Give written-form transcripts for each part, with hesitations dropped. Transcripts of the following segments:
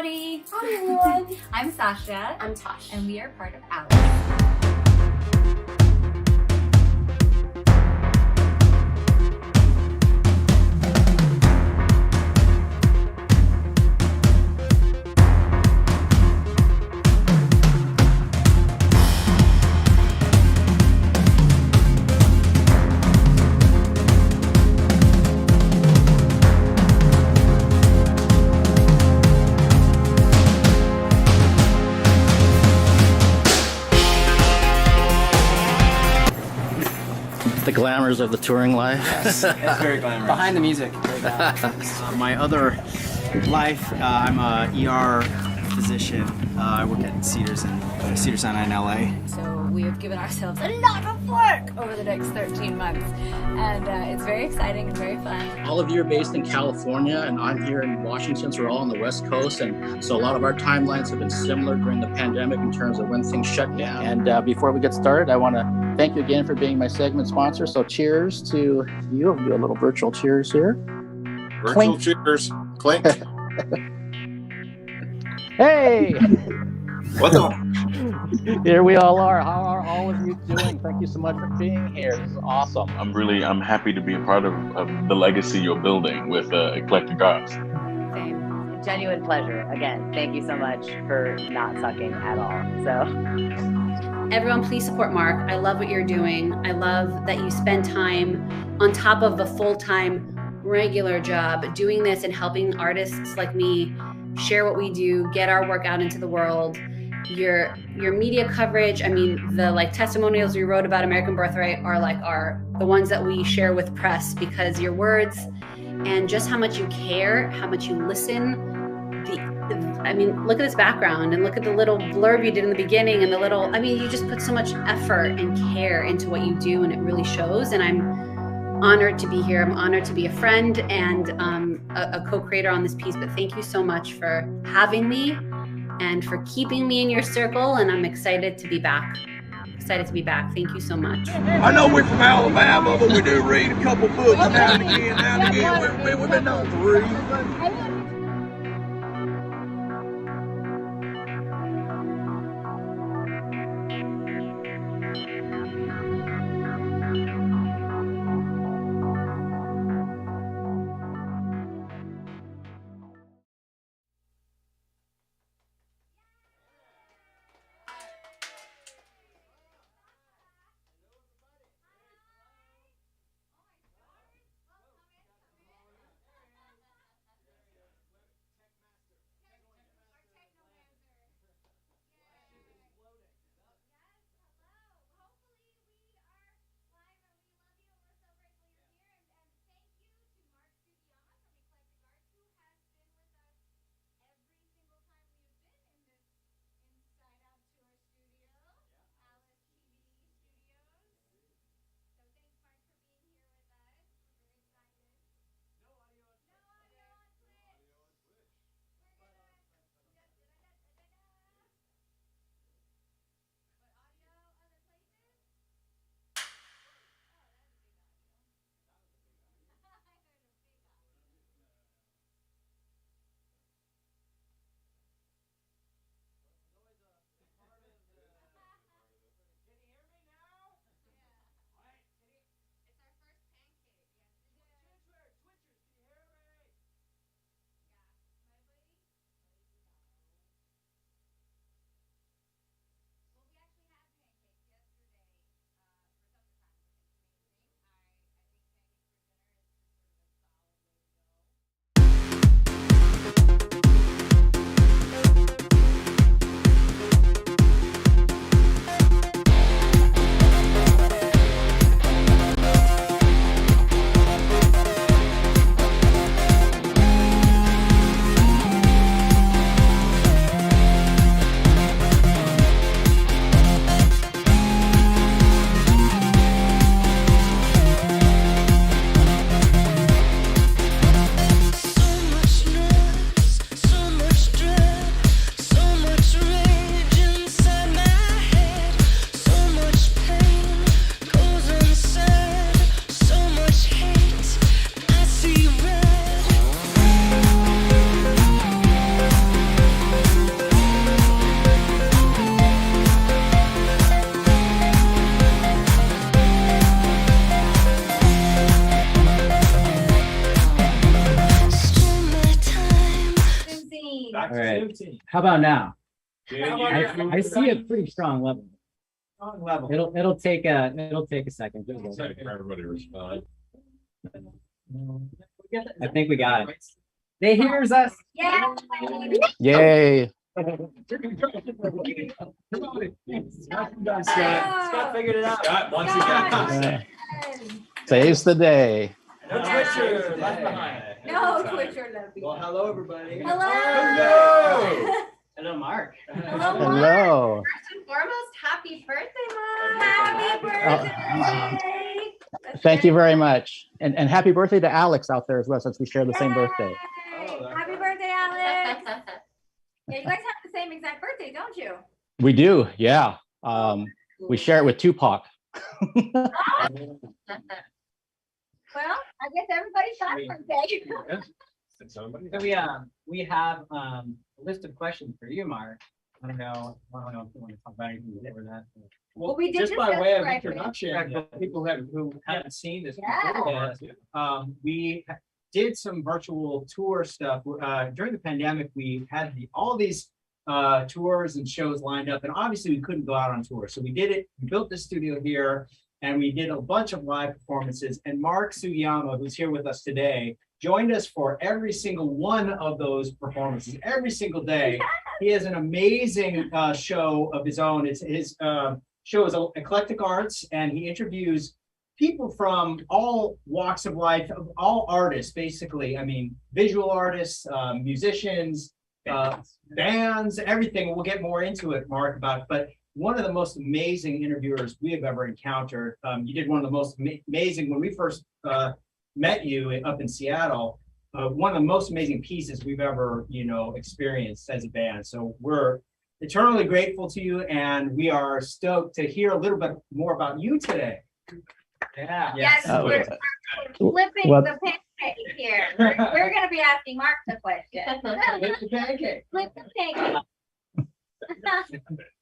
everybody. Hi everyone. I'm Sasha. I'm Tosh. And we are part of AL1CE. The glamours of the touring life. Yes, it's very glamorous. Behind the music. My other life, I'm a ER physician. I work at Cedars-Sinai in LA. So we have given ourselves a lot of work over the next 13 months. And it's very exciting and very fun. All of you are based in California, and I'm here in Washington, so we're all on the West Coast. And so a lot of our timelines have been similar during the pandemic in terms of when things shut down. And before we get started, I want to thank you again for being my segment sponsor. So cheers to you. I'll do a little virtual cheers here. Virtual Clink. cheers. Clink. Hey! What's up? Here we all are. How are all of you doing? Thank you so much for being here. This is awesome. I'm happy to be a part of the legacy you're building with Eclectic. Same. Genuine pleasure. Again, thank you so much for not sucking at all. So Everyone, please support Mark. I love what you're doing. I love that you spend time on top of a full-time regular job doing this and helping artists like me share what we do, get our work out into the world. Your media coverage, I mean, the testimonials you wrote about American Birthright are the ones that we share with press, because your words and just how much you care, how much you listen. Look at this background and look at the little blurb you did in the beginning and you just put so much effort and care into what you do, and it really shows. And I'm honored to be here. I'm honored to be a friend and a co-creator on this piece, but thank you so much for having me and for keeping me in your circle, and I'm excited to be back. Thank you so much. I know we're from Alabama, but we do read a couple books now and again. We've been known to read. How about now? Yeah. I see a pretty strong level. Strong level. It'll take a second. For everybody to respond. I think we got it. They hears us. Yeah. Yay. Scott figured it out. Scott, once again. Saves the day. No Twitcher left behind. No Twitcher left Well, behind. hello, everybody. Hello. Hello, Mark. Hello, Mark. Hello. First and foremost, happy birthday, Mom. Happy birthday. Thank you very much. And happy birthday to Alex out there as well, since we share the same birthday. Yay. Happy birthday, Alex. Yeah, you guys have the same exact birthday, don't you? We do, yeah. We share it with Tupac. Well, I guess everybody's got a birthday. So we have a list of questions for you, Mark. I don't know if you want to talk about anything before that. Well, we did just by discuss way of right introduction, for people who haven't seen this Yeah. before, we did some virtual tour stuff. During the pandemic, we had all these tours and shows lined up, and obviously we couldn't go out on tour. So we did it, we built the studio here, and we did a bunch of live performances. And Mark Sugiyama, who's here with us today, joined us for every single one of those performances, every single day. He has an amazing show of his own. His show is Eclectic Arts, and he interviews people from all walks of life, all artists, basically. I mean, visual artists, musicians, bands, everything. We'll get more into it, Mark, but one of the most amazing interviewers we have ever encountered. You did one of the most amazing, when we first met you up in Seattle, one of the most amazing pieces we've ever, experienced as a band. So we're eternally grateful to you, and we are stoked to hear a little bit more about you today. Yeah. Yes, we're flipping the pancake here. We're going to be asking Mark the question. Flip the pancake. Flip the pancake.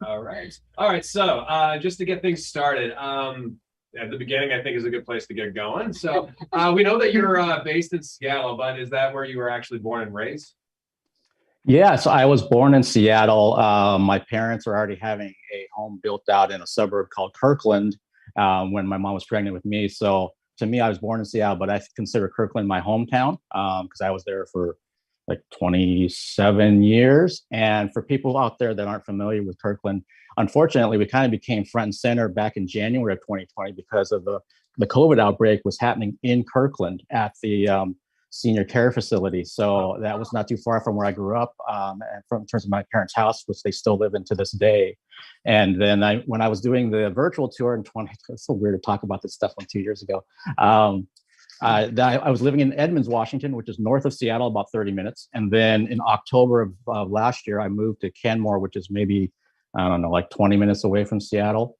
All right. So just to get things started, at the beginning, I think is a good place to get going. So we know that you're based in Seattle, but is that where you were actually born and raised? Yeah, so I was born in Seattle. My parents were already having a home built out in a suburb called Kirkland when my mom was pregnant with me. So to me, I was born in Seattle, but I consider Kirkland my hometown because I was there for like 27 years. And for people out there that aren't familiar with Kirkland, unfortunately, we kind of became front and center back in January of 2020 because of the COVID outbreak was happening in Kirkland at the senior care facility. So that was not too far from where I grew up, and in terms of my parents' house, which they still live in to this day. And then when I was doing the virtual tour in it's so weird to talk about this stuff from 2 years ago. I was living in Edmonds, Washington, which is north of Seattle, about 30 minutes. And then in October of last year, I moved to Canmore, which is maybe, I don't know, like 20 minutes away from Seattle.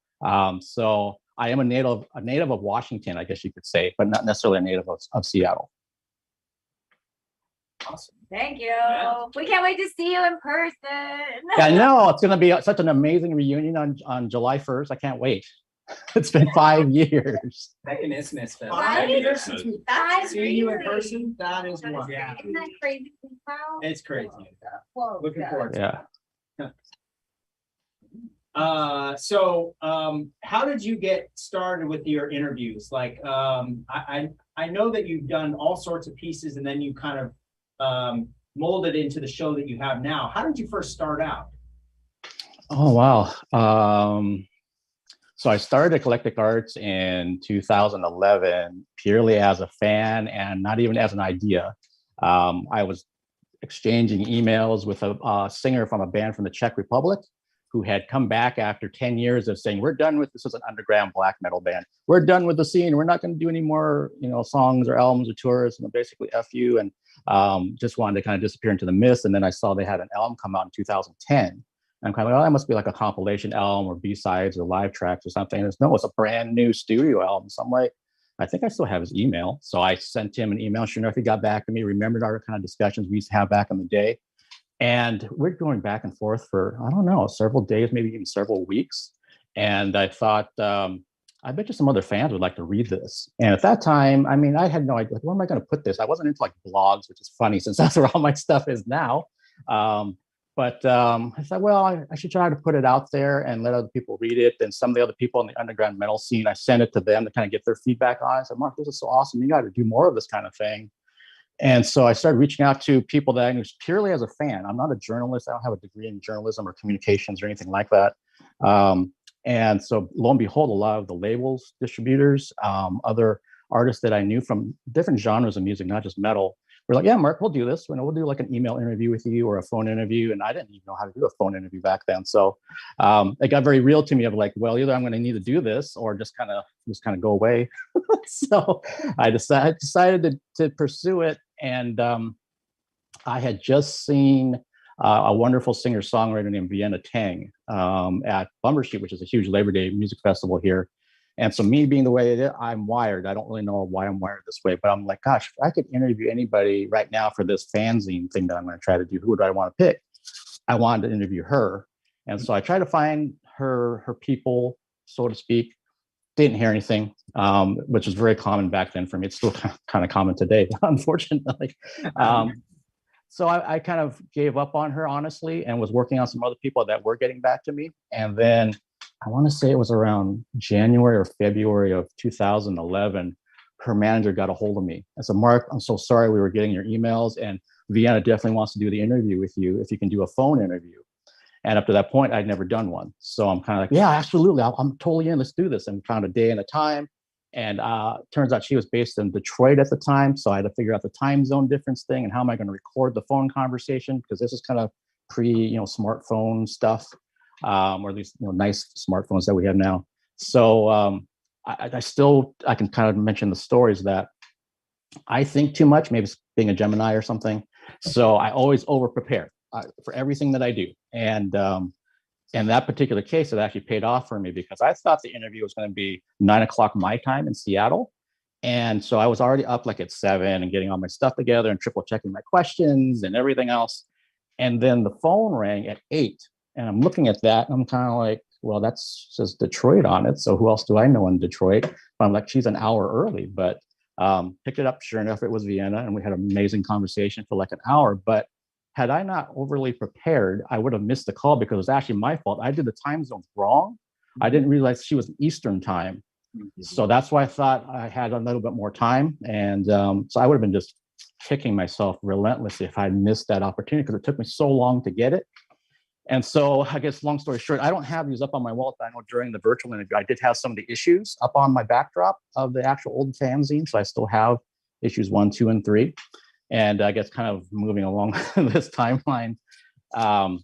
So I am a native of Washington, I guess you could say, but not necessarily a native of Seattle. Awesome. Thank you. We can't wait to see you in person. Yeah, I know. It's going to be such an amazing reunion on July 1st. I can't wait. It's been 5 years. Second Isthmus Fest. 5 years since we've seen you in person. That is one. Yeah. Isn't that crazy? It's crazy. Whoa, Looking forward to Yeah. it. So how did you get started with your interviews? Like, I know that you've done all sorts of pieces and then you kind of molded into the show that you have now. How did you first start out? Oh, wow. So I started Eclectic Arts in 2011 purely as a fan and not even as an idea. I was exchanging emails with a singer from a band from the Czech Republic who had come back after 10 years of saying, we're done with this as an underground black metal band. We're done with the scene. We're not going to do any more, songs or albums or tours, basically F you. And just wanted to kind of disappear into the mist. And then I saw they had an album come out in 2010. And I'm kind of like, oh, that must be like a compilation album or B-sides or live tracks or something. And it's a brand new studio album. So I'm like, I think I still have his email. So I sent him an email. Sure enough, he got back to me, remembered our kind of discussions we used to have back in the day. And we're going back and forth for, I don't know, several days, maybe even several weeks. And I thought, I bet you some other fans would like to read this. And at that time, I had no idea, like, where am I going to put this? I wasn't into like blogs, which is funny since that's where all my stuff is now. But I said, well, I should try to put it out there and let other people read it. And some of the other people in the underground metal scene, I sent it to them to kind of get their feedback on it. I said, Mark, this is so awesome. You got to do more of this kind of thing. And so I started reaching out to people that I knew purely as a fan. I'm not a journalist. I don't have a degree in journalism or communications or anything like that. And so lo and behold, a lot of the labels, distributors, other artists that I knew from different genres of music, not just metal, were like, yeah, Mark, we'll do this. We'll do like an email interview with you or a phone interview. And I didn't even know how to do a phone interview back then. So it got very real to me of like, well, either I'm going to need to do this or just kind of go away. So I decided to pursue it. And I had just seen a wonderful singer-songwriter named Vienna Tang at Bumbershoot, which is a huge Labor Day music festival here. And so me being the way I'm wired, I don't really know why I'm wired this way, but I'm like, gosh, if I could interview anybody right now for this fanzine thing that I'm going to try to do, who do I want to pick? I wanted to interview her. And so I tried to find her people, so to speak. Didn't hear anything, which was very common back then for me. It's still kind of common today, unfortunately. So I kind of gave up on her, honestly, and was working on some other people that were getting back to me. And then I want to say it was around January or February of 2011, her manager got a hold of me. I said, Mark, I'm so sorry we were getting your emails, and Vienna definitely wants to do the interview with you if you can do a phone interview. And up to that point, I'd never done one. So I'm kind of like, yeah, absolutely. I'm totally in. Let's do this. And found a day and a time. And turns out she was based in Detroit at the time. So I had to figure out the time zone difference thing and how am I going to record the phone conversation? Because this is kind of smartphone stuff, or at least nice smartphones that we have now. So I can kind of mention the stories that I think too much, maybe being a Gemini or something. So I always over prepare for everything that I do. And in that particular case, it actually paid off for me because I thought the interview was going to be 9 o'clock my time in Seattle. And so I was already up like at 7 and getting all my stuff together and triple checking my questions and everything else. And then the phone rang at 8. And I'm looking at that and I'm kind of like, well, that says Detroit on it. So who else do I know in Detroit? But I'm like, she's an hour early. But picked it up. Sure enough, it was Vienna. And we had an amazing conversation for like an hour. But had I not overly prepared, I would have missed the call because it was actually my fault. I did the time zones wrong. I didn't realize she was Eastern time. So that's why I thought I had a little bit more time. And so I would have been just kicking myself relentlessly if I had missed that opportunity because it took me so long to get it. And so I guess long story short, I don't have these up on my wall. I know during the virtual interview, I did have some of the issues up on my backdrop of the actual old fanzine. So I still have issues 1, 2, and 3. And I guess kind of moving along this timeline, I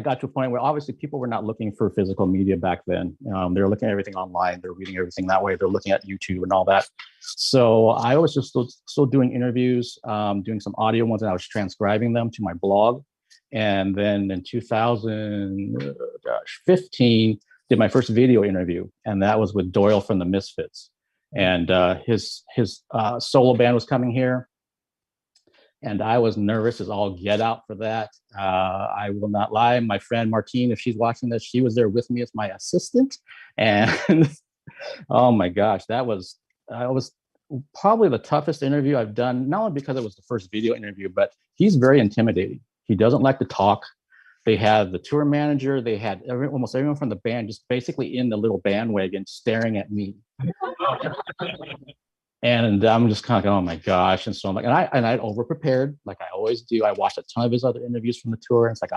got to a point where obviously people were not looking for physical media back then. They were looking at everything online. They're reading everything that way. They're looking at YouTube and all that. So I was just still doing interviews, doing some audio ones, and I was transcribing them to my blog. And then in 2015, did my first video interview, and that was with Doyle from the Misfits. And his solo band was coming here. And I was nervous as all get out for that. I will not lie. My friend Martine, if she's watching this, she was there with me as my assistant. And oh my gosh, that was probably the toughest interview I've done, not only because it was the first video interview, but he's very intimidating. He doesn't like to talk. They had the tour manager. They had almost everyone from the band just basically in the little bandwagon staring at me. And I'm just kind of like, oh my gosh. And so I'm like, and I'd over prepared like I always do. I watched a ton of his other interviews from the tour. And it's like,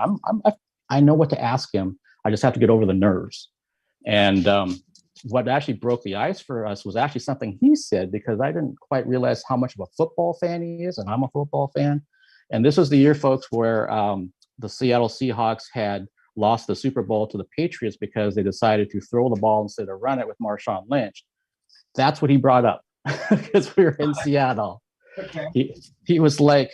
I know what to ask him. I just have to get over the nerves. And what actually broke the ice for us was actually something he said, because I didn't quite realize how much of a football fan he is. And I'm a football fan. And this was the year, folks, where the Seattle Seahawks had lost the Super Bowl to the Patriots because they decided to throw the ball instead of run it with Marshawn Lynch. That's what he brought up. Because we were in Seattle. Okay. He was like,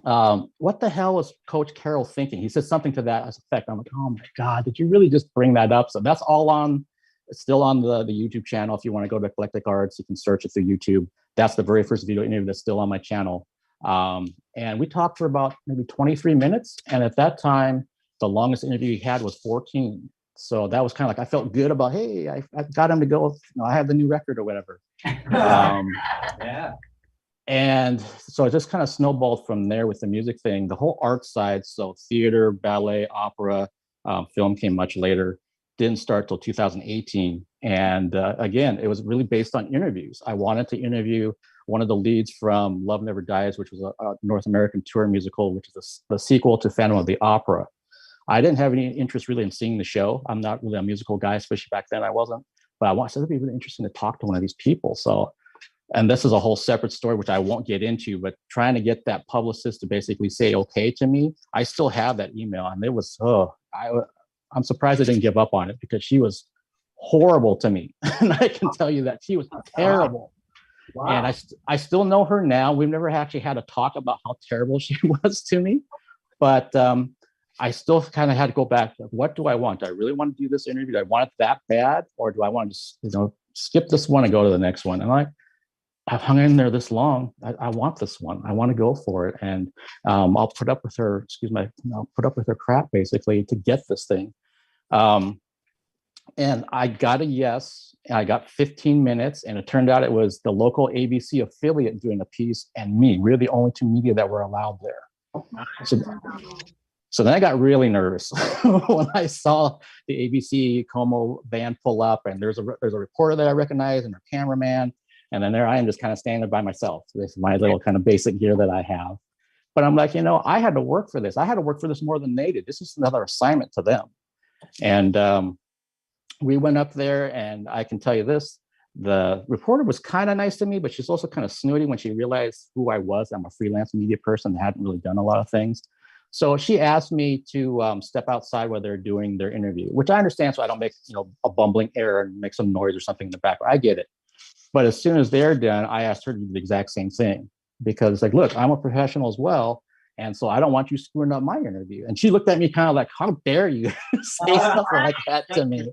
what the hell was Coach Carroll thinking? He said something to that effect. I'm like, oh my God, did you really just bring that up? So that's all still on the YouTube channel. If you want to go to Eclectic Arts, you can search it through YouTube. That's the very first video interview that's still on my channel. And we talked for about maybe 23 minutes. And at that time, the longest interview he had was 14. So that was kind of like, I felt good about, hey, I got him to go, I have the new record or whatever. Yeah. And so it just kind of snowballed from there with the music thing. The whole art side, so theater, ballet, opera, film came much later, didn't start till 2018. And again, it was really based on interviews. I wanted to interview one of the leads from Love Never Dies, which was a North American tour musical, which is the sequel to Phantom of the Opera. I didn't have any interest really in seeing the show. I'm not really a musical guy, especially back then I wasn't. But I wanted to be really interesting to talk to one of these people. So, and this is a whole separate story, which I won't get into, but trying to get that publicist to basically say okay to me, I still have that email. And it was, I'm surprised I didn't give up on it because she was horrible to me. And I can tell you that she was terrible. Wow. And I still know her now. We've never actually had a talk about how terrible she was to me. But I still kind of had to go back. What do I want? Do I really want to do this interview? Do I want it that bad? Or do I want to skip this one and go to the next one? And I've hung in there this long. I want this one. I want to go for it. And I'll put up with her, I'll put up with her crap basically to get this thing. And I got a yes. I got 15 minutes, and it turned out it was the local ABC affiliate doing a piece and me. We're the only two media that were allowed there. So then I got really nervous when I saw the ABC Como van pull up, and there's a reporter that I recognize and a cameraman, and then there I am just kind of standing by myself. This is my little kind of basic gear that I have. But I'm like, I had to work for this. I had to work for this more than they did. This is another assignment to them. And we went up there, and I can tell you this, the reporter was kind of nice to me, but she's also kind of snooty when she realized who I was. I'm a freelance media person that hadn't really done a lot of things. So she asked me to step outside while they're doing their interview, which I understand, so I don't make a bumbling error and make some noise or something in the background. I get it. But as soon as they're done, I asked her to do the exact same thing, because like, look, I'm a professional as well. And so I don't want you screwing up my interview. And she looked at me kind of like, how dare you say stuff like that to me?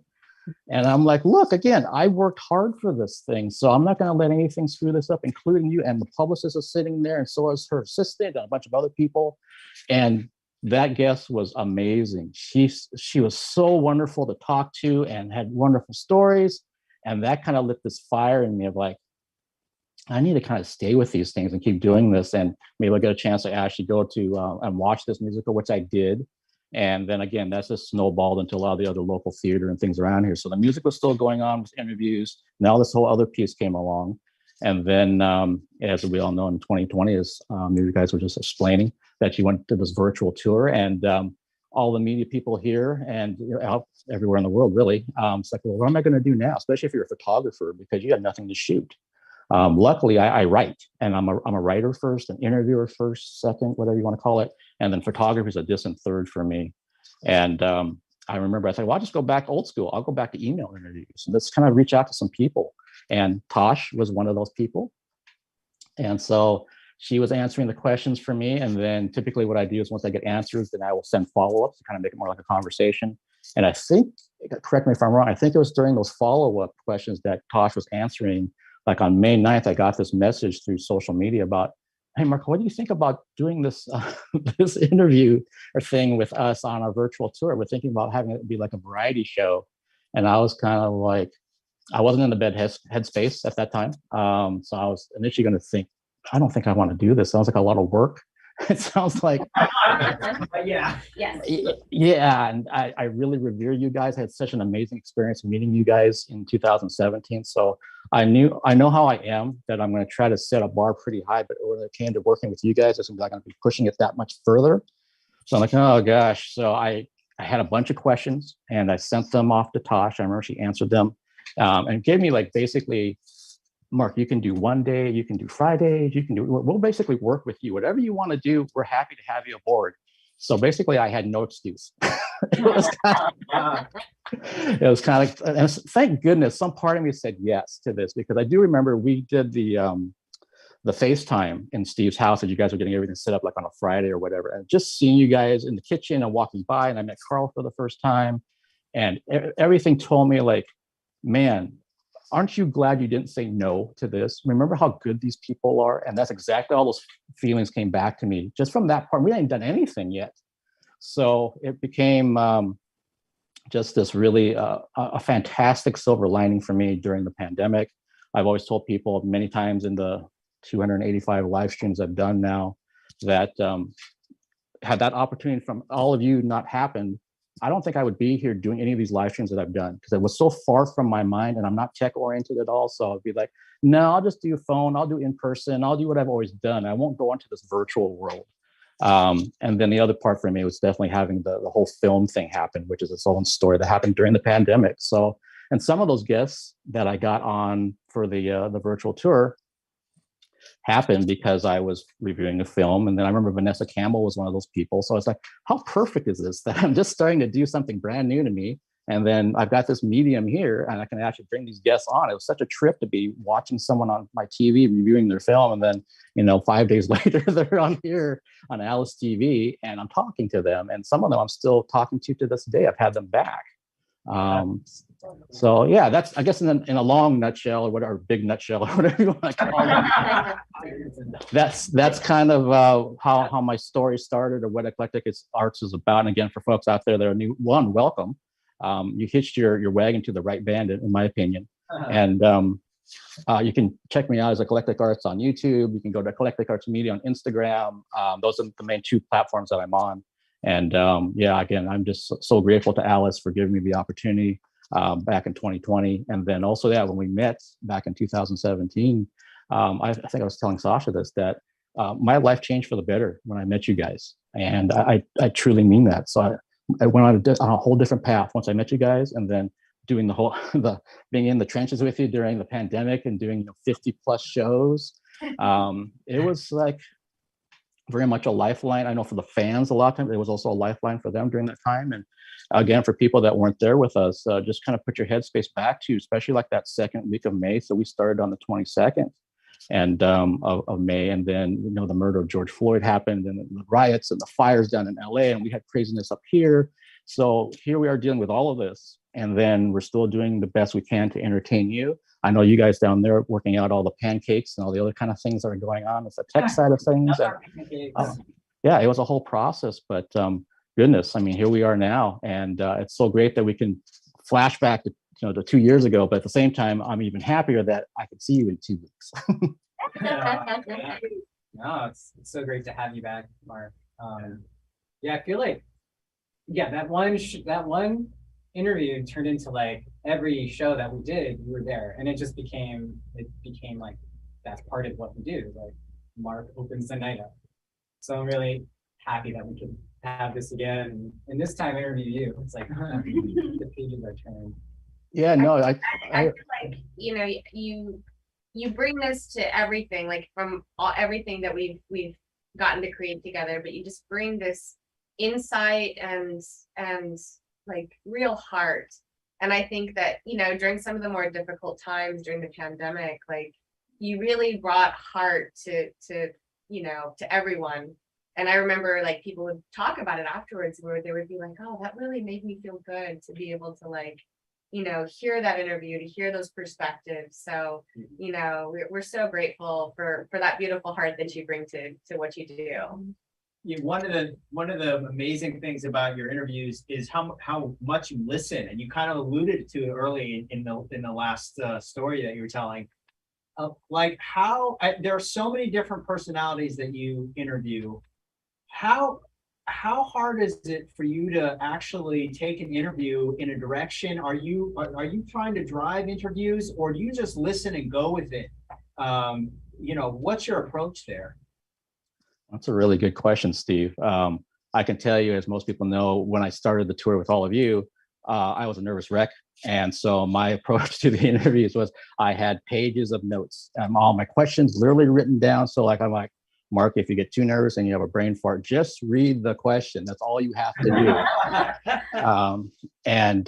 And I'm like, look, again, I worked hard for this thing, so I'm not going to let anything screw this up, including you. And the publicist is sitting there, and so is her assistant and a bunch of other people. And that guest was amazing. She was so wonderful to talk to and had wonderful stories. And that kind of lit this fire in me of like, I need to kind of stay with these things and keep doing this. And maybe I'll get a chance to actually go to and watch this musical, which I did. And then again, that's just snowballed into a lot of the other local theater and things around here. So the music was still going on with interviews. Now this whole other piece came along. And then, as we all know, in 2020, as you guys were just explaining, that you went to this virtual tour, and all the media people here and out everywhere in the world, really, it's like, well, what am I going to do now? Especially if you're a photographer, because you have nothing to shoot. Luckily, I write, and I'm a writer first, an interviewer first, second, whatever you want to call it. And then photography is a distant third for me. And I remember I said, well, I'll just go back old school. I'll go back to email interviews and let's kind of reach out to some people. And Tosh was one of those people. And so she was answering the questions for me. And then typically what I do is once I get answers, then I will send follow-ups to kind of make it more like a conversation. And I think, correct me if I'm wrong, I think it was during those follow-up questions that Tosh was answering. Like on May 9th, I got this message through social media about, hey, Mark, what do you think about doing this this interview or thing with us on our virtual tour? We're thinking about having it be like a variety show. And I was kind of like, I wasn't in the bed headspace at that time. So I was initially going to think, I don't think I want to do this. Sounds like a lot of work. It sounds like, yeah. And I really revere you guys. I had such an amazing experience meeting you guys in 2017. So I know how I am, that I'm going to try to set a bar pretty high, but when it came to working with you guys, I'm not going to be pushing it that much further. So I'm like, oh gosh. So I had a bunch of questions and I sent them off to Tosh. I remember she answered them and gave me like basically, Mark, you can do one day, you can do Fridays, we'll basically work with you. Whatever you want to do, we're happy to have you aboard. So basically I had no excuse. It was kind of, and thank goodness some part of me said yes to this, because I do remember we did the FaceTime in Steve's house, and you guys were getting everything set up like on a Friday or whatever. And just seeing you guys in the kitchen and walking by, and I met Carl for the first time, and everything told me like, man, aren't you glad you didn't say no to this? Remember how good these people are? And that's exactly all those feelings came back to me just from that part. We hadn't done anything yet. So it became just this really a fantastic silver lining for me during the pandemic. I've always told people many times in the 285 live streams I've done now, that had that opportunity from all of you not happened, I don't think I would be here doing any of these live streams that I've done, because it was so far from my mind, and I'm not tech oriented at all. So I'd be like, no, I'll just do phone, I'll do in person, I'll do what I've always done. I won't go into this virtual world. And then the other part for me was definitely having the whole film thing happen, which is its own story that happened during the pandemic. So, and some of those guests that I got on for the virtual tour happened because I was reviewing a film. And then I remember Vanessa Campbell was one of those people. So I was like, how perfect is this, that I'm just starting to do something brand new to me? And then I've got this medium here, and I can actually bring these guests on. It was such a trip to be watching someone on my TV reviewing their film, and then 5 days later they're on here on Alice TV, and I'm talking to them. And some of them I'm still talking to this day. I've had them back. So yeah, that's, I guess, in a long nutshell, or whatever, big nutshell, or whatever you want to call it. That's kind of how my story started, or what Eclectic Arts is about. And again, for folks out there that are new, one, welcome. You hitched your wagon to the right band, in my opinion. And you can check me out as Eclectic Arts on YouTube. You can go to Eclectic Arts Media on Instagram. Those are the main two platforms that I'm on. And yeah, again, I'm just so grateful to Alice for giving me the opportunity back in 2020. And then also, yeah, when we met back in 2017, I think I was telling Sasha this, that my life changed for the better when I met you guys. And I truly mean that. So I went on a whole different path once I met you guys, and then doing being in the trenches with you during the pandemic and doing 50 plus shows. It was like very much a lifeline. I know for the fans, a lot of times it was also a lifeline for them during that time. And again, for people that weren't there with us, just kind of put your headspace back to, especially like that second week of May. So we started on the 22nd and of May, and then the murder of George Floyd happened, and the riots and the fires down in LA, and we had craziness up here. So here we are dealing with all of this, and then we're still doing the best we can to entertain you. I know you guys down there working out all the pancakes and all the other kind of things that are going on. It's the tech side of things. And, yeah, it was a whole process, but goodness, I mean, here we are now, and it's so great that we can flash back to 2 years ago. But at the same time, I'm even happier that I could see you in 2 weeks. No, it's so great to have you back, Mark. Yeah, I feel like, that one interview turned into like every show that we did, you were there, and it became like that's part of what we do. Like Mark opens the night up, so I'm really happy that we could have this again, and this time interview you. It's like the pages are turned. Yeah, no, I feel like you bring this to everything, like from everything that we've gotten to create together, but you just bring this insight and like real heart. And I think that during some of the more difficult times during the pandemic, like you really brought heart to everyone. And I remember like people would talk about it afterwards, where they would be like, oh, that really made me feel good to be able to like hear that interview, to hear those perspectives. So we're so grateful for that beautiful heart that you bring to what you do. One of the amazing things about your interviews is how much you listen, and you kind of alluded to it early in the last story that you were telling. Like how there are so many different personalities that you interview. How hard is it for you to actually take an interview in a direction? Are you trying to drive interviews, or do you just listen and go with it? What's your approach there? That's a really good question, Steve. I can tell you, as most people know, when I started the tour with all of you, I was a nervous wreck. And so my approach to the interviews was I had pages of notes, all my questions literally written down. So I'm like, Mark, if you get too nervous and you have a brain fart, just read the question. That's all you have to do. And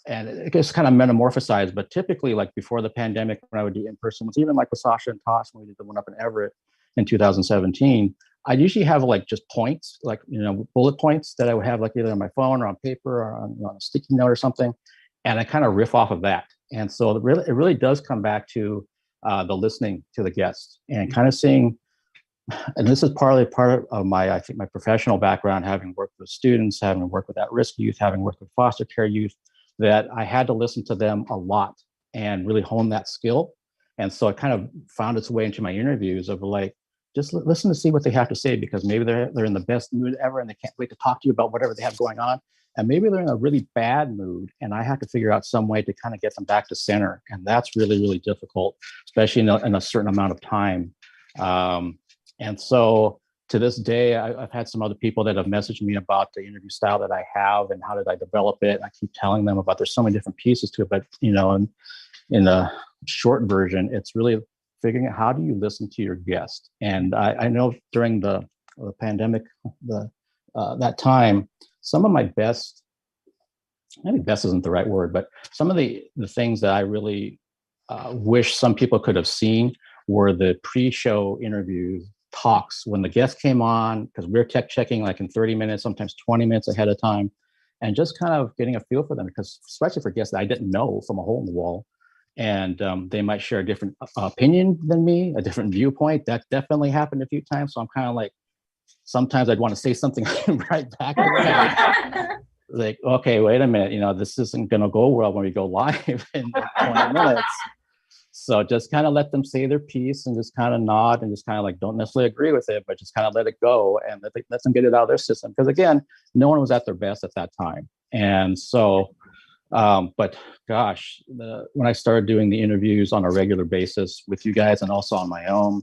it gets kind of metamorphosized. But typically, like before the pandemic, when I would do in-person ones, even like with Sasha and Tosh, when we did the one up in Everett in 2017, I usually have like just points, like, bullet points that I would have like either on my phone or on paper or on a sticky note or something. And I kind of riff off of that. And so it really does come back to the listening to the guests and kind of seeing, and this is partly part of my professional background, having worked with students, having worked with at-risk youth, having worked with foster care youth, that I had to listen to them a lot and really hone that skill. And so it kind of found its way into my interviews of like, just listen to see what they have to say, because maybe they're in the best mood ever and they can't wait to talk to you about whatever they have going on. And maybe they're in a really bad mood and I have to figure out some way to kind of get them back to center. And that's really, really difficult, especially in a certain amount of time. And so to this day, I've had some other people that have messaged me about the interview style that I have and how did I develop it. And I keep telling them about there's so many different pieces to it, but in the short version, it's really figuring out how do you listen to your guest. And I know during the pandemic, that time, some of my best, maybe best isn't the right word, but some of the things that I really wish some people could have seen were the pre-show interview talks when the guest came on, because we're tech checking like in 30 minutes, sometimes 20 minutes ahead of time, and just kind of getting a feel for them, because especially for guests that I didn't know from a hole in the wall. And they might share a different opinion than me, a different viewpoint. That definitely happened a few times. So I'm kind of like, sometimes I'd want to say something right back to them. Like, okay, wait a minute, this isn't going to go well when we go live in 20 minutes. So just kind of let them say their piece and just kind of nod and just kind of like, don't necessarily agree with it, but just kind of let it go and let them get it out of their system. Because again, no one was at their best at that time. And so, but gosh, when I started doing the interviews on a regular basis with you guys and also on my own,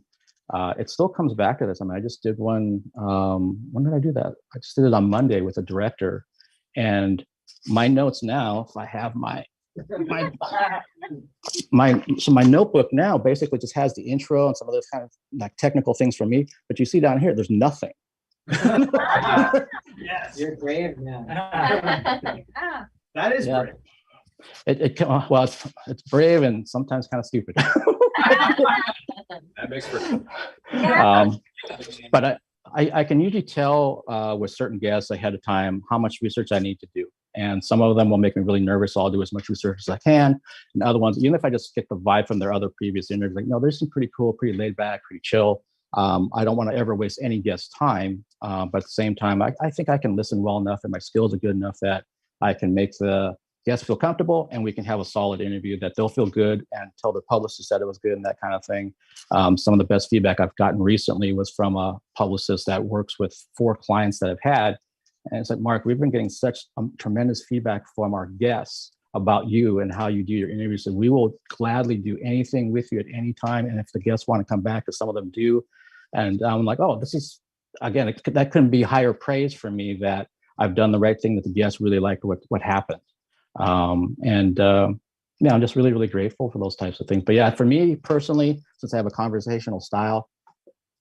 it still comes back to this. I mean, I just did one, when did I do that? I just did it on Monday with a director. And my notes now, if I have my notebook now basically just has the intro and some of those kind of like technical things for me, but you see down here, there's nothing. Yes, you're brave, man. That is brave. Well, it's brave and sometimes kind of stupid. That makes for. But I can usually tell with certain guests ahead of time how much research I need to do. And some of them will make me really nervous. So I'll do as much research as I can. And other ones, even if I just get the vibe from their other previous interviews, like, no, there's some pretty cool, pretty laid back, pretty chill. I don't want to ever waste any guest's time. But at the same time, I think I can listen well enough and my skills are good enough that I can make the guests feel comfortable and we can have a solid interview that they'll feel good and tell the publicist that it was good and that kind of thing. Some of the best feedback I've gotten recently was from a publicist that works with 4 clients that I've had. And it's like, Mark, we've been getting such tremendous feedback from our guests about you and how you do your interviews. And we will gladly do anything with you at any time. And if the guests want to come back, because some of them do. And I'm like, oh, this is, again, that couldn't be higher praise for me that I've done the right thing, that the guests really liked what happened. Yeah, I'm just really, really grateful for those types of things. But yeah, for me personally, since I have a conversational style,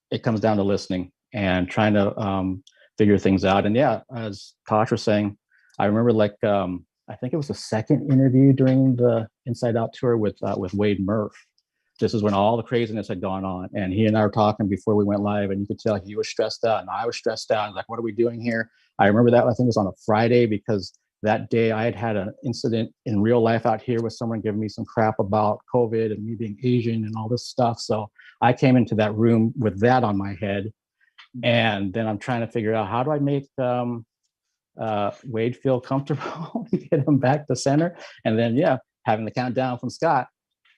it comes down to listening and trying to figure things out. And yeah, as Tosh was saying, I remember like, I think it was the second interview during the Inside Out tour with Wade Murph. This is when all the craziness had gone on. And he and I were talking before we went live, and you could tell he was stressed out and I was stressed out. I was like, what are we doing here? I remember that, I think it was on a Friday, because that day I had an incident in real life out here with someone giving me some crap about COVID and me being Asian and all this stuff. So I came into that room with that on my head. And then I'm trying to figure out, how do I make Wade feel comfortable and get him back to center? And then, yeah, having the countdown from Scott,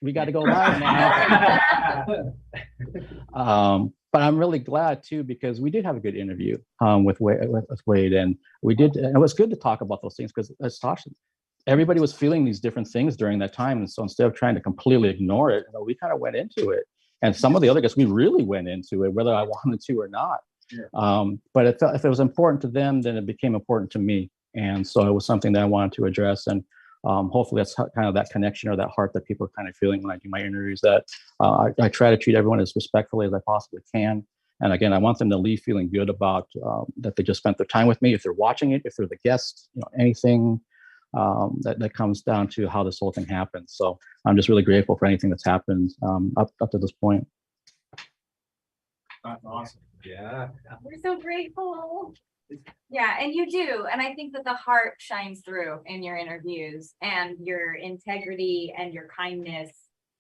we got to go live now. But I'm really glad too, because we did have a good interview with Wade, and we did. And it was good to talk about those things, because as Tosh said, everybody was feeling these different things during that time. And so instead of trying to completely ignore it, we kind of went into it. And some of the other guys, we really went into it, whether I wanted to or not. Yeah. But if it was important to them, then it became important to me. And so it was something that I wanted to address. And hopefully that's kind of that connection or that heart that people are kind of feeling when I do my interviews, that I try to treat everyone as respectfully as I possibly can. And again, I want them to leave feeling good about that they just spent their time with me. If they're watching it, if they're the guest, anything that comes down to how this whole thing happened. So I'm just really grateful for anything that's happened up to this point. That's awesome. Yeah. We're so grateful. Yeah, and you do. And I think that the heart shines through in your interviews, and your integrity and your kindness.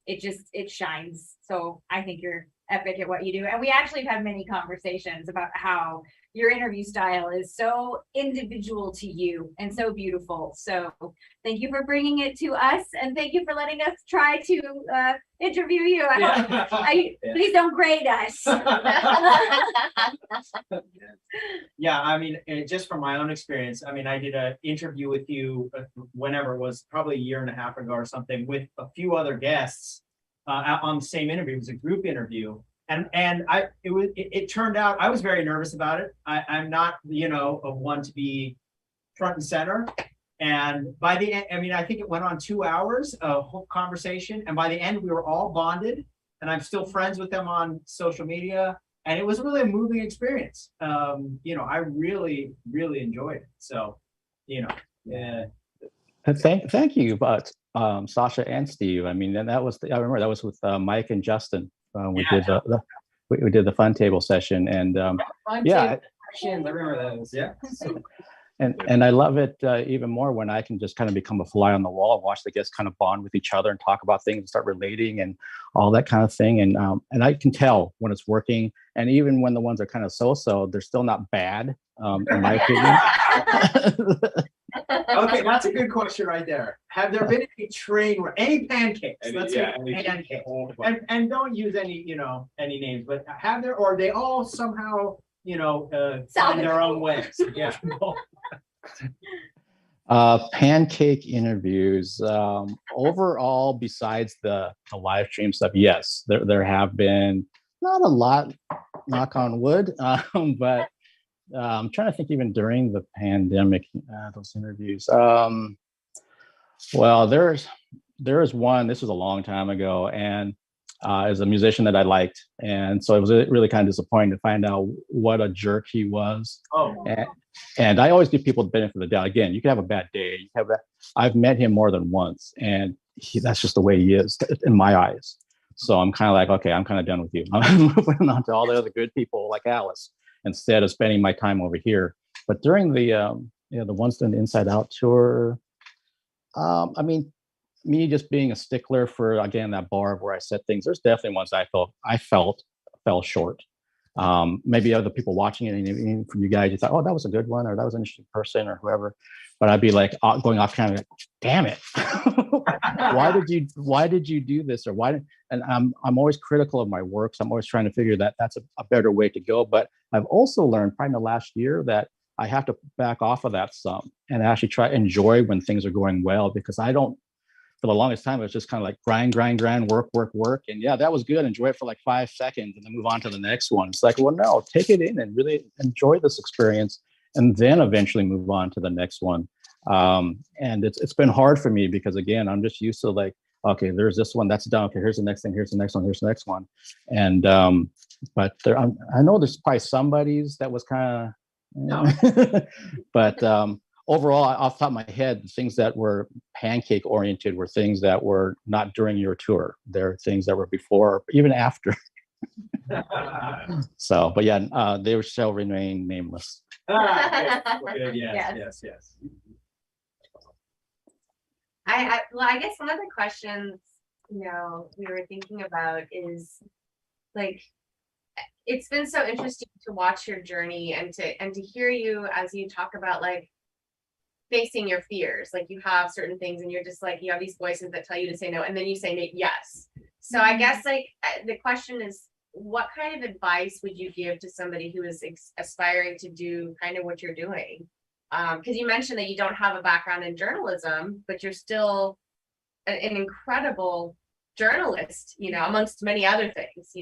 It shines. So I think you're epic at what you do. And we actually have had many conversations about how your interview style is so individual to you and so beautiful. So thank you for bringing it to us, and thank you for letting us try to interview you. Please don't grade us. Yeah, I mean, just from my own experience, I mean, I did an interview with you whenever it was, probably a year and a half ago or something, with a few other guests on the same interview. It was a group interview. And it turned out, I was very nervous about it. I'm not, a one to be front and center. And by the end, I mean, I think it went on 2 hours, a whole conversation. And by the end, we were all bonded, and I'm still friends with them on social media. And it was really a moving experience. I really, really enjoyed it. So, yeah. Thank you, but Sasha and Steve. I mean, and I remember that was with Mike and Justin. We did the fun table session, and Questions, I remember those. Yeah. and I love it even more when I can just kind of become a fly on the wall and watch the guests kind of bond with each other and talk about things and start relating and all that kind of thing. And I can tell when it's working, and even when the ones are kind of so-so, they're still not bad, in my opinion. Okay, that's a good question right there. Have there been any train where any pancakes? Let's say pancakes. And don't use any names, but have there, or they all somehow find their own ways? Yeah. Pancake interviews. Overall, besides the live stream stuff, yes, there have been not a lot, knock on wood, but I'm trying to think even during the pandemic, those interviews. Well, there's one, this was a long time ago, and as a musician that I liked. And so it was really kind of disappointing to find out what a jerk he was. Oh. And I always give people the benefit of the doubt. Again, you can have a bad day. I've met him more than once, and that's just the way he is in my eyes. So I'm kind of like, okay, I'm kind of done with you. I'm moving on to all the other good people like Alice, instead of spending my time over here. But during the ones doing the Inside Out tour, I mean, me just being a stickler for, again, that bar of where I said things, there's definitely ones I felt fell short. Maybe other people watching it, and even from you guys, you thought, oh, that was a good one, or that was an interesting person, or whoever. But I'd be like going off kind of like, damn it. why did you do this? Or why? And I'm always critical of my work. So I'm always trying to figure that that's a better way to go. But I've also learned probably in the last year that I have to back off of that some and actually try to enjoy when things are going well, because I don't, for the longest time, it was just kind of like grind, work. And yeah, that was good. Enjoy it for like 5 seconds and then move on to the next one. It's like, well, no, take it in and really enjoy this experience, and then eventually move on to the next one. And it's been hard for me because, again, I'm just used to like, okay, there's this one that's done. Okay, here's the next thing. Here's the next one. Here's the next one. And but I know there's probably somebody's that was kind of, but overall, off the top of my head, the things that were pancake oriented were things that were not during your tour. They're things that were before, even after. So, but yeah, they shall remain nameless. Yes. I guess one of the questions, we were thinking about is like, it's been so interesting to watch your journey and to hear you as you talk about like facing your fears. Like you have certain things and you're just like, you have these voices that tell you to say no, and then you say yes. So I guess like the question is, what kind of advice would you give to somebody who is aspiring to do kind of what you're doing? Because you mentioned that you don't have a background in journalism, but you're still an incredible journalist, amongst many other things,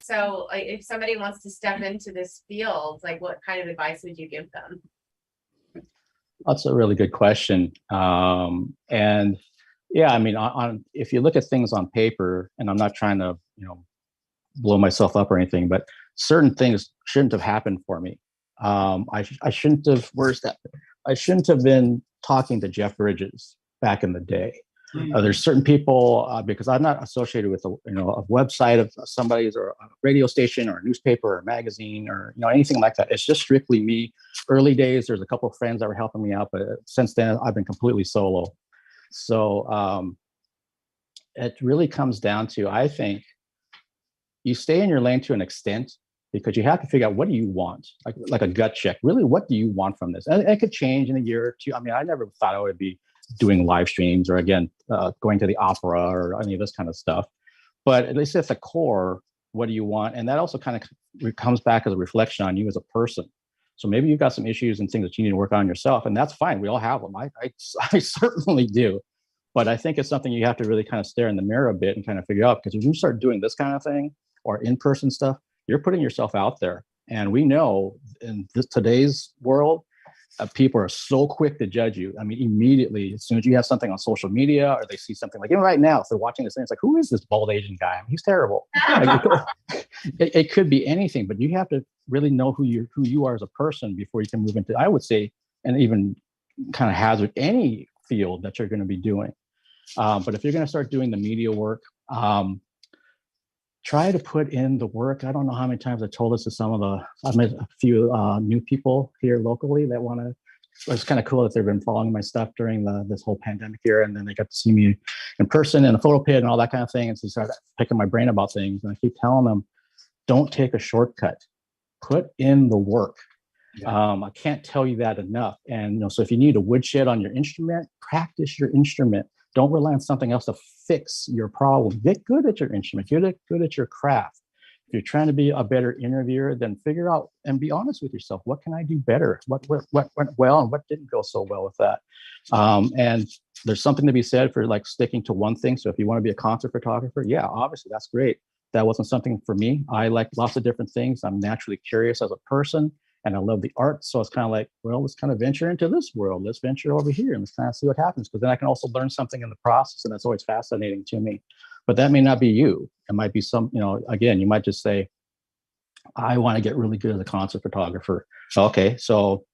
So like, if somebody wants to step into this field, like what kind of advice would you give them? That's a really good question. And yeah, I mean, if you look at things on paper, and I'm not trying to, blow myself up or anything, but certain things shouldn't have happened for me. I shouldn't have, I shouldn't have been talking to Jeff Bridges back in the day. There's certain people, because I'm not associated with a website of somebody's, or a radio station or a newspaper or a magazine or anything like that. It's just strictly me. Early days, there's a couple of friends that were helping me out, but since then I've been completely solo. So it really comes down to, I think, you stay in your lane to an extent, because you have to figure out, what do you want? Like a gut check. Really, what do you want from this? And it could change in a year or two. I mean, I never thought I would be doing live streams or again, going to the opera or any of this kind of stuff. But at least at the core, what do you want? And that also kind of comes back as a reflection on you as a person. So maybe you've got some issues and things that you need to work on yourself, and that's fine. We all have them. I certainly do. But I think it's something you have to really kind of stare in the mirror a bit and kind of figure out, because if you start doing this kind of thing or in-person stuff, you're putting yourself out there. And we know in today's world, people are so quick to judge you. I mean, immediately, as soon as you have something on social media or they see something, like even right now, if they're watching this thing, it's like, who is this bald Asian guy? I mean, he's terrible. Like, it could be anything, but you have to really know who you are as a person before you can move into, I would say, and even kind of hazard any field that you're going to be doing. But if you're going to start doing the media work, try to put in the work. I don't know how many times I told this to some of I've met a few new people here locally that want to, it's kind of cool that they've been following my stuff during this whole pandemic year. And then they got to see me in person in a photo pit and all that kind of thing. And so they started picking my brain about things. And I keep telling them, don't take a shortcut, put in the work. I can't tell you that enough. And, so if you need a woodshed on your instrument, practice your instrument. Don't rely on something else to fix your problem. Get good at your instrument. Get good at your craft. If you're trying to be a better interviewer, then figure out and be honest with yourself. What can I do better? What went well and what didn't go so well with that? And there's something to be said for like sticking to one thing. So if you want to be a concert photographer, yeah, obviously that's great. That wasn't something for me. I like lots of different things. I'm naturally curious as a person. And I love the art. So it's kind of like, well, let's kind of venture into this world. Let's venture over here and let's kind of see what happens. Because then I can also learn something in the process. And that's always fascinating to me. But that may not be you. It might be again, you might just say, I want to get really good as a concert photographer. Okay, so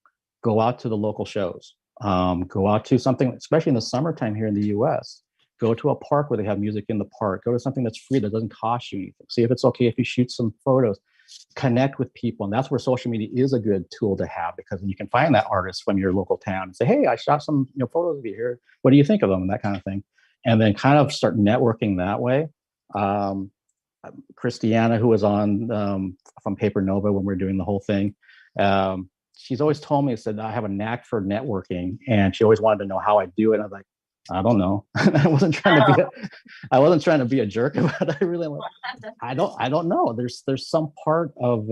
go out to the local shows. Go out to something, especially in the summertime here in the US. Go to a park where they have music in the park. Go to something that's free, that doesn't cost you anything. See if it's okay if you shoot some photos. Connect with people. And that's where social media is a good tool to have, because you can find that artist from your local town and say, hey, I shot some photos of you here. What do you think of them? And that kind of thing. And then kind of start networking that way. Christiana, who was on from Paper Nova when we were doing the whole thing, she's always told me, said, I have a knack for networking. And she always wanted to know how I do it. And I was like, I don't know. I wasn't trying to be a jerk about it. I don't know. There's some part of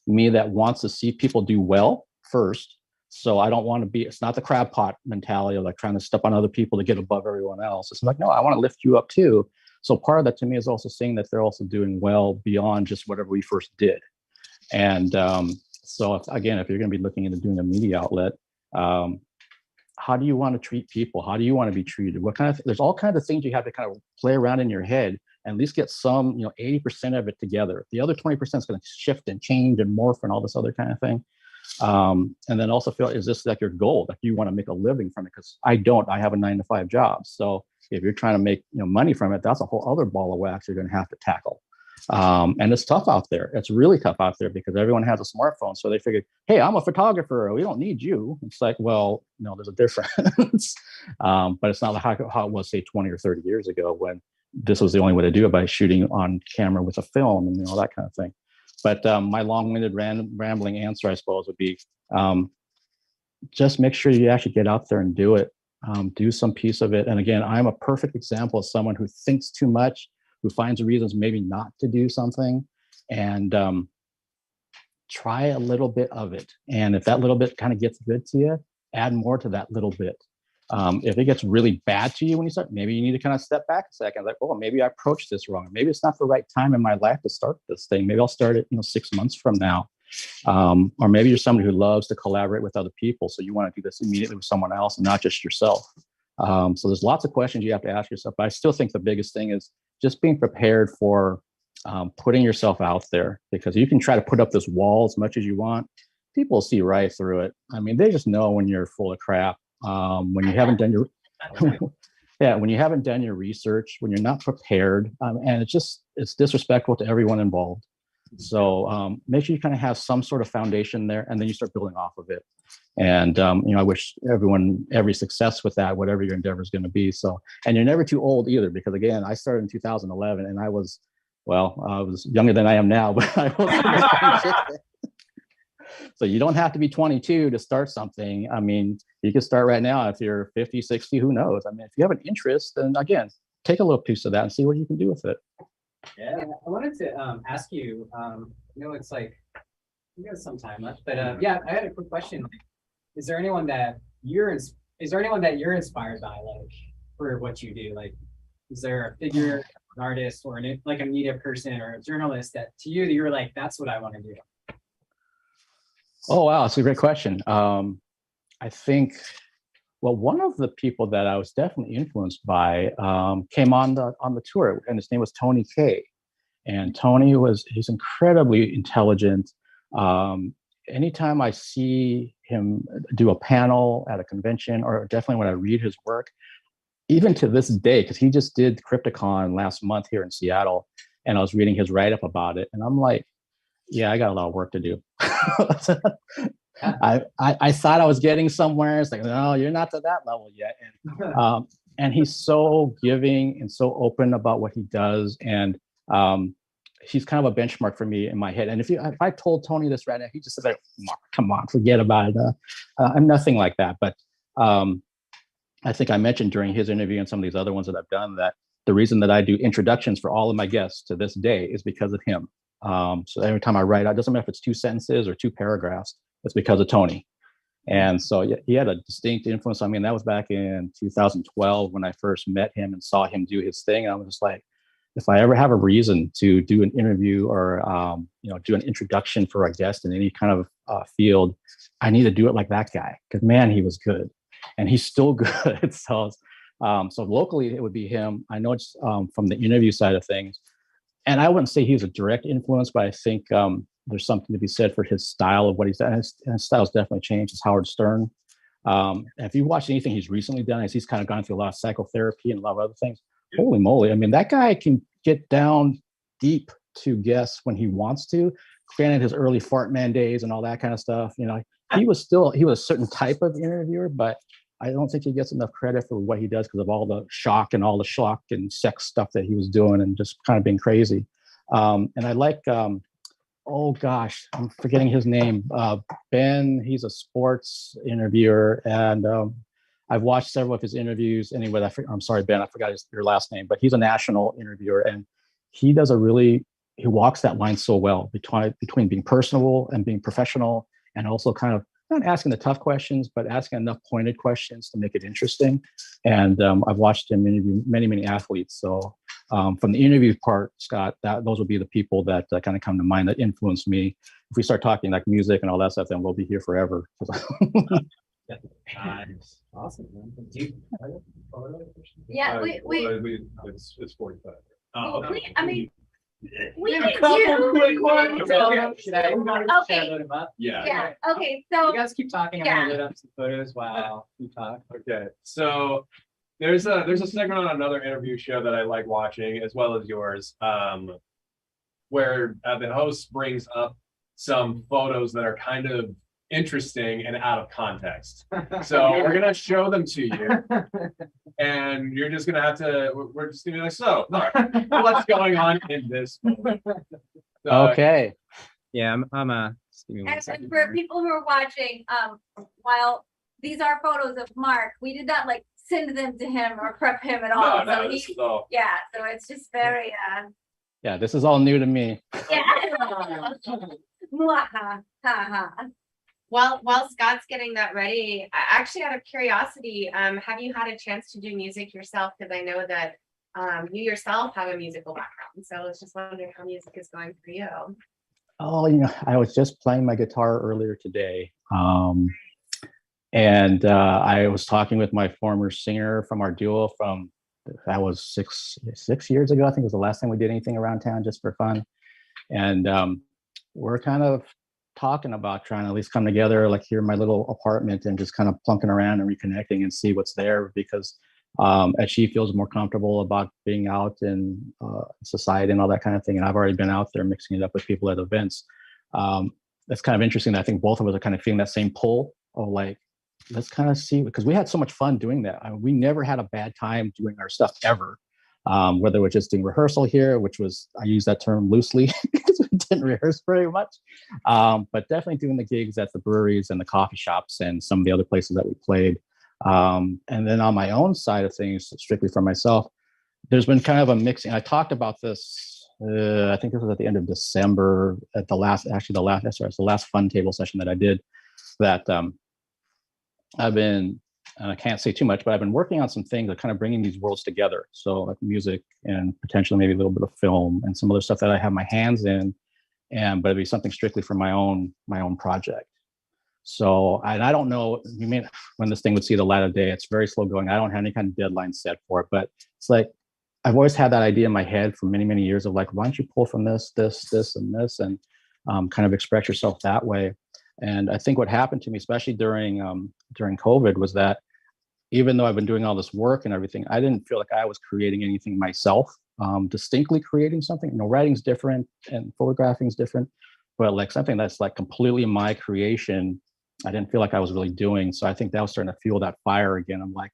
me that wants to see people do well first. So I don't want to it's not the crab pot mentality of like trying to step on other people to get above everyone else. It's like, no, I want to lift you up too. So part of that to me is also seeing that they're also doing well beyond just whatever we first did. And so if you're going to be looking into doing a media outlet, how do you want to treat people? How do you want to be treated? There's all kinds of things you have to kind of play around in your head and at least get some, 80% of it together. The other 20% is going to shift and change and morph and all this other kind of thing. And then also feel, is this like your goal? Like, you want to make a living from it? Because I don't. I have a 9-to-5 job. So if you're trying to make money from it, that's a whole other ball of wax you're going to have to tackle. And it's tough out there. It's really tough out there because everyone has a smartphone. So they figured, hey, I'm a photographer. We don't need you. It's like, well, no, there's a difference. But it's not how it was, say, 20 or 30 years ago when this was the only way to do it, by shooting on camera with a film and all that kind of thing. But my long-winded rambling answer, I suppose, would be just make sure you actually get out there and do it. Do some piece of it. And again, I'm a perfect example of someone who thinks too much, who finds reasons maybe not to do something, and try a little bit of it. And if that little bit kind of gets good to you, add more to that little bit. If it gets really bad to you when you start, maybe you need to kind of step back a second. Like, oh, maybe I approached this wrong. Maybe it's not the right time in my life to start this thing. Maybe I'll start it, 6 months from now. Or maybe you're somebody who loves to collaborate with other people. So you want to do this immediately with someone else and not just yourself. So there's lots of questions you have to ask yourself. But I still think the biggest thing is just being prepared for putting yourself out there, because you can try to put up this wall as much as you want. People see right through it. I mean, they just know when you're full of crap. When you haven't done your research, when you're not prepared, and it's disrespectful to everyone involved. So make sure you kind of have some sort of foundation there, and then you start building off of it. And I wish everyone every success with that, whatever your endeavor is going to be. So, and you're never too old either, because again, I started in 2011, and I was Well, I was younger than I am now, but I was. So you don't have to be 22 to start something. I mean, you can start right now if you're 50, 60, who knows? I mean, if you have an interest, then again, take a little piece of that and see what you can do with it. Yeah, I wanted to ask you, it's like, you have some time left, but yeah, I had a quick question. Is there anyone that you're inspired by, like, for what you do? Like, is there a figure, an artist, or like a media person or a journalist that to you that you're like, that's what I want to do? Oh, wow. That's a great question. I think, well, one of the people that I was definitely influenced by came on the tour, and his name was Tony Kaye. And Tony he's incredibly intelligent. Anytime I see him do a panel at a convention, or definitely when I read his work, even to this day, because he just did Crypticon last month here in Seattle, and I was reading his write-up about it, and I'm like, yeah, I got a lot of work to do. I thought I was getting somewhere. It's like, no, you're not to that level yet. And he's so giving and so open about what he does. And he's kind of a benchmark for me in my head. And if I told Tony this right now, he just said, like, come on, forget about it. I'm nothing like that. But I think I mentioned during his interview and some of these other ones that I've done that the reason that I do introductions for all of my guests to this day is because of him. So every time I write, it doesn't matter if it's 2 sentences or 2 paragraphs, it's because of Tony. And so he had a distinct influence on me. And that was back in 2012 when I first met him and saw him do his thing. And I was just like, if I ever have a reason to do an interview or, do an introduction for a guest in any kind of field, I need to do it like that guy. Because, man, he was good. And he's still good. So locally, it would be him. I know it's from the interview side of things. And I wouldn't say he's a direct influence, but I think there's something to be said for his style of what he's done. And his style's definitely changed. It's Howard Stern. If you watch anything he's recently done, as he's kind of gone through a lot of psychotherapy and a lot of other things, holy moly. I mean, that guy can get down deep to guests when he wants to. Granted, his early Fart Man days and all that kind of stuff, he was a certain type of interviewer, but I don't think he gets enough credit for what he does because of all the shock and sex stuff that he was doing and just kind of being crazy. And I like, oh gosh, I'm forgetting his name. Ben, he's a sports interviewer, and I've watched several of his interviews. Anyway, I'm sorry, Ben, I forgot your last name, but he's a national interviewer, and he walks that line so well between being personable and being professional, and also kind of not asking the tough questions, but asking enough pointed questions to make it interesting. And I've watched him interview many, many athletes. So from the interview part, Scott, those would be the people that kind of come to mind that influenced me. If we start talking like music and all that stuff, then we'll be here forever. Awesome, man. Yeah, it's 45. We can do. Yeah. Okay. So you guys keep talking. I'm gonna load up some photos while you talk. Okay. So there's a segment on another interview show that I like watching, as well as yours, where the host brings up some photos that are kind of interesting and out of context. So we're gonna show them to you, and you're just gonna have to. We're just gonna be like, so, all right, what's going on in this moment? Okay. Yeah, I'm a. and for people who are watching, while these are photos of Mark, we did not like send them to him or prep him at all. No, So this is all. yeah, so it's just very Yeah, this is all new to me. yeah. While Scott's getting that ready, I actually out of curiosity, have you had a chance to do music yourself? Because I know that you yourself have a musical background. So I was just wondering how music is going for you. Oh, I was just playing my guitar earlier today. And I was talking with my former singer from our duo that was six years ago. I think it was the last time we did anything around town just for fun. And we're kind of talking about trying to at least come together, like here in my little apartment, and just kind of plunking around and reconnecting and see what's there, because as she feels more comfortable about being out in society and all that kind of thing. And I've already been out there mixing it up with people at events. That's kind of interesting. I think both of us are kind of feeling that same pull of like, let's kind of see, because we had so much fun doing that. We never had a bad time doing our stuff ever. whether it was just doing rehearsal here, which was, I use that term loosely because we didn't rehearse very much, but definitely doing the gigs at the breweries and the coffee shops and some of the other places that we played. And then on my own side of things, strictly for myself, there's been kind of a mixing. I talked about this, I think this was at the end of December, at the last fun table session that I did, that I've been, and I can't say too much, but I've been working on some things that kind of bringing these worlds together. So like music and potentially maybe a little bit of film and some other stuff that I have my hands in, but it'd be something strictly for my own project. So, and I don't know, you mean when this thing would see the light of day, it's very slow going. I don't have any kind of deadline set for it, but it's like, I've always had that idea in my head for many, many years of like, why don't you pull from this, and this, and kind of express yourself that way. And I think what happened to me, especially during COVID, was that even though I've been doing all this work and everything, I didn't feel like I was creating anything myself, distinctly creating something. You know, writing's different and photographing's different, but like something that's like completely my creation, I didn't feel like I was really doing. So I think that was starting to fuel that fire again. I'm like,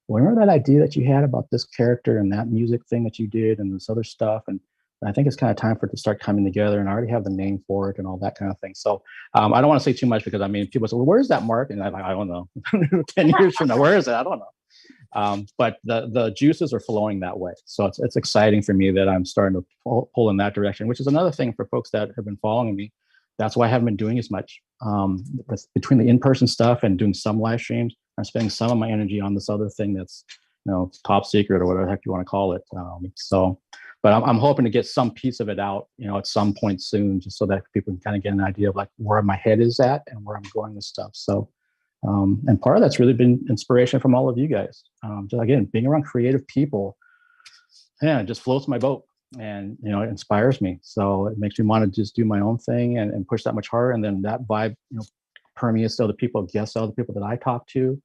well, remember that idea that you had about this character and that music thing that you did and this other stuff? And I think it's kind of time for it to start coming together, and I already have the name for it and all that kind of thing. So I don't want to say too much because I mean, people say, well, where's that mark? And I'm like, I don't know. 10 years from now, where is it? I don't know. But the juices are flowing that way. So it's exciting for me that I'm starting to pull in that direction, which is another thing for folks that have been following me. That's why I haven't been doing as much. Between the in-person stuff and doing some live streams, I'm spending some of my energy on this other thing that's, you know, top secret or whatever the heck you want to call it. But I'm hoping to get some piece of it out, you know, at some point soon, just so that people can kind of get an idea of like where my head is at and where I'm going with stuff. So, and part of that's really been inspiration from all of you guys. Just again, being around creative people, yeah, it just floats my boat, and you know, it inspires me. So it makes me want to just do my own thing and push that much harder. And then that vibe, you know, permeates to other people, guests, other people that I talk to.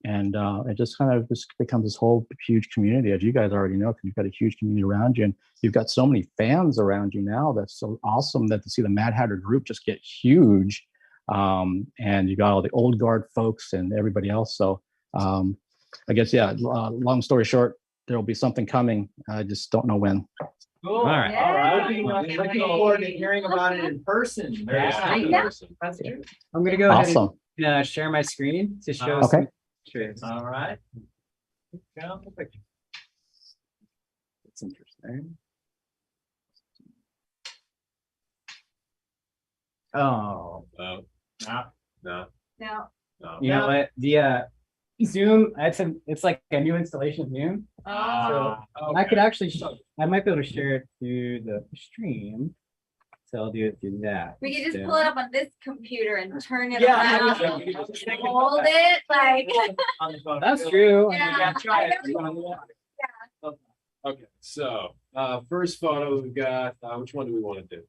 And it just kind of just becomes this whole huge community, as you guys already know, because you've got a huge community around you, and you've got so many fans around you now. That's so awesome that to see the Mad Hatter group just get huge, and you got all the old guard folks and everybody else. So I guess, yeah, long story short, there will be something coming. I just don't know when. Cool. All right. Yeah. All right. Looking forward to hearing about it in person. Yeah. That's good. I'm gonna go ahead Awesome. and share my screen to show Okay. some pictures. All right. It's interesting. Oh, No, No. no, No. no. you know what? The Zoom, it's like a new installation of Zoom. I could actually, I might be able to share it through the stream. So I'll do it through that. We could just So- pull it up on this computer and turn it Yeah, around. yeah, we can just take it Hold it like. on the phone. That's true. Yeah. Try it. Okay, so first photo we've got. Which one do we want to do?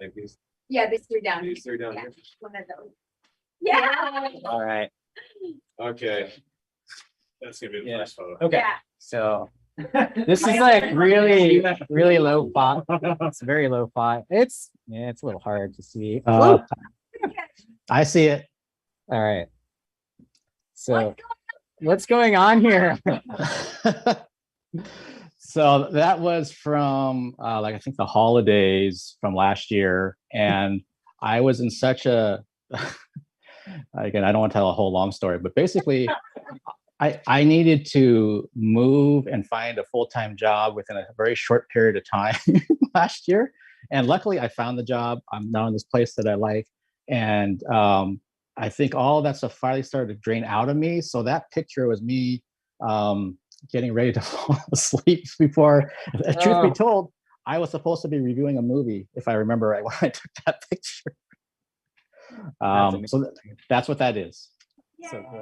Like these Yeah, these three down. three down Yeah, here. one of those. Yeah. All right. Okay, that's gonna be the Yeah. first photo. Okay. Yeah. So this is like really, really low fi. It's very low fi. It's a little hard to see. I see it. All right. So what's going on here? So that was from like I think the holidays from last year, and I was in such a again, I don't want to tell a whole long story, but basically I needed to move and find a full-time job within a very short period of time last year, and luckily I found the job. I'm now in this place that I like, and I think all that stuff finally started to drain out of me. So that picture was me getting ready to fall asleep before, truth be told, I was supposed to be reviewing a movie, if I remember right, when I took that picture. So that's what that is. So, all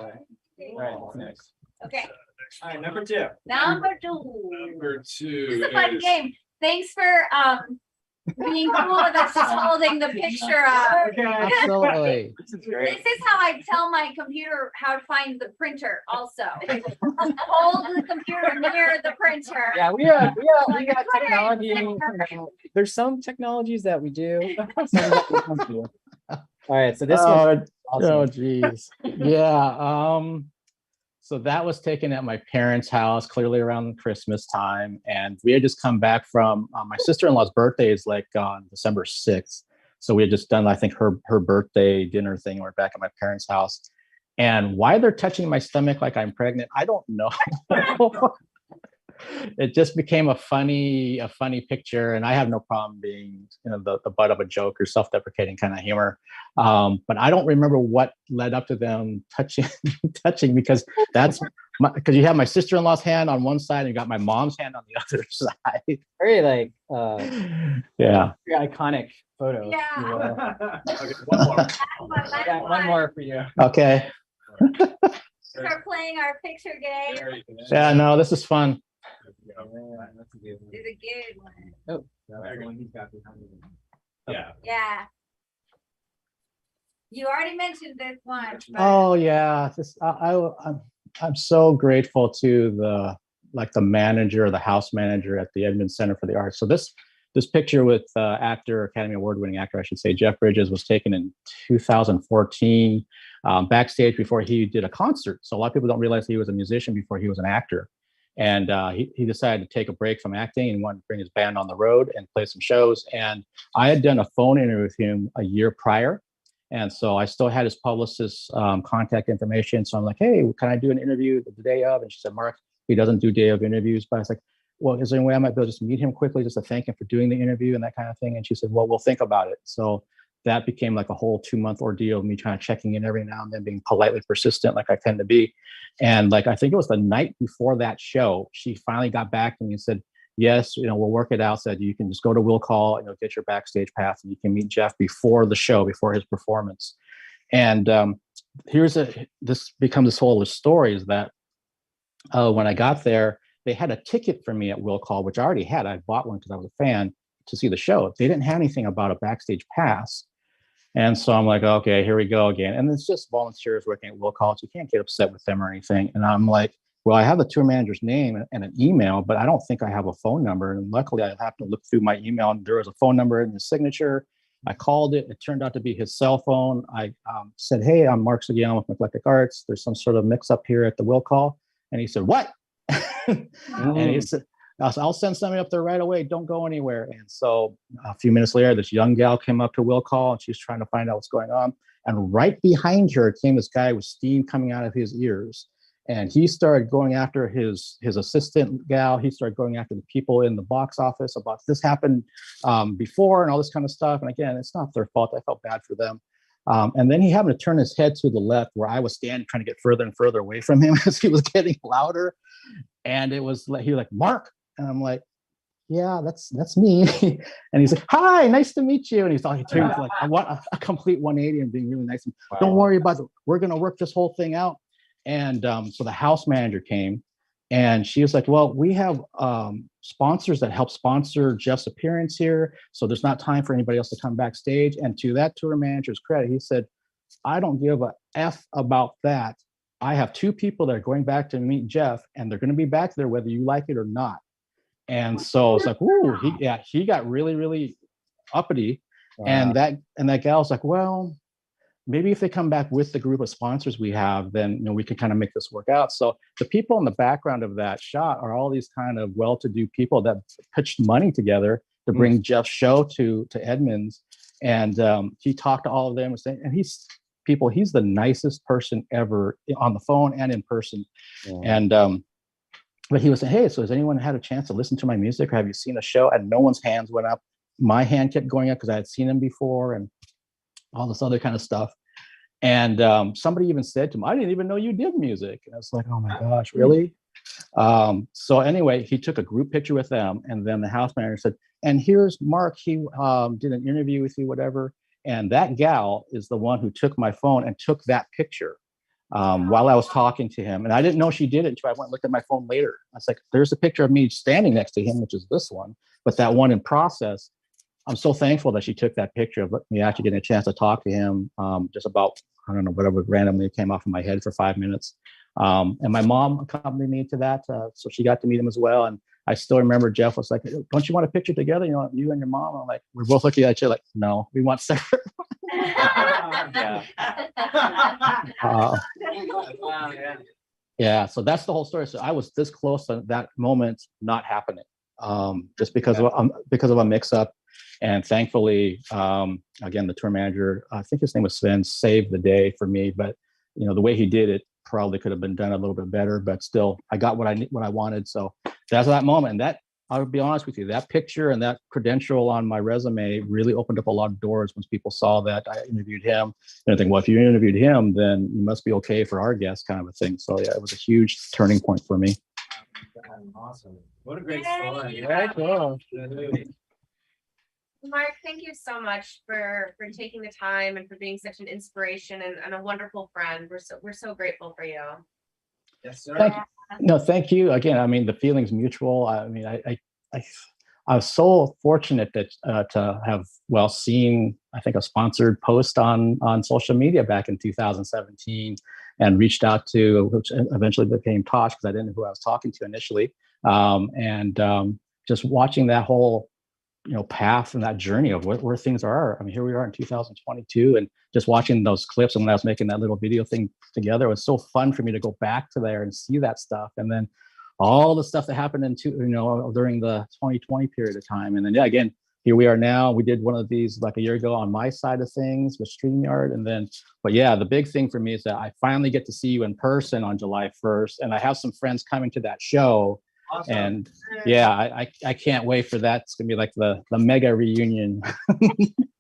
right, what's next? Okay, All right, number two. number two. Number two. This is a fun is- game. Thanks for being cool with us just holding the picture up. Absolutely. This is This great. is how I tell my computer how to find the printer also. Hold the computer near the printer. Yeah, we got technology. There's some technologies that we do. Some that we don't do. All right, so this one. Oh, geez. Yeah. So that was taken at my parents' house, clearly around Christmas time. And we had just come back from my sister-in-law's birthday is like on December 6th. So we had just done, I think, her birthday dinner thing. We're back at my parents' house. And why they're touching my stomach like I'm pregnant, I don't know. It just became a funny picture, and I have no problem being, the butt of a joke or self-deprecating kind of humor. But I don't remember what led up to them touching because because you have my sister-in-law's hand on one side and you got my mom's hand on the other side. Very like Yeah. very iconic photo. Yeah. Okay, one more. Yeah, one more for you. Okay. Start playing our picture game. Very good. Yeah, no, this is fun. That's a good one. It's a good one. Oh, that's the one he's got behind him. Yeah. Yeah. You already mentioned this one. But Oh yeah, I'm so grateful to the manager, the house manager at the Edmonds Center for the Arts. So this picture with Academy Award winning actor, I should say, Jeff Bridges, was taken in 2014 backstage before he did a concert. So a lot of people don't realize he was a musician before he was an actor. And he decided to take a break from acting and wanted to bring his band on the road and play some shows. And I had done a phone interview with him a year prior. And so I still had his publicist's contact information. So I'm like, hey, can I do an interview the day of? And she said, Mark, he doesn't do day of interviews. But I was like, well, is there any way I might be able to just meet him quickly just to thank him for doing the interview and that kind of thing? And she said, well, we'll think about it. So that became like a whole 2-month ordeal of me trying to checking in every now and then, being politely persistent like I tend to be. And like, I think it was the night before that show, she finally got back to me and said, yes, we'll work it out. Said, you can just go to Will Call and you'll get your backstage pass and you can meet Jeff before the show, before his performance. And this becomes this whole story is that when I got there, they had a ticket for me at Will Call, which I already had. I bought one because I was a fan to see the show. They didn't have anything about a backstage pass. And so I'm like, okay, here we go again. And it's just volunteers working at Will Call. So you can't get upset with them or anything. And I'm like, well, I have the tour manager's name and an email, but I don't think I have a phone number. And luckily I have to look through my email and there was a phone number in the signature. I called it. It turned out to be his cell phone. I said, hey, I'm Mark Sugiyama with Eclectic Arts. There's some sort of mix up here at the Will Call. And he said, what? And he said, I'll send somebody up there right away. Don't go anywhere. And so a few minutes later, this young gal came up to Will Call and she's trying to find out what's going on. And right behind her came this guy with steam coming out of his ears. And he started going after his assistant gal. He started going after the people in the box office about this happened before and all this kind of stuff. And again, it's not their fault. I felt bad for them. And then he happened to turn his head to the left where I was standing, trying to get further and further away from him as he was getting louder. And it was like, he was like, Mark. And I'm like, yeah, that's me. And he's like, hi, nice to meet you. And he turns like, I want a complete 180 and being really nice. And don't worry about it. We're going to work this whole thing out. And so the house manager came and she was like, well, we have sponsors that help sponsor Jeff's appearance here. So there's not time for anybody else to come backstage. And to that tour manager's credit, he said, I don't give a F about that. I have 2 people that are going back to meet Jeff and they're going to be back there whether you like it or not. And so it's like, ooh, he got really, really uppity. Wow. And that gal's like, well, maybe if they come back with the group of sponsors we have, then we can kind of make this work out. So the people in the background of that shot are all these kind of well-to-do people that pitched money together to bring Jeff's show to Edmonds. And he talked to all of them and he's the nicest person ever on the phone and in person. Yeah. And but he was saying, hey, so has anyone had a chance to listen to my music or have you seen a show? And no one's hands went up. My hand kept going up because I had seen him before and all this other kind of stuff. And somebody even said to him, I didn't even know you did music. And I was like, oh my gosh, really? So anyway, he took a group picture with them. And then the house manager said, and here's Mark. He did an interview with you, whatever. And that gal is the one who took my phone and took that picture while I was talking to him. And I didn't know she did it until I went and looked at my phone later. I was like, there's a picture of me standing next to him, which is this one. But that one in process, I'm so thankful that she took that picture of me actually getting a chance to talk to him just about, I don't know, whatever randomly came off of my head for 5 minutes. And my mom accompanied me to that. So she got to meet him as well. And I still remember Jeff was like, don't you want a picture together? You and your mom? I'm like, we're both looking at each other like, no, we want separate. Yeah. Yeah, so that's the whole story. So I was this close to that moment not happening, just because of a mix-up, and thankfully, again, the tour manager, I think his name was Sven, saved the day for me. But you know, the way he did it probably could have been done a little bit better. But still, I got what I wanted. So that's that moment. And that, I'll be honest with you, that picture and that credential on my resume really opened up a lot of doors once people saw that I interviewed him. And I think, well, if you interviewed him, then you must be okay for our guest, kind of a thing. So yeah, it was a huge turning point for me. Awesome. What a great story. Very cool. Mark, thank you so much for taking the time and for being such an inspiration and a wonderful friend. We're so grateful for you. Yes, sir. Thank you. No, thank you again. I mean, the feeling's mutual. I mean, I was so fortunate that to have seen, I think, a sponsored post on social media back in 2017, and reached out to, which eventually became Tosh, because I didn't know who I was talking to initially, and just watching that whole path and that journey of where things are. I mean, here we are in 2022, and just watching those clips, and when I was making that little video thing together, it was so fun for me to go back to there and see that stuff, and then all the stuff that happened during the 2020 period of time. And then again, here we are now. We did one of these like a year ago on my side of things with StreamYard, and then, but yeah, the big thing for me is that I finally get to see you in person on July 1st, and I have some friends coming to that show. Awesome. And yeah, I can't wait for that. It's gonna be like the mega reunion.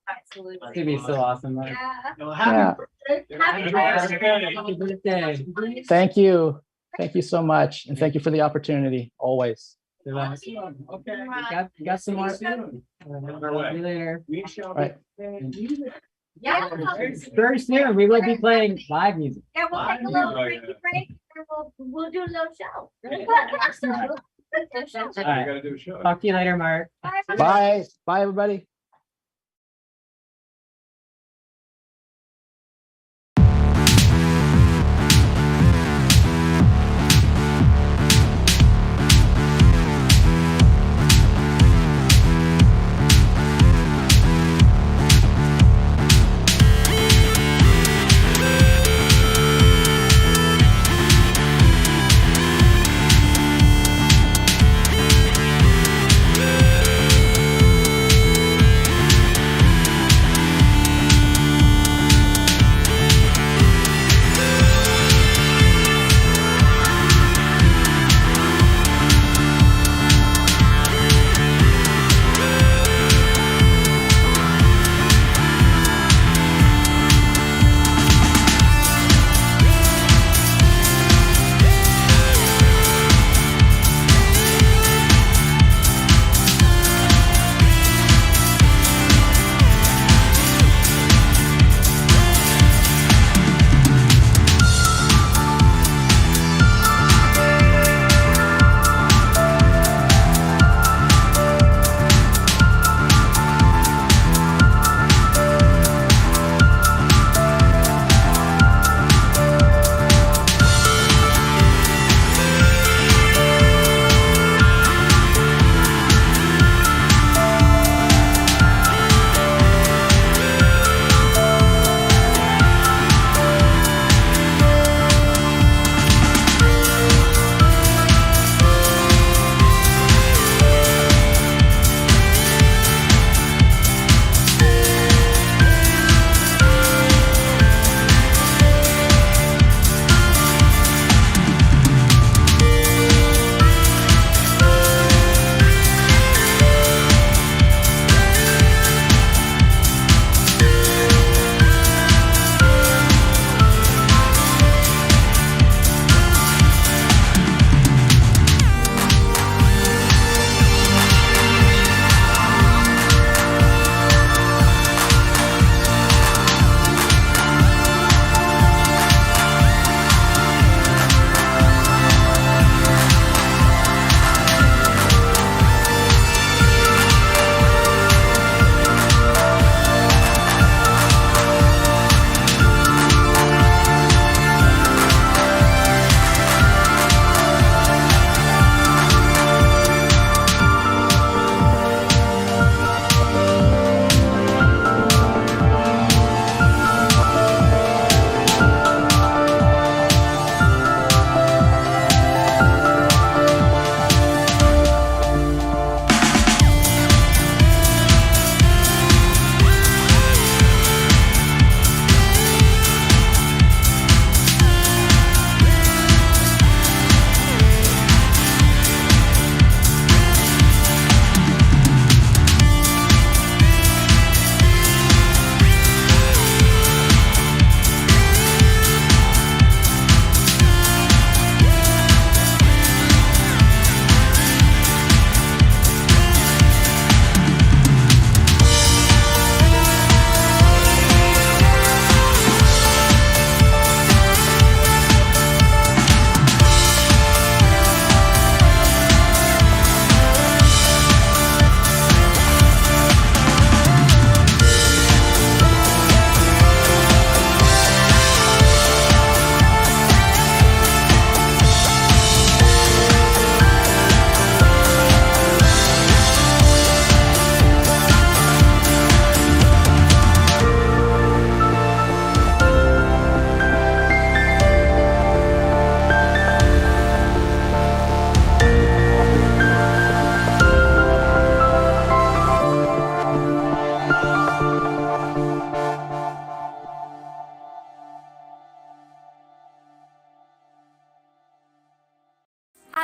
Absolutely. It's gonna be so awesome. Mark. Well, happy birthday. Happy birthday. Thank you. Thank you so much. And thank you for the opportunity, always. Okay. You got some more. See you later. We shall All right. Yeah. Very soon, we will be playing live music. Yeah, we'll take a little break and we'll do a little show. All We right. gotta do a show. Talk to you later, Mark. Bye. Bye, everybody.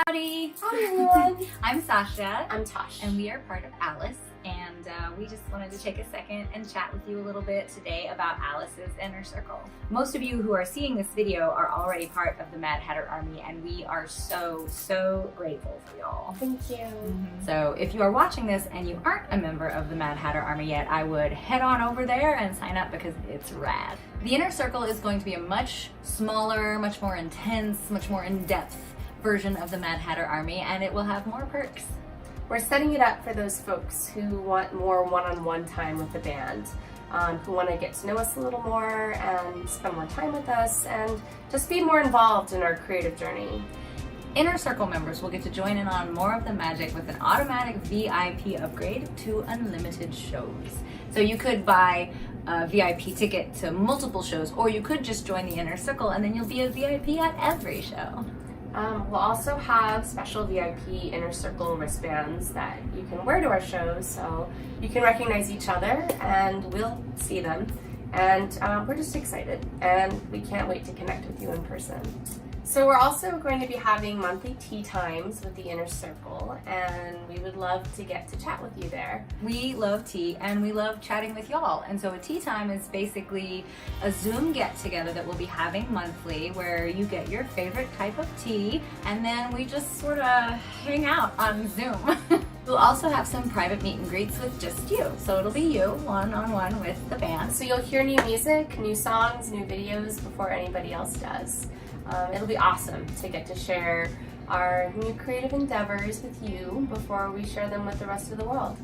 Howdy. Hi everyone. I'm Sasha. I'm Tosh. And we are part of Alice. And we just wanted to take a second and chat with you a little bit today about Alice's Inner Circle. Most of you who are seeing this video are already part of the Mad Hatter Army, and we are so grateful for y'all. Thank you. So if you are watching this and you aren't a member of the Mad Hatter Army yet, I would head on over there and sign up because it's rad. The Inner Circle is going to be a much smaller, much more intense, much more in-depth version of the Mad Hatter Army, and it will have more perks. We're setting it up for those folks who want more one-on-one time with the band, who want to get to know us a little more and spend more time with us and just be more involved in our creative journey. Inner Circle members will get to join in on more of the magic with an automatic VIP upgrade to unlimited shows. So you could buy a VIP ticket to multiple shows, or you could just join the Inner Circle and then you'll be a VIP at every show. We'll also have special VIP Inner Circle wristbands that you can wear to our shows, so you can recognize each other and we'll see them. And we're just excited, and we can't wait to connect with you in person. So we're also going to be having monthly tea times with the Inner Circle, and we would love to get to chat with you there. We love tea and we love chatting with y'all. And so a tea time is basically a Zoom get together that we'll be having monthly where you get your favorite type of tea and then we just sort of hang out on Zoom. We'll also have some private meet and greets with just you. So it'll be you one-on-one with the band. So you'll hear new music, new songs, new videos before anybody else does. It'll be awesome to get to share our new creative endeavors with you before we share them with the rest of the world.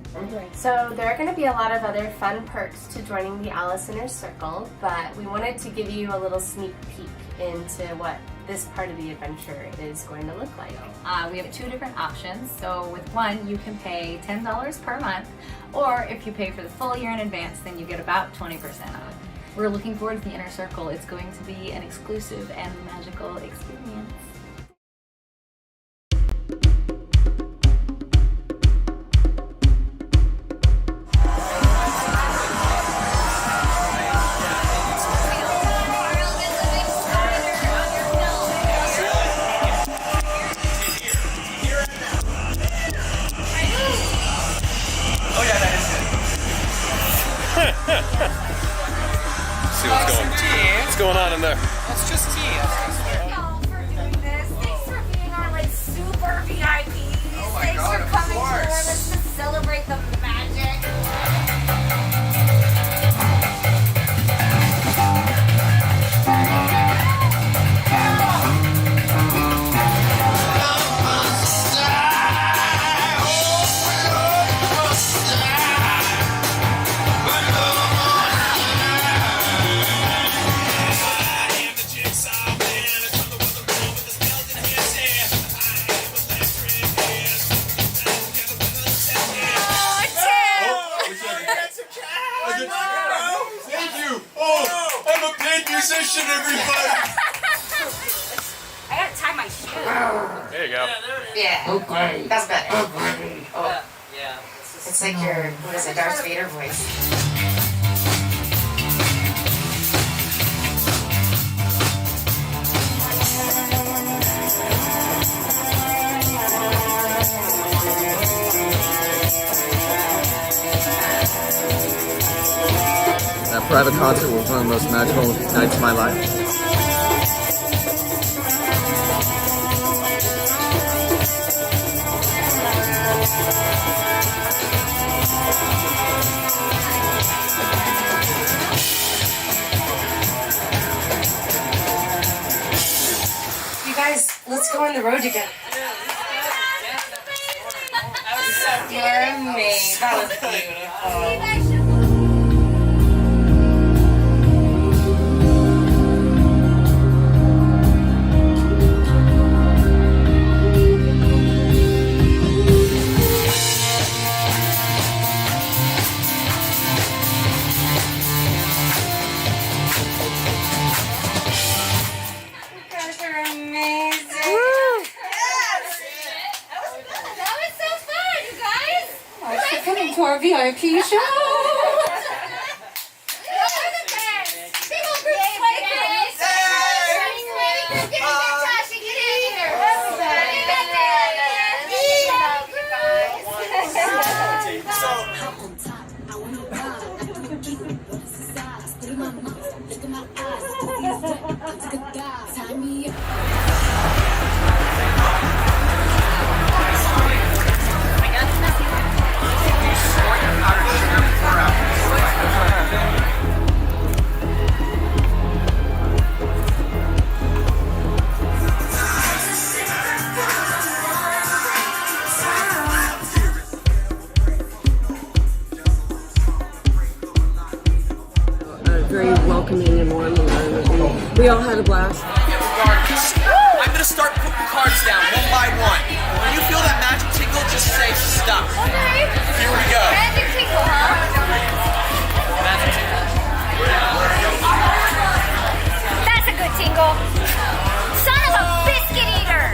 So there are going to be a lot of other fun perks to joining the Alice Inner Circle, but we wanted to give you a little sneak peek into what this part of the adventure is going to look like. We have two different options. So with one, you can pay $10 per month, or if you pay for the full year in advance, then you get about 20% off. We're looking forward to the Inner Circle. It's going to be an exclusive and magical experience. What's going on in there? It's just tea. Thank y'all for doing this. Thanks for being our like super VIPs. Thanks for coming to us to celebrate the magic. Musician, everybody! I gotta tie my shoe. There you go. Yeah. Okay. That's better. Oh. Yeah. It's like your, what is it, Darth Vader voice. That private concert was one of the most magical nights of my life. You guys, let's go on the road together. You're amazing. That was beautiful. To our VIP show. Get in here, Tasha, get in here. had a blast. Regardless, I'm gonna start putting cards down one by one. When you feel that magic tingle, just say stop. Okay. Here we go. Magic tingle, huh? Magic tingle. That's a good tingle. Son of a biscuit eater.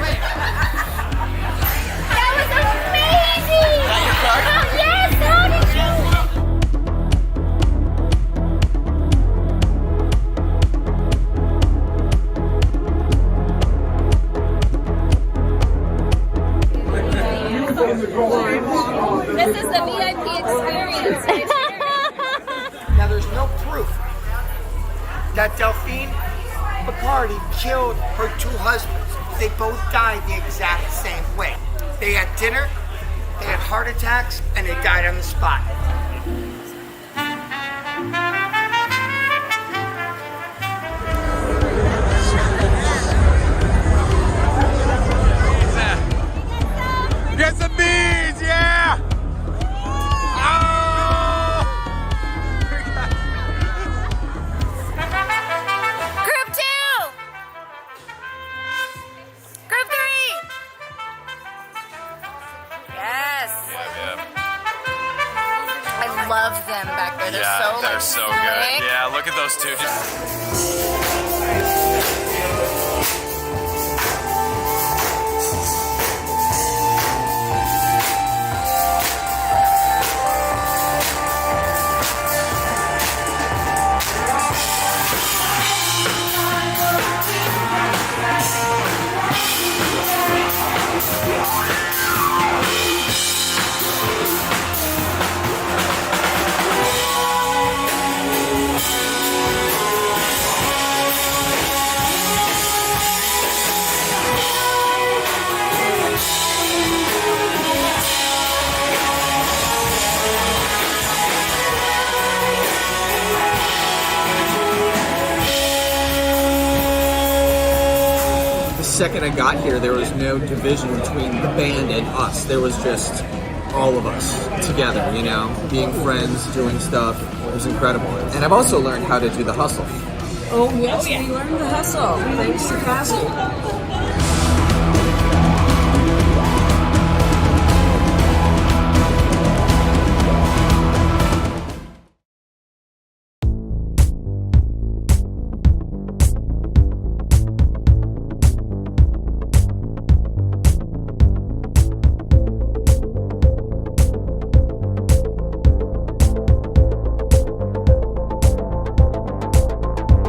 That was amazing. Is that your card? Oh, yes, how did you? This is the VIP experience right here. Now, there's no proof that Delphine Bacardi killed her two husbands. They both died the exact same way. They had dinner, they had heart attacks, and they died on the spot. Get some beans, yeah! Group 2. Group 3. Yes. I love them back there. They're so they're like, so slick. good. Yeah, look at those two. The second I got here, there was no division between the band and us. There was just all of us together, you know, being friends, doing stuff. It was incredible. And I've also learned how to do the hustle. Oh, yes, we learned the hustle. Thanks to Castle.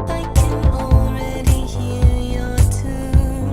I can already hear your tune.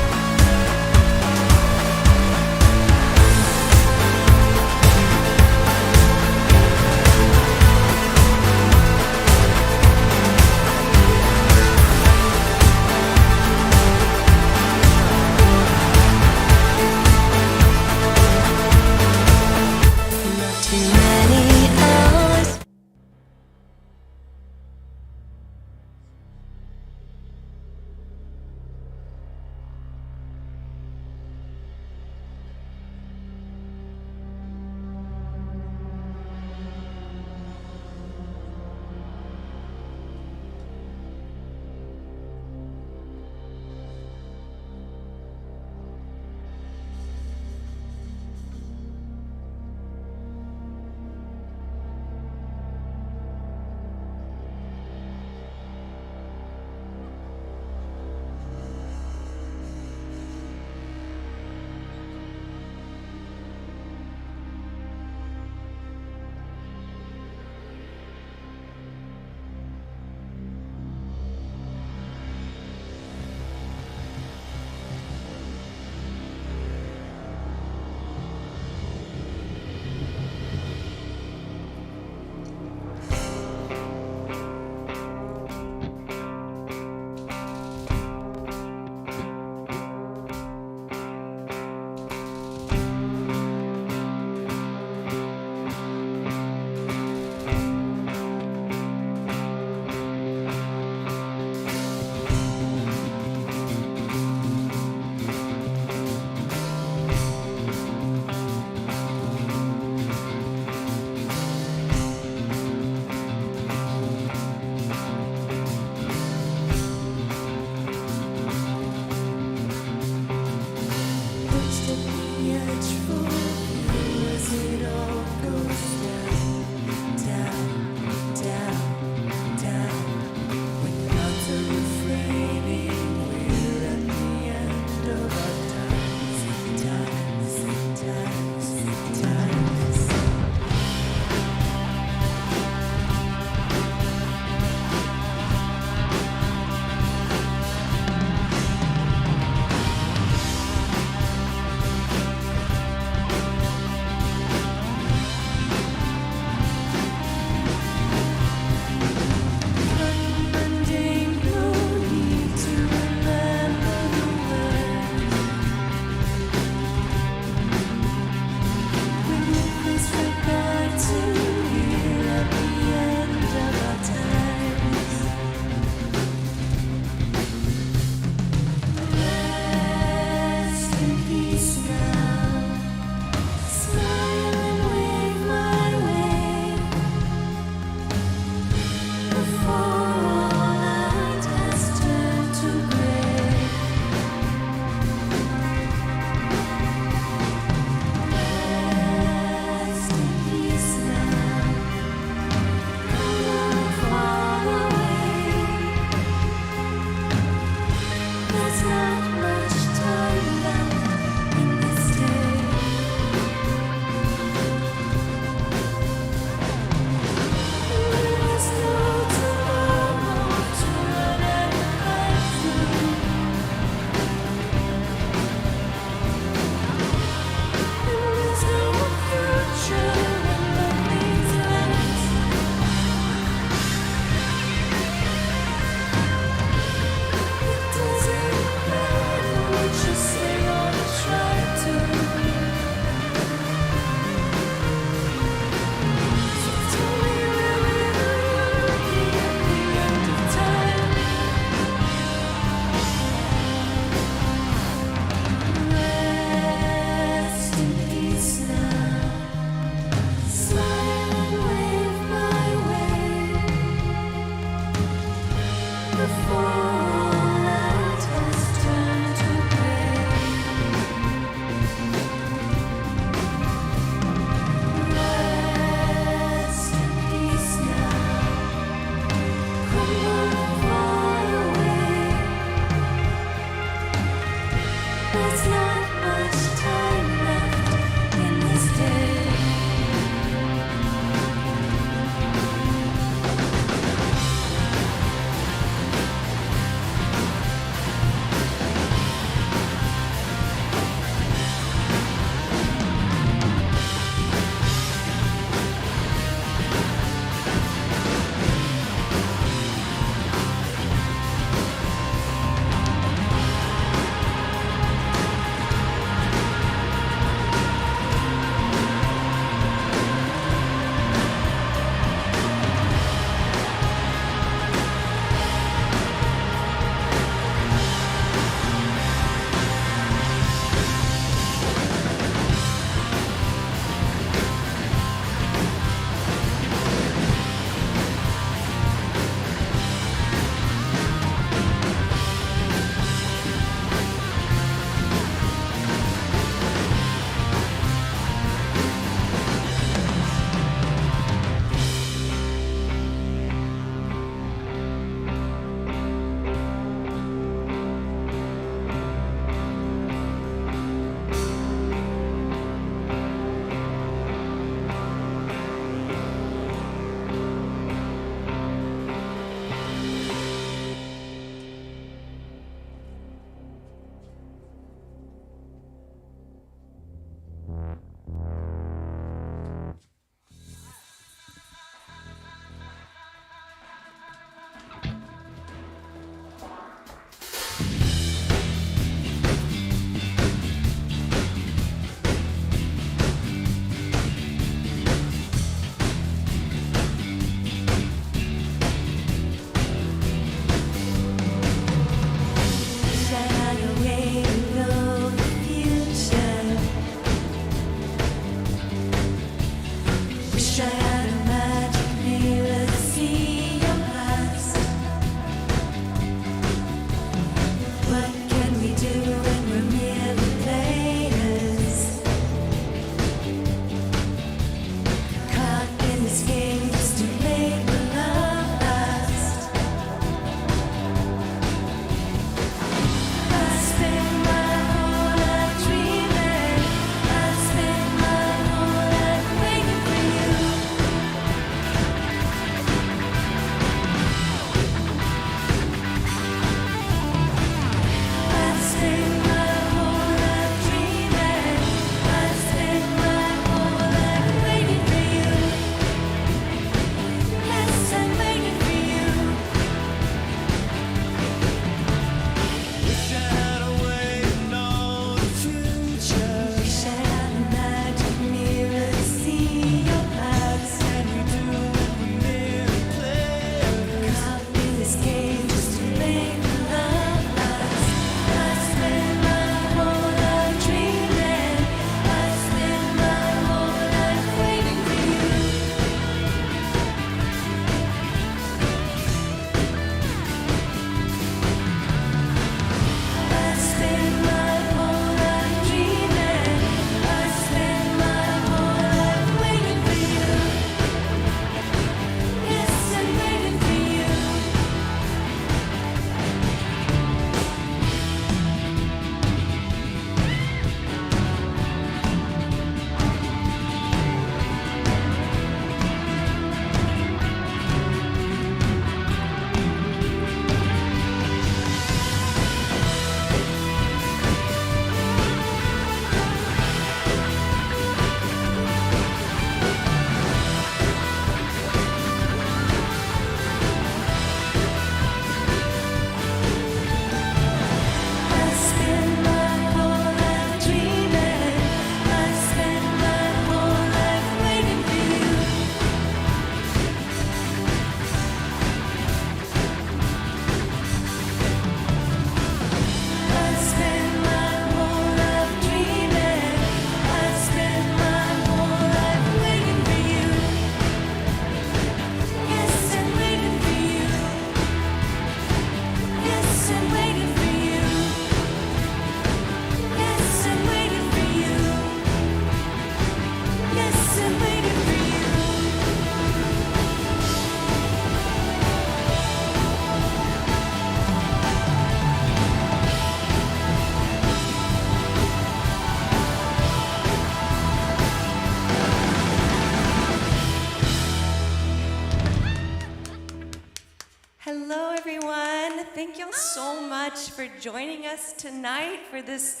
Hello, everyone. Thank y'all so much for joining us tonight for this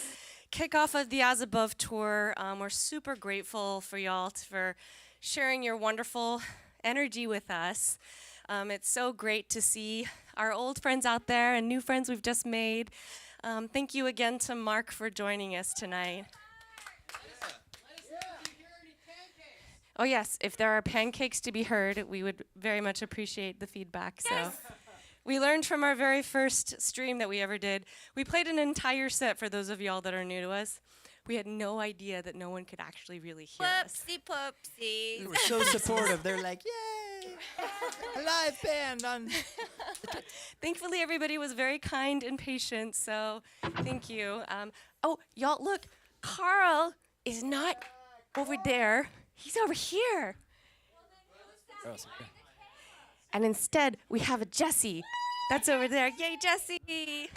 kickoff of the As Above tour. We're super grateful for y'all for sharing your wonderful energy with us. It's so great to see our old friends out there and new friends we've just made. Thank you again to Mark for joining us tonight. Oh yes, if there are pancakes to be heard, we would very much appreciate the feedback. So, we learned from our very first stream that we ever did. We played an entire set for those of y'all that are new to us. We had no idea that no one could actually really hear us. Whoopsie poopsie. They were so supportive. They're like, yay, a live band on. Thankfully, everybody was very kind and patient, so thank you. Oh, y'all, look, Carl is not over there. He's over here. And instead, we have a Jessie. That's over there. Yay, Jessie! Hey.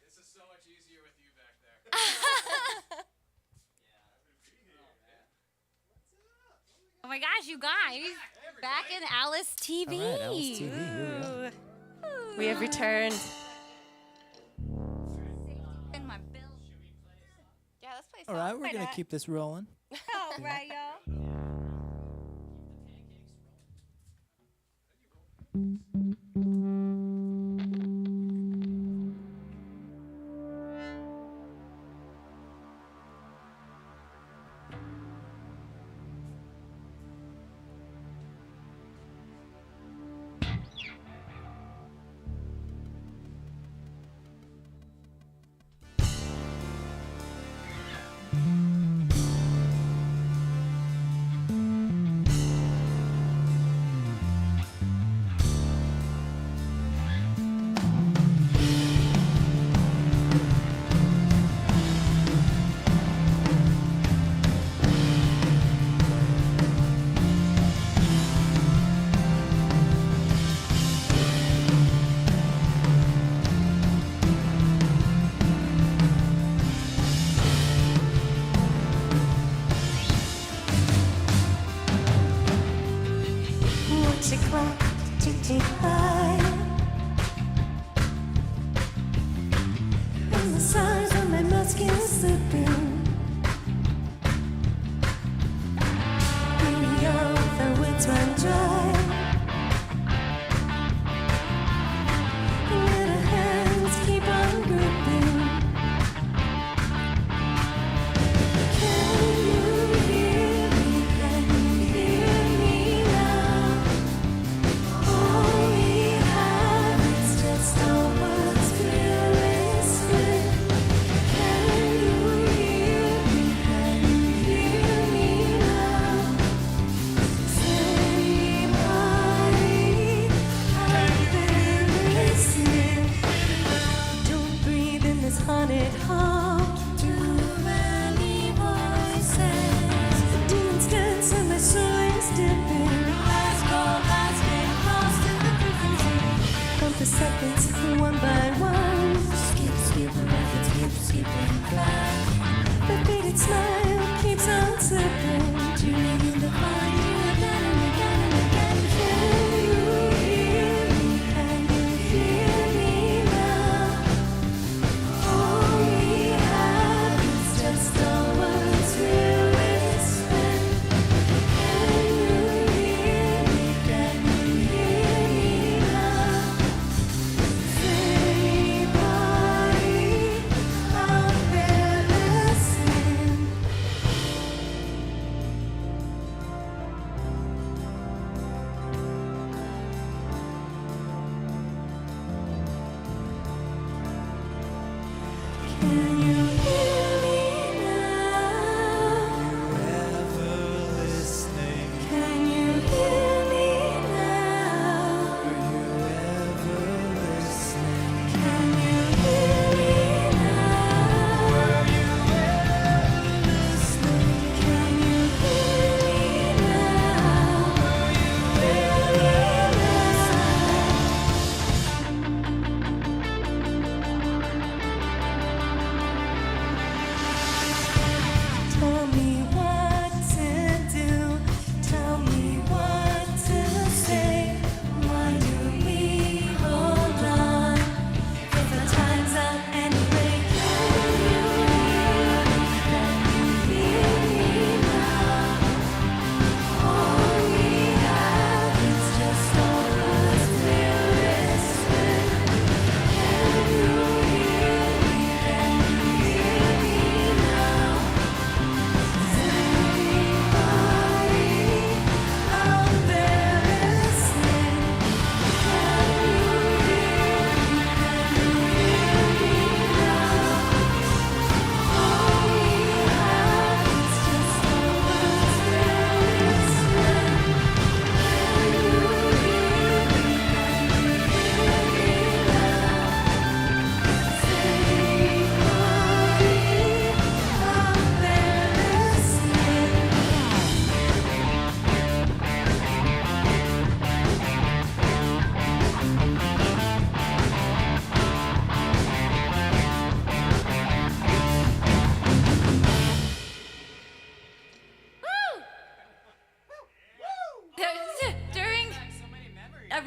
This is so much easier with you back there. Oh my gosh, you guys. Back in Alice TV. All right, Alice TV, here we are. We have returned. Yeah, let's play All right, we're going to keep this rolling. All right, y'all.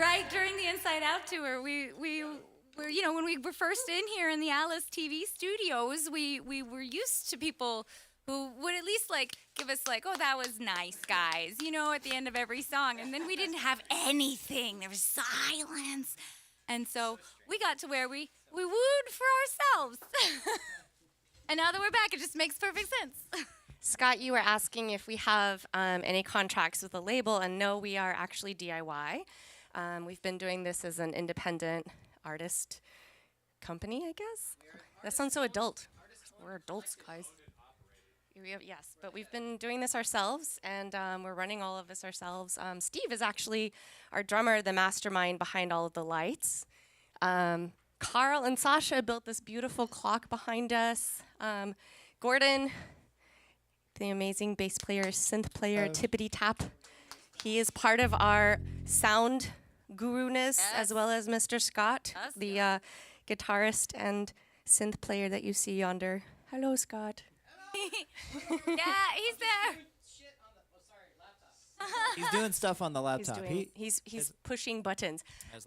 right during the Inside Out tour, we were, you know, when we were first in here in the Alice TV studios, we were used to people who would at least like give us like, oh, that was nice, guys, you know, at the end of every song. And then we didn't have anything. There was silence. And so we got to where we wooed for ourselves. And now that we're back, it just makes perfect sense. Scott, you were asking if we have any contracts with a label, and no, we are actually DIY. We've been doing this as an independent artist company, I guess. That sounds so adult. We're adults, guys. Yes, but we've been doing this ourselves, and we're running all of this ourselves. Steve is actually our drummer, the mastermind behind all of the lights. Carl and Sasha built this beautiful clock behind us. Gordon, the amazing bass player, synth player, Tippity Tap. He is part of our sound guru-ness, as well as Mr. Scott, the guitarist and synth player that you see yonder. Hello, Scott. Yeah, he's there. He's doing stuff on the laptop. He's pushing buttons.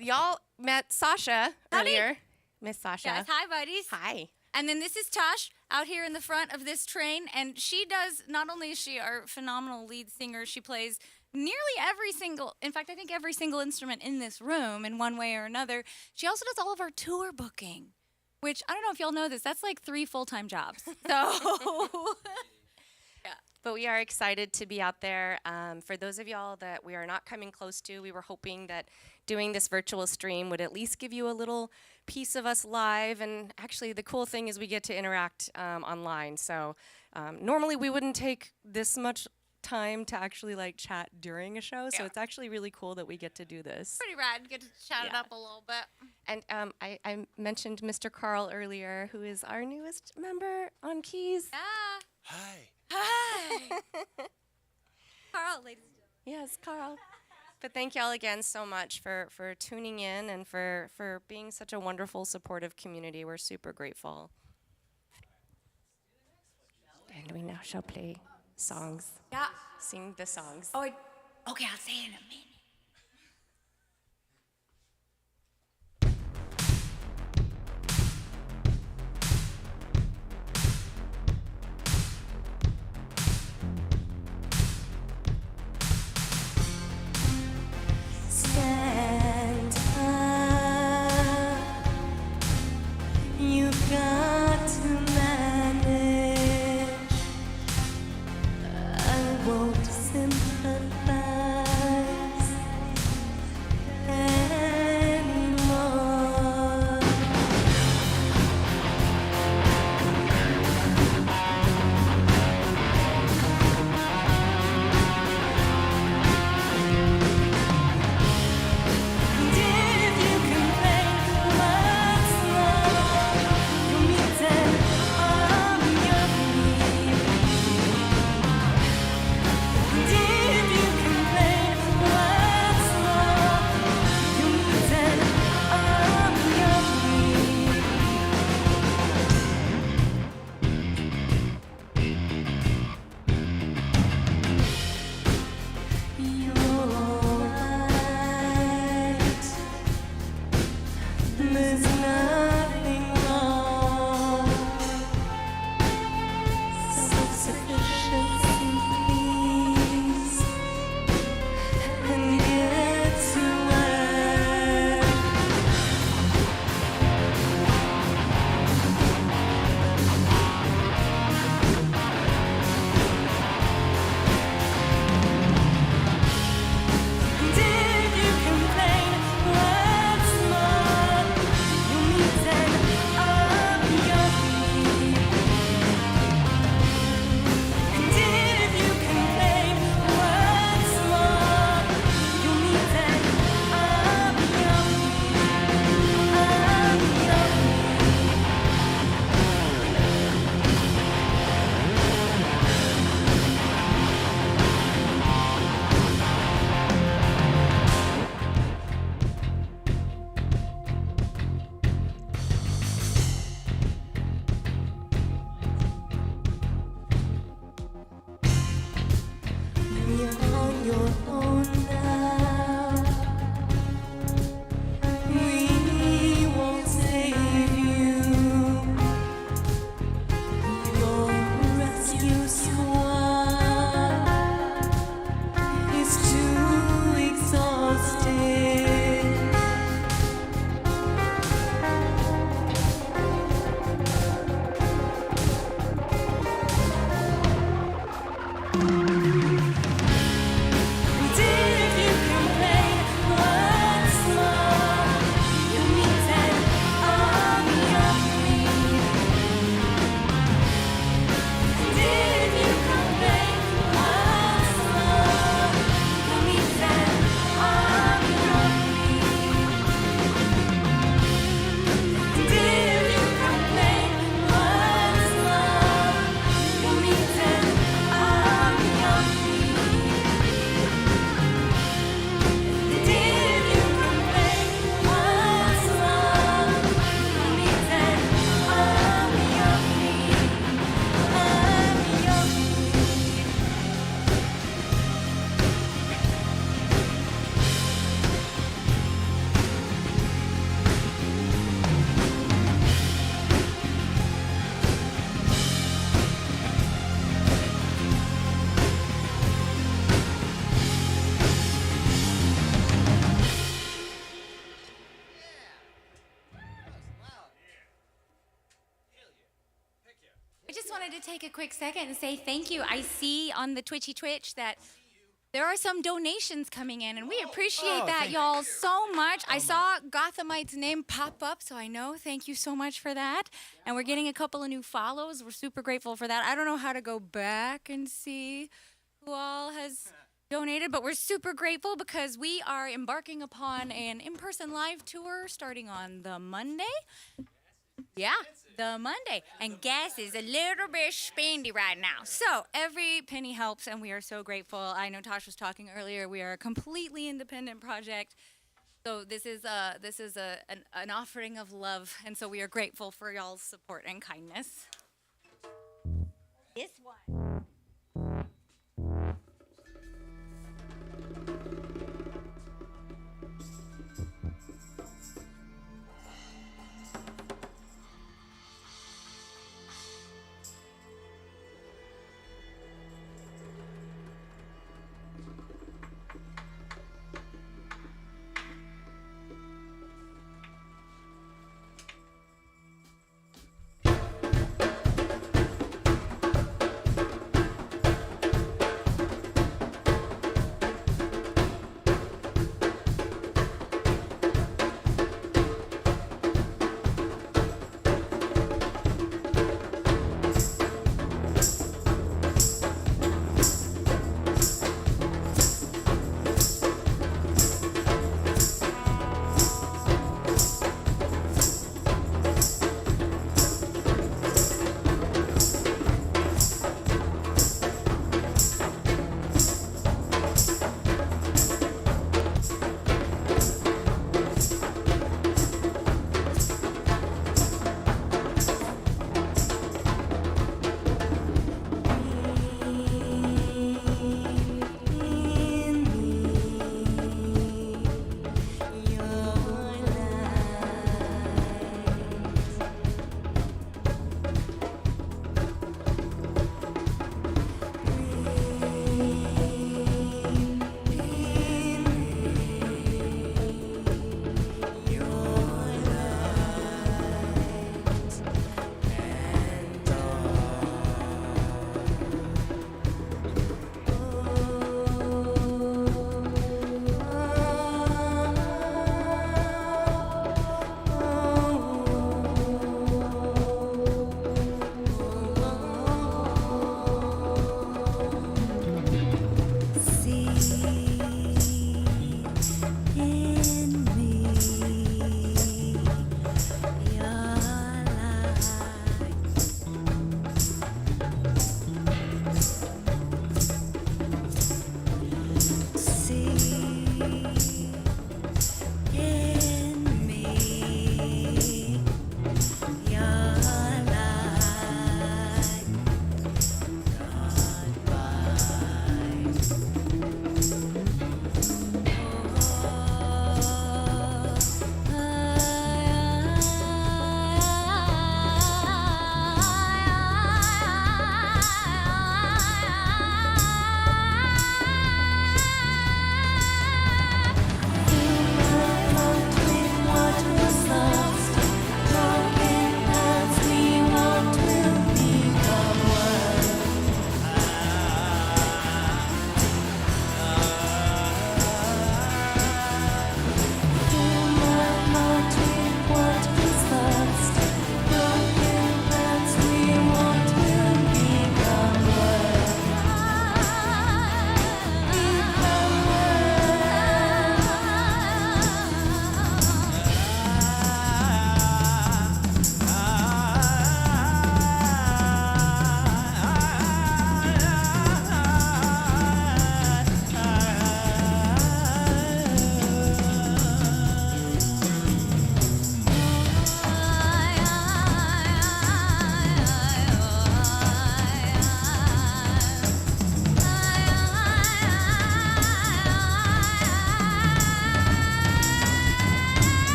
Y'all met Sasha earlier. Miss Sasha. Guys, hi, buddies. Hi. And then this is Tosh out here in the front of this train, and she does, not only is she our phenomenal lead singer, she plays nearly every single, in fact, I think every single instrument in this room in one way or another. She also does all of our tour booking, which, I don't know if y'all know this, that's like 3 full-time jobs. So, But we are excited to be out there. For those of y'all that we are not coming close to, we were hoping that doing this virtual stream would at least give you a little piece of us live. And actually, the cool thing is we get to interact online. So normally we wouldn't take this much time to actually like chat during a show. So it's actually really cool that we get to do this. pretty rad, get to chat it up a little bit. And I mentioned Mr. Carl earlier, who is our newest member on keys. Yeah. Hi. Hi. Carl, ladies and gentlemen. Yes, Carl. But thank y'all again so much for tuning in and for being such a wonderful, supportive community. We're super grateful. And we now shall play songs. Yeah. Sing the songs. Oh, okay, I'll say it in a minute. Stand up. You've got to manage. I won't sympathize. wanted to take a quick second and say thank you. I see on the Twitch that there are some donations coming in, and we appreciate that, y'all, so much. I saw Gothamite's name pop up, so I know. Thank you so much for that. And we're getting a couple of new follows. We're super grateful for that. I don't know how to go back and see who all has donated, but we're super grateful because we are embarking upon an in-person live tour starting on the Monday. Yeah, the Monday. And gas is a little bit spendy right now. So every penny helps, and we are so grateful. I know Tosh was talking earlier. We are a completely independent project. So this is an offering of love, and so we are grateful for y'all's support and kindness. This one.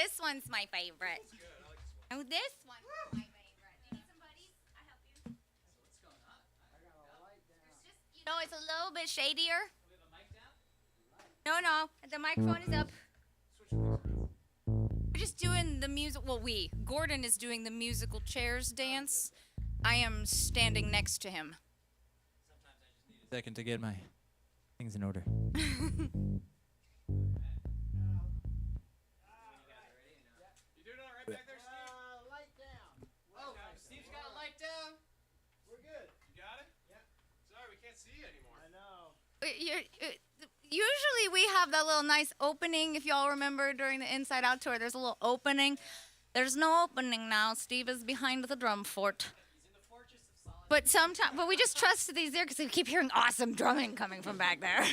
This one's my favorite. Oh, this one's my favorite. You need some buddies? I help you. You know, it's a little bit shadier. No, the microphone is up. We're just doing the music. Well, Gordon is doing the musical chairs dance. I am standing next to him. Second to get my things in order. You doing all right back there, Steve? Light down. Oh, Steve's got a light down. We're good. You got it? Yeah. Sorry, we can't see you anymore. I know. Usually we have that little nice opening. If y'all remember during the Inside Out tour, there's a little opening. There's no opening now. Steve is behind the drum fort. But we just trust that he's there because we keep hearing awesome drumming coming from back there.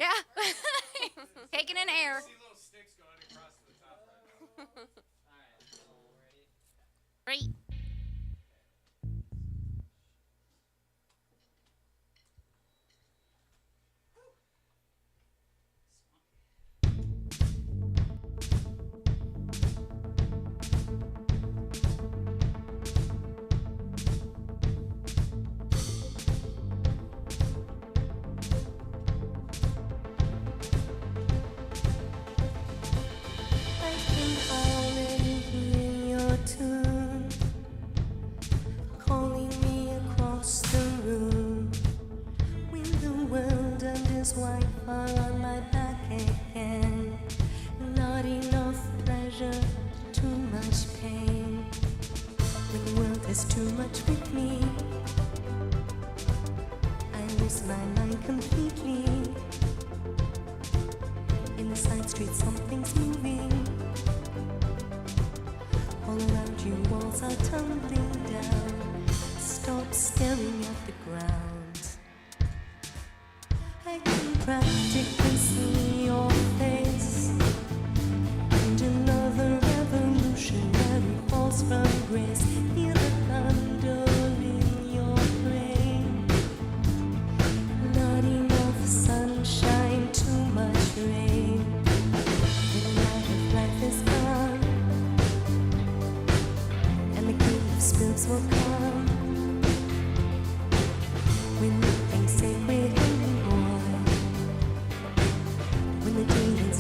Yeah. Taking in air. Great.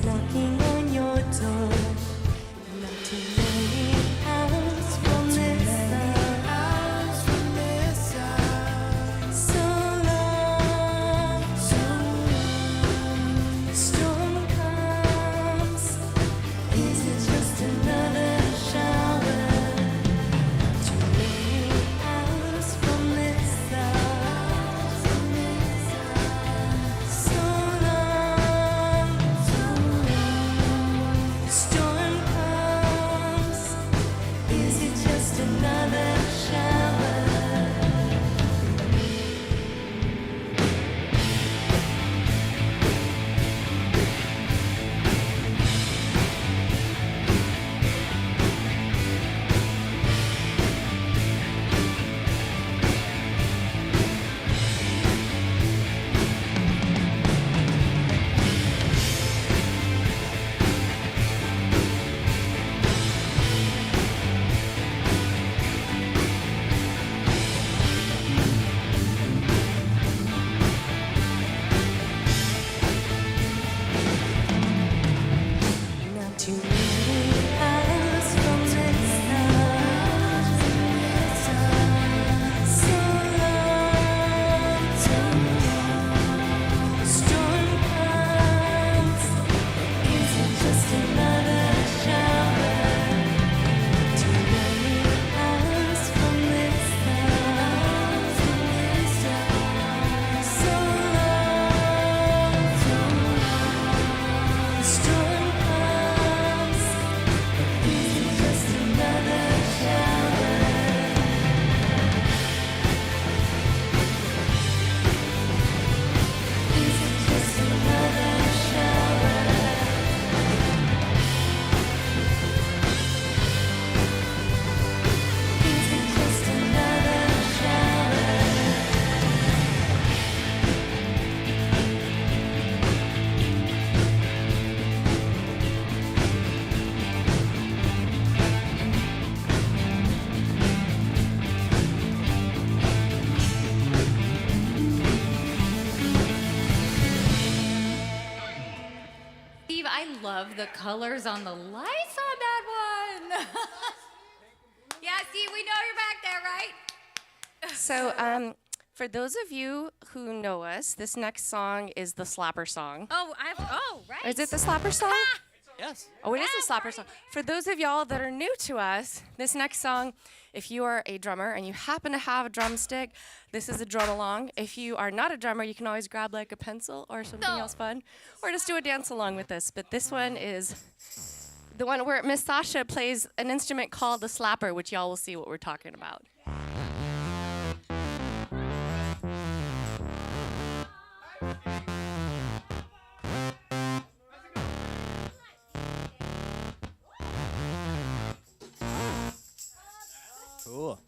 Knocking on your door, not too many hours from this. I love the colors on the lights on that one. Yeah, see, we know you're back there, right? So, for those of you who know us, this next song is the slapper song. Right. Is it the slapper song? Yes. Oh, it is the slapper song. For those of y'all that are new to us, this next song, if you are a drummer and you happen to have a drumstick, this is a drum along. If you are not a drummer, you can always grab like a pencil or something else fun, or just do a dance along with us. But this one is the one where Miss Sasha plays an instrument called the slapper, which y'all will see what we're talking about. Cool.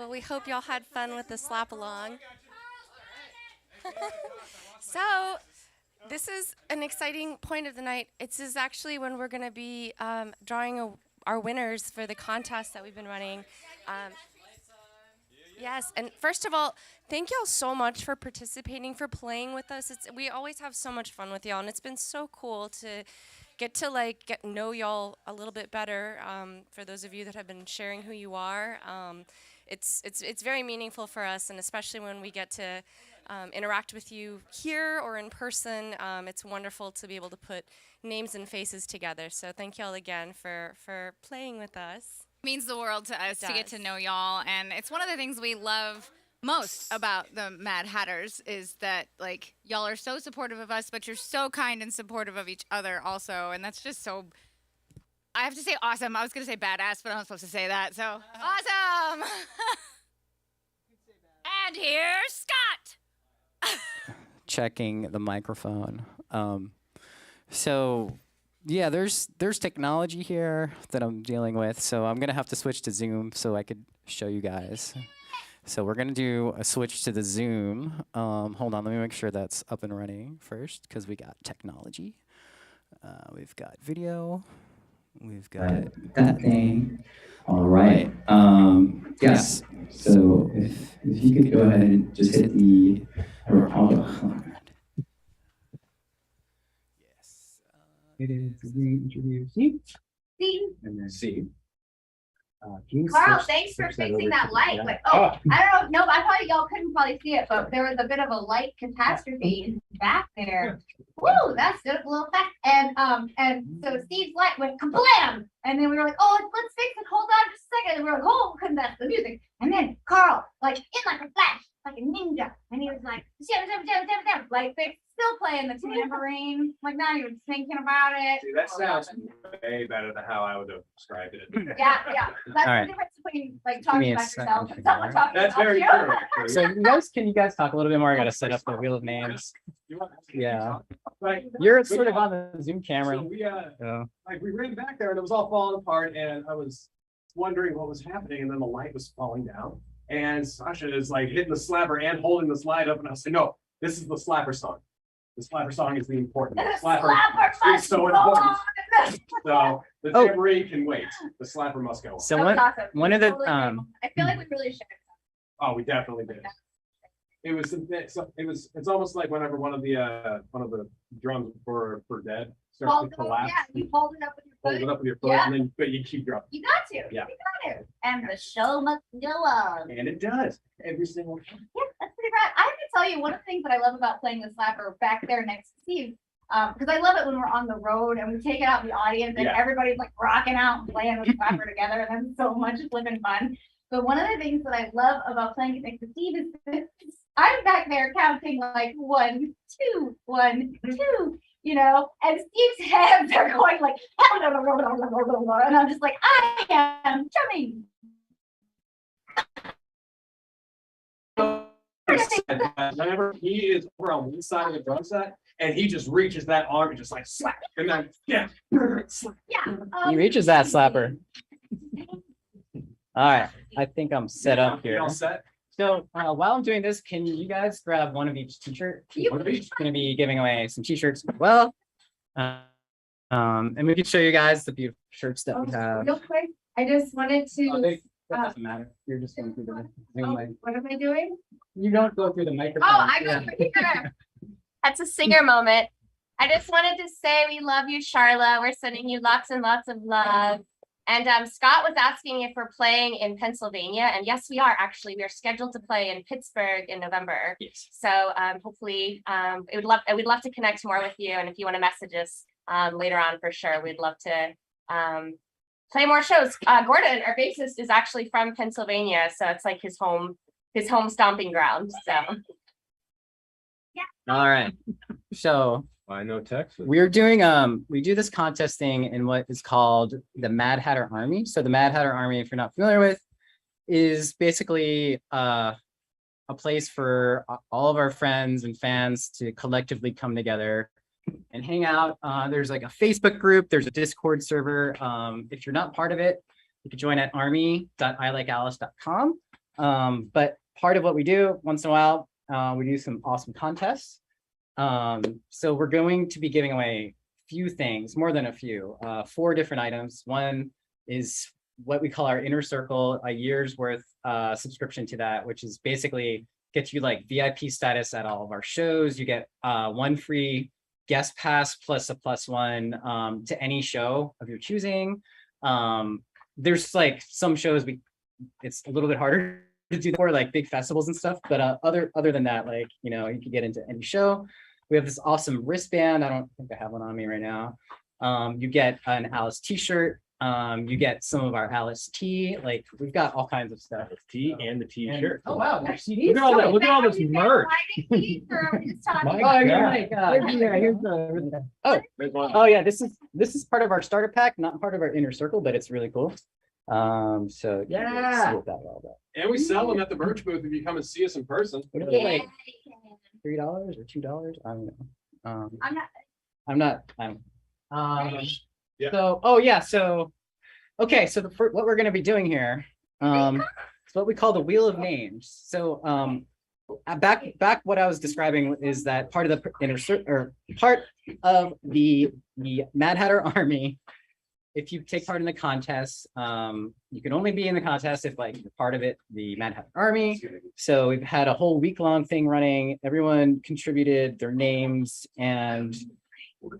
Well, we hope y'all had fun with the slap along. So, this is an exciting point of the night. This is actually when we're going to be drawing our winners for the contest that we've been running. Yes, and first of all, thank y'all so much for participating, for playing with us. We always have so much fun with y'all, and it's been so cool to get to get know y'all a little bit better. For those of you that have been sharing who you are, it's very meaningful for us, and especially when we get to interact with you here or in person. It's wonderful to be able to put names and faces together. So thank y'all again for playing with us. Means the world to us to get to know y'all, and it's one of the things we love most about the Mad Hatters is that y'all are so supportive of us, but you're so kind and supportive of each other also, and that's just so. I have to say awesome. I was gonna say badass, but I'm not supposed to say that. So awesome. And here's Scott. Checking the microphone. So yeah, there's technology here that I'm dealing with, so I'm gonna have to switch to Zoom so I could show you guys. So we're gonna do a switch to the Zoom. Hold on, let me make sure that's up and running first, because we got technology. We've got video. We've got that thing. All right. Yes. So if you could go ahead and just hit the. Yes. It is the interview C. See? And then C. Carl, thanks for fixing that light. Like, I don't know. No, I thought y'all couldn't probably see it, but there was a bit of a light catastrophe back there. Woo, that's good, a little effect. And so Steve's light went kablam, and then we were like, oh, let's fix it. Hold on just a second. And we were like, oh, because that's the music. And then Carl, in like a flash, like a ninja, and he was like, like they're still playing the tambourine, not even thinking about it. See, that sounds way better than how I would have described it. Yeah. That's All the right. difference between talking about yourself and someone talking That's about very you. true. So can you guys talk a little bit more? I gotta set up the wheel of names. Yeah. Right. You're sort of on the Zoom camera. So we ran back there and it was all falling apart, and I was wondering what was happening, and then the light was falling down, and Sasha is hitting the slapper and holding this light up, and I was like, no, this is the slapper song. The slapper song is the important. The slapper is so important. So the tambourine can wait. The slapper must go on. So one of the I feel like we really should. Oh, we definitely did. It's almost like whenever one of the drums for Dead starts to collapse. Yeah, you hold it up with your foot. Hold it up with your foot, and then but you keep drumming. You got to. Yeah. You got to. And the show must go on. And it does every single time. Yeah, that's pretty rad. I have to tell you, one of the things that I love about playing the slapper back there next to Steve, because I love it when we're on the road and we take it out in the audience and everybody's rocking out and playing with the slapper together, and that's so much flipping fun. But one of the things that I love about playing it next to Steve is that I'm back there counting 1, 2, 1, 2, and Steve's hands are going and I'm just I am drumming. Whenever he is over on one side of the drum set and he just reaches that arm and just slap, and then slap. he reaches that slapper. All right, I think I'm set up here. You all set? So while I'm doing this, can you guys grab one of each t-shirt? One of each. Going to be giving away some t-shirts as well. And we can show you guys the beautiful shirts that we have. Real quick, I just wanted to. That doesn't matter. You're just going through the Zoom way. What am I doing? You don't go through the microphone. Oh, I go through here. That's a singer moment. I just wanted to say we love you, Charla. We're sending you lots and lots of love. And Scott was asking if we're playing in Pennsylvania, and yes, we are actually. We are scheduled to play in Pittsburgh in November. Yes. So hopefully, we'd love to connect more with you, and if you want to message us later on, for sure, we'd love to play more shows. Gordon, our bassist, is actually from Pennsylvania, so it's his home stomping ground. So. All right. So I know Texas. We're doing we do this contest thing in what is called the Mad Hatter Army. So the Mad Hatter Army, if you're not familiar with, is basically a place for all of our friends and fans to collectively come together and hang out. There's a Facebook group, there's a Discord server. If you're not part of it, you can join at army.ilikealice.com. But part of what we do once in a while, we do some awesome contests. So we're going to be giving away few things, more than a few, 4 different items. One is what we call our inner circle, a year's worth subscription to that, which is basically gets you like VIP status at all of our shows. You get 1 free guest pass plus a +1 to any show of your choosing. There's like some shows it's a little bit harder to do for, like big festivals and stuff, but other than that, like, you know, you can get into any show. We have this awesome wristband. I don't think I have one on me right now. You get an Alice t-shirt. You get some of our Alice tea. Like, we've got all kinds of stuff. Tea and the t-shirt. Oh wow, there's CDs. Look at all that. Look at all this merch. Oh yeah, this is part of our starter pack, not part of our inner circle, but it's really cool. So Yeah. see what that all about. And we sell them at the merch booth if you come and see us in person. What are they, like $3 or $2? I don't know. I'm not. Yeah. So, oh yeah, so, okay, so what we're gonna be doing here, is what we call the Wheel of Names. So, back what I was describing is that part of the part of the Mad Hatter Army. If you take part in the contest, you can only be in the contest if like you're part of it, the Mad Hatter Army. So we've had a whole week-long thing running. Everyone contributed their names and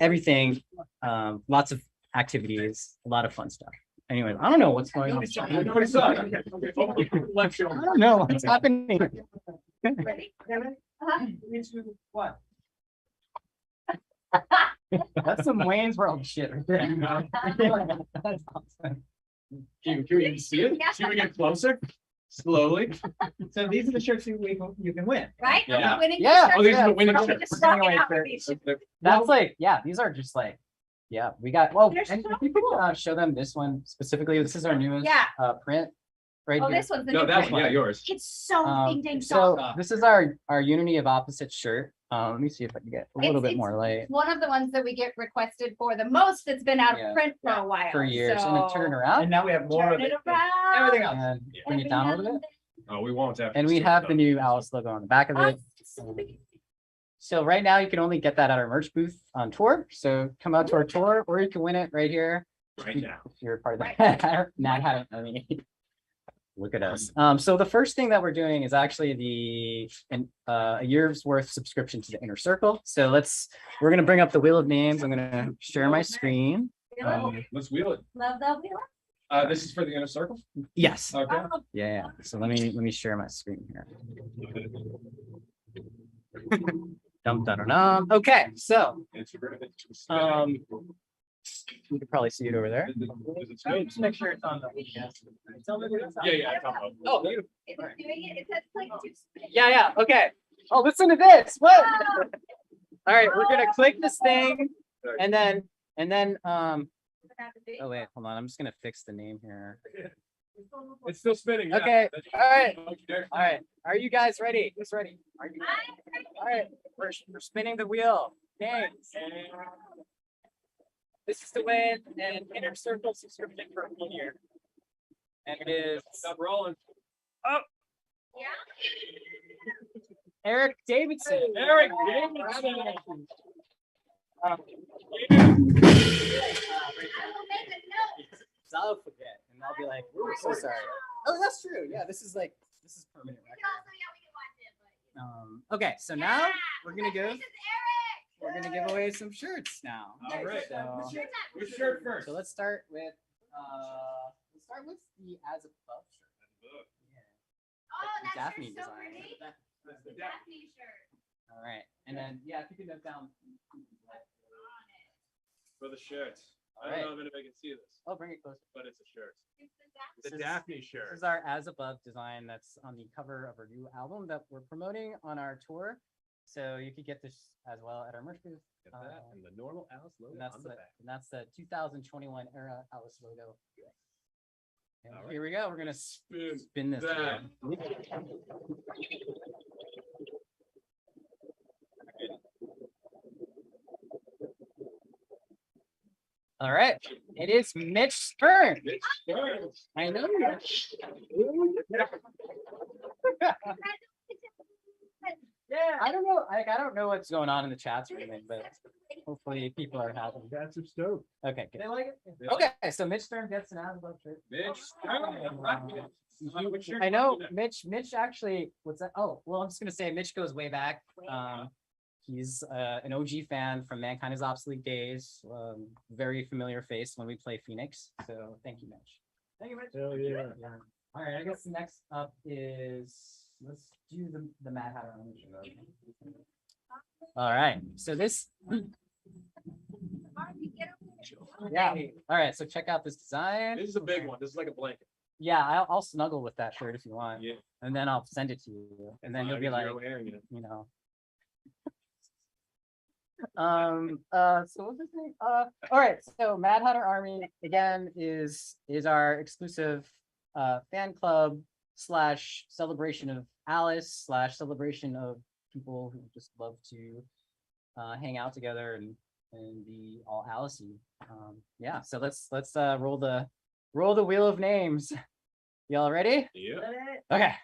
everything. Lots of activities, a lot of fun stuff. Anyway, I don't know what's going on. I don't know what's happening. What? That's some Wayne's World shit right there. That's awesome. Can we see it? Can we get closer? Slowly. So these are the shirts you can win. Right? Yeah. Winning Yeah. Oh, these are the shirts. winning We're shirts. just rocking out with these shirts. That's like, yeah, these are just like, yeah, we got, well, They're and so if you could show them this one specifically. This is our newest Yeah. Print right Oh, here. this one's the No, new that one. one. Yeah, yours. It's so ding ding So soft. this is our Unity of Opposites shirt. Let me see if I can get a little bit It's more light one of the ones that we get requested for the most that's been out Yeah. of print for a while. for years, so and then turn it around. And now we have more turn of it it. around. Everything else. And bring it down a little bit. Oh, we won't have. And we have the new Alice logo on the back of it. So right now you can only get that at our merch booth on tour. So come out to our tour, or you can win it right here. Right now. If you're part of the Mad Hatter Army. Look at us. So the first thing that we're doing is actually a year's worth subscription to the Inner Circle. So we're gonna bring up the Wheel of Names. I'm gonna share my screen. Let's wheel it. Love the wheel. This is for the inner circle. Yes. Okay. Yeah. So let me share my screen here. Dum dum dum. Okay. So you can probably see it over there. Just make sure it's on the. Yeah, it's on both. Oh, beautiful. It's doing it. It says click to spin. Yeah. Okay. Oh, listen to this. What? All right, we're gonna click this thing, and then. Oh wait, hold on. I'm just gonna fix the name here. It's still spinning. Yeah. Okay. All right. Don't you dare. All right. Are you guys ready? Who's ready? Are you ready? All right. We're spinning the wheel. Names. This is to win an Inner Circle subscription for 1 year. And it is Stop rolling. Eric Davidson. Eric Davidson. I'll forget, and I'll be like, "We're so sorry." Oh, that's true. Yeah, this is permanent record. Okay, so now we're gonna give away some shirts now. All right. So, Which shirt first? so let's start with the As Above shirt. Yeah. Oh, The that's Daphne so design. pretty. That's the Daphne shirt. All right, and then yeah, if you can note down. for the shirts. I All right. don't know if anybody can see this, Oh, bring it closer. but it's a shirt. This The is- Daphne This shirt. is our As Above design that's on the cover of our new album that we're promoting on our tour. So you could get this as well at our merch booth. Get that and the normal Alice logo And that's on the the, back. and that's the 2021 era Alice logo. And All right. here we go. We're gonna Spin spin this. that. All right. It is Mitch's turn. Mitch Burns. I know. I don't know. I don't know what's going on in the chats or anything, but hopefully people are happy. That's a stoked. Okay, good. They like it? Okay, so Mitch Stern gets an out shirt. Mitch. I know Mitch actually, what's that? Oh, well, I'm just gonna say Mitch goes way back. He's an OG fan from Mankind is Obsolete days. Very familiar face when we play Phoenix. So thank you, Mitch. Thank you, Mitch. Hell yeah. All right, I guess next up is, let's do the Mad Hatter. All right, so this. Yeah. All right, so check out this design. This is a big one. This is like a blanket. Yeah, I'll snuggle with that shirt if you want. Yeah. And then I'll send it to you, and then you'll be like, you know. So what's this name? All right, so Mad Hatter Army again is our exclusive fan club / celebration of Alice / celebration of people who just love to hang out together and be all Alice-y. Yeah, so let's roll the wheel of names. Y'all ready? Yeah. Okay.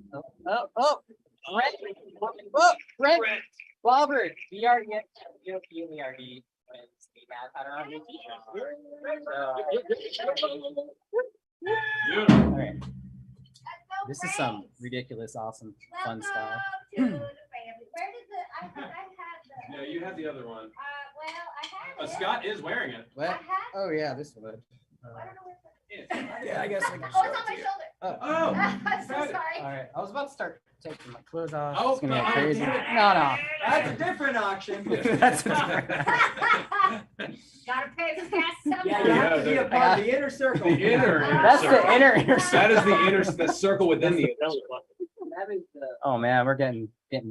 Oh, Brent. Oh, Brent. Robert. BRED wins the Mad Hatter Army t-shirt. All right. This is some ridiculous, awesome, fun stuff. Where did I had Yeah, you had the other one. well, I had Scott is wearing it. What? Oh yeah, this one. Yeah, I guess I can Oh, show it's on it my to you. shoulder. Oh, I'm so got it. sorry. all right. I was about to start taking my clothes off. Oh, It's gonna get no, crazy. damn it. No. That's a different auction. That's Gotta pay the gas somehow. Yeah, you have to be a part of the inner circle. The inner That's circle. the inner That is the inner the circle within the inner. Oh man, we're getting.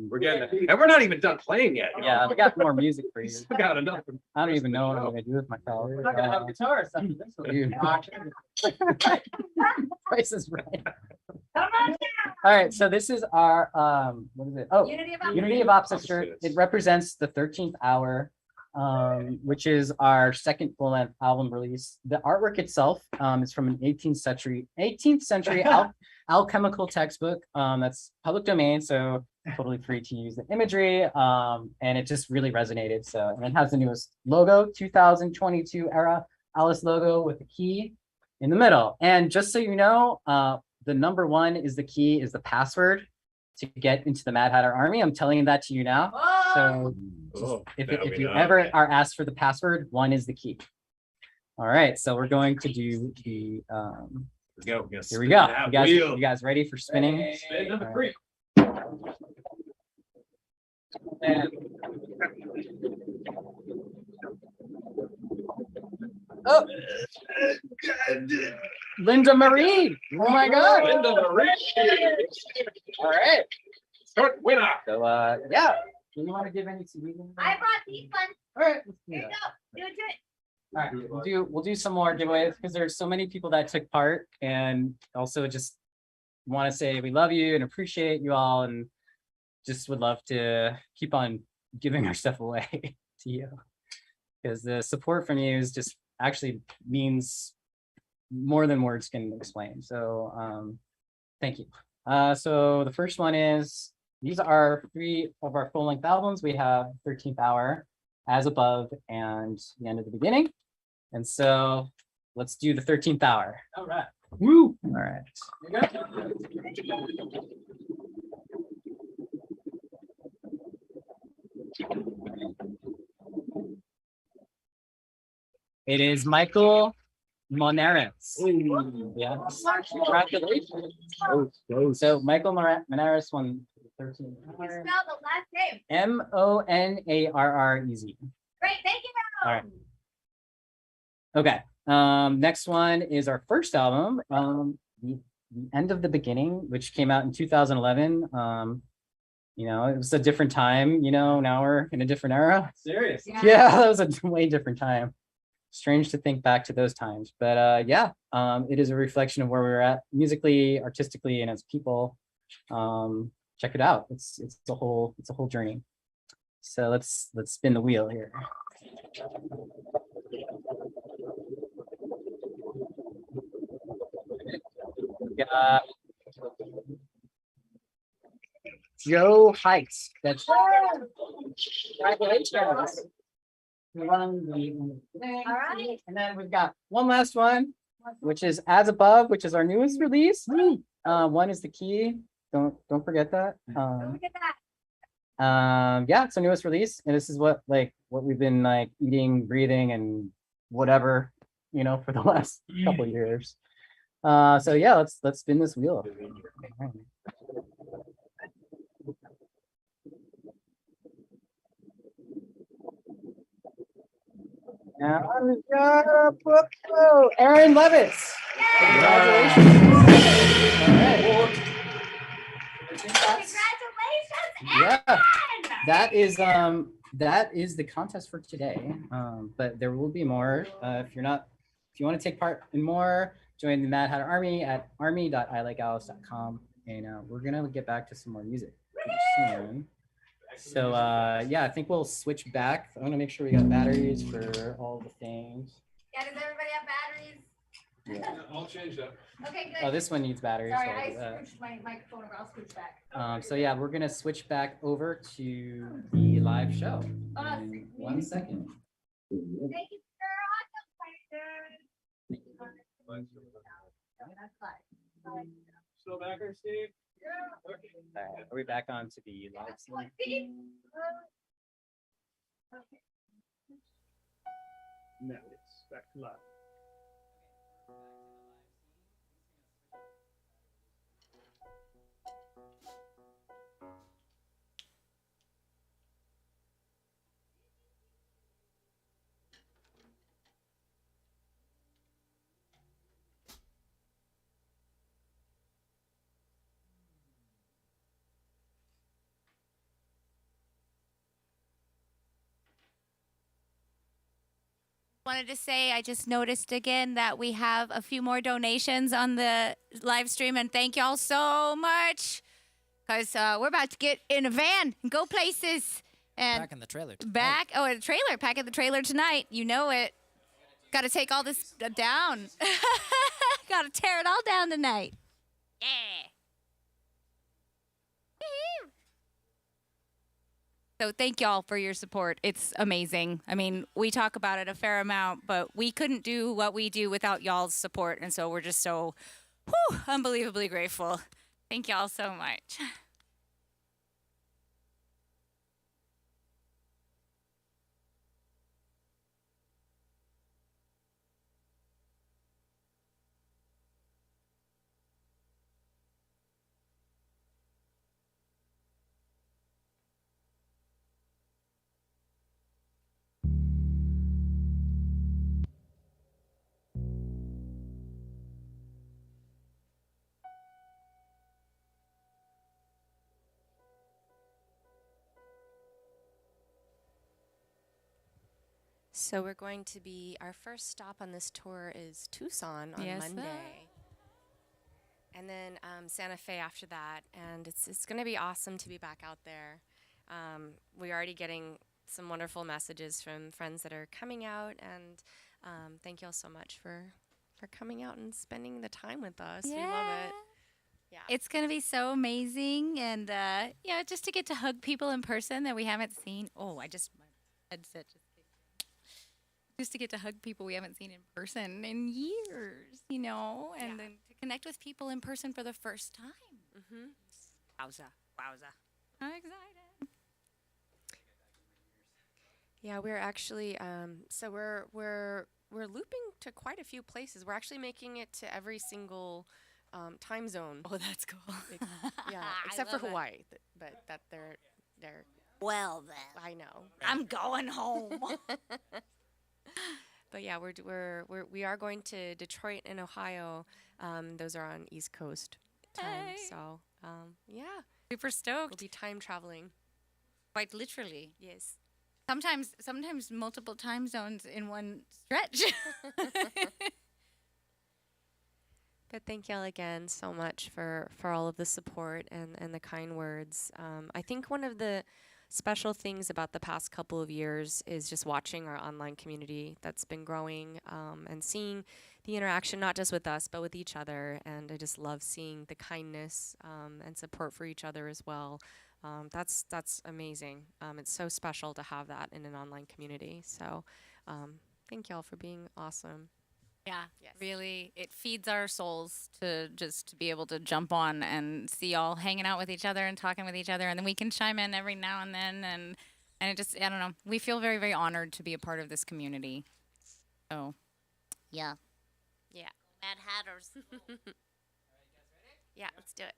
We're getting it. And we're not even done playing yet. Yeah, we got more music for you. We got enough. I don't even know what I'm gonna do with myself. We're not gonna have guitars after this one. Dude. Auction. Price is right. Come on down. All right, so this is our what is it? Oh, Unity of Opposites. Opposites shirt. It represents the 13th hour, which is our second full-length album release. The artwork itself is from an 18th century alchemical textbook. That's public domain, so totally free to use the imagery. And it just really resonated. So, and it has the newest logo, 2022 era Alice logo with the key in the middle. And just so you know, the number 1 is the key, is the password to get into the Mad Hatter Army. I'm telling you that to you now. So if you ever are asked for the password, 1 is the key. All right, so we're going to do the Here we go. here we go. You guys ready for spinning? Spin number 3. And- Oh, Linda Marie. Oh my God. Linda Marie. All right. Start winner. So yeah. Do you want to give any CDs? I brought these ones. All right. Let's do Here you that. go. Do it to it. All right. We'll do some more giveaways because there's so many people that took part, and also just want to say we love you and appreciate you all, and just would love to keep on giving our stuff away to you, because the support from you is just actually means more than words can explain. So thank you. So the first one is, these are 3 of our full-length albums. We have 13th Hour, As Above, and The End of the Beginning. And so let's do the 13th Hour. All right. Woo! All right. It is Michael Monares. Yeah. Congratulations. So Michael Monares won 13. You spelled the last name. Monarrez. Great, thank you. All right. Okay. Next one is our first album, the End of the Beginning, which came out in 2011. You know, it was a different time. You know, now we're in a different era. Serious. Yeah, that was a way different time. Strange to think back to those times, but yeah, it is a reflection of where we were at musically, artistically, and as people. Check it out. It's a whole journey. So let's spin the wheel here. got Joe Heights. That's congratulations. All right. And then we've got one last one, which is As Above, which is our newest release. One is the key. Don't forget that. Don't forget that. Yeah, it's our newest release, and this is what we've been like eating, breathing, and whatever, for the last couple of years. So yeah, let's spin this wheel. Now we've got Aaron Levitz. Congratulations. Yeah, that is the contest for today. But there will be more. If you want to take part in more, join the Mad Hatter Army at army.ilikealice.com, and we're gonna get back to some more music soon. So yeah, I think we'll switch back. I'm gonna make sure we got batteries for all the things. Yeah, does everybody have batteries? Yeah, I'll change that. Okay, good. Oh, this one needs batteries. Sorry, so I'll I do that. switched my microphone over. I'll switch back. So yeah, we're gonna switch back over to the live show in 1 second. Thank you, Still back here, Steve? Are we back on to the live stream? No, it's back to live. Wanted to say I just noticed again that we have a few more donations on the live stream, and thank y'all so much because we're about to get in a van and go places. And Back in the trailer. a trailer. Pack in the trailer tonight. You know it. Got to take all this down. Got to tear it all down tonight. Yeah. Woo-hoo. So thank y'all for your support. It's amazing. I mean, we talk about it a fair amount, but we couldn't do what we do without y'all's support. And so we're just so unbelievably grateful. Thank y'all so much. So we're going to be, our first stop on this tour is Tucson on Yes, Monday. And then Santa Fe after that. And it's going to be awesome to be back out there. We're already getting some wonderful messages from friends that are coming out. And thank you all so much for coming out and spending the time with us. We love it. Yeah. It's going to be so amazing. And, yeah, just to get to hug people in person that we haven't seen. Oh, my headset just to get to hug people we haven't seen in person in years, and then to connect with people in person for the first time. Mm-hmm. Wowza. I'm excited. Yeah, we're actually, so we're looping to quite a few places. We're actually making it to every single time zone. Oh, that's cool. Yeah, except for Hawaii, but that they're. Well then, I know. I'm going home. But yeah, we are going to Detroit and Ohio. Those are on East Coast time. Hey. So yeah, Super stoked. we'll be time traveling. Quite literally. Yes. Sometimes multiple time zones in one stretch. But thank y'all again so much for all of the support and the kind words. I think special things about the past couple of years is just watching our online community that's been growing, and seeing the interaction, not just with us, but with each other. And I just love seeing the kindness and support for each other as well. That's amazing. It's so special to have that in an online community. So thank y'all for being awesome. Yeah, really, it feeds our souls to just be able to jump on and see y'all hanging out with each other and talking with each other, and then we can chime in every now and then, and it just, I don't know, we feel very, very honored to be a part of this community. So, yeah. Yeah. Mad Hatters. Yeah, let's do it.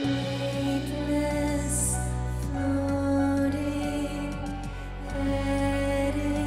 Weightless, floating, heading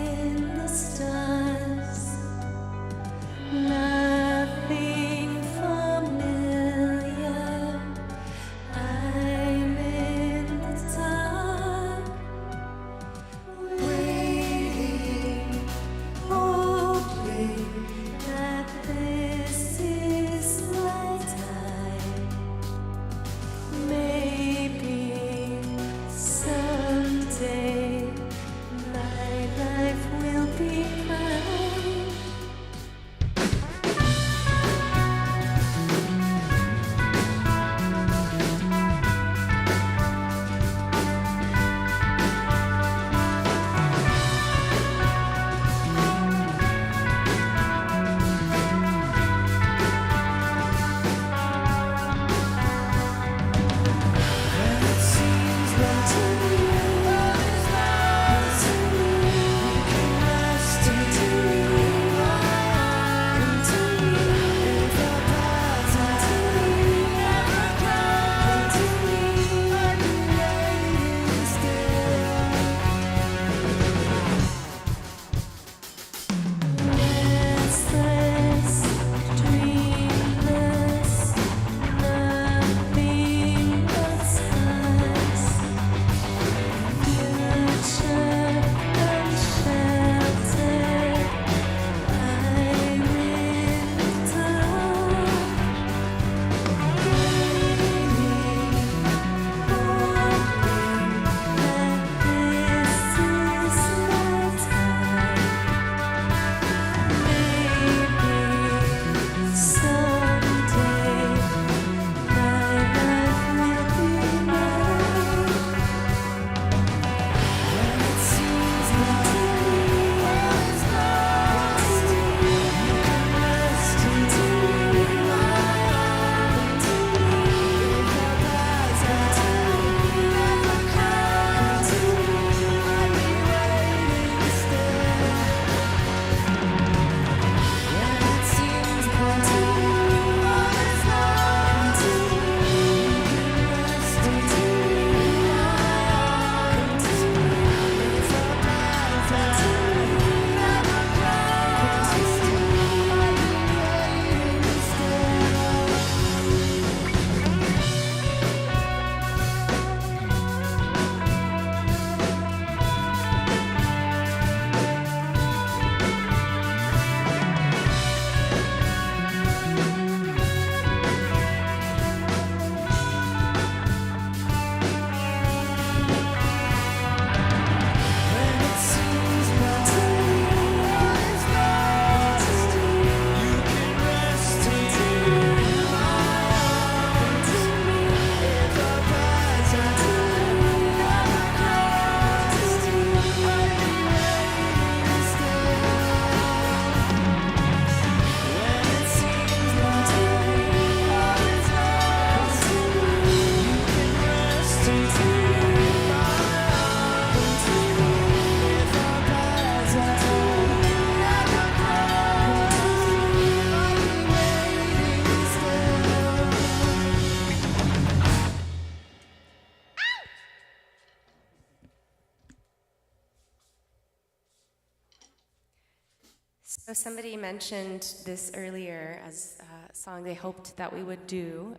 So somebody mentioned this earlier as a song they hoped that we would do.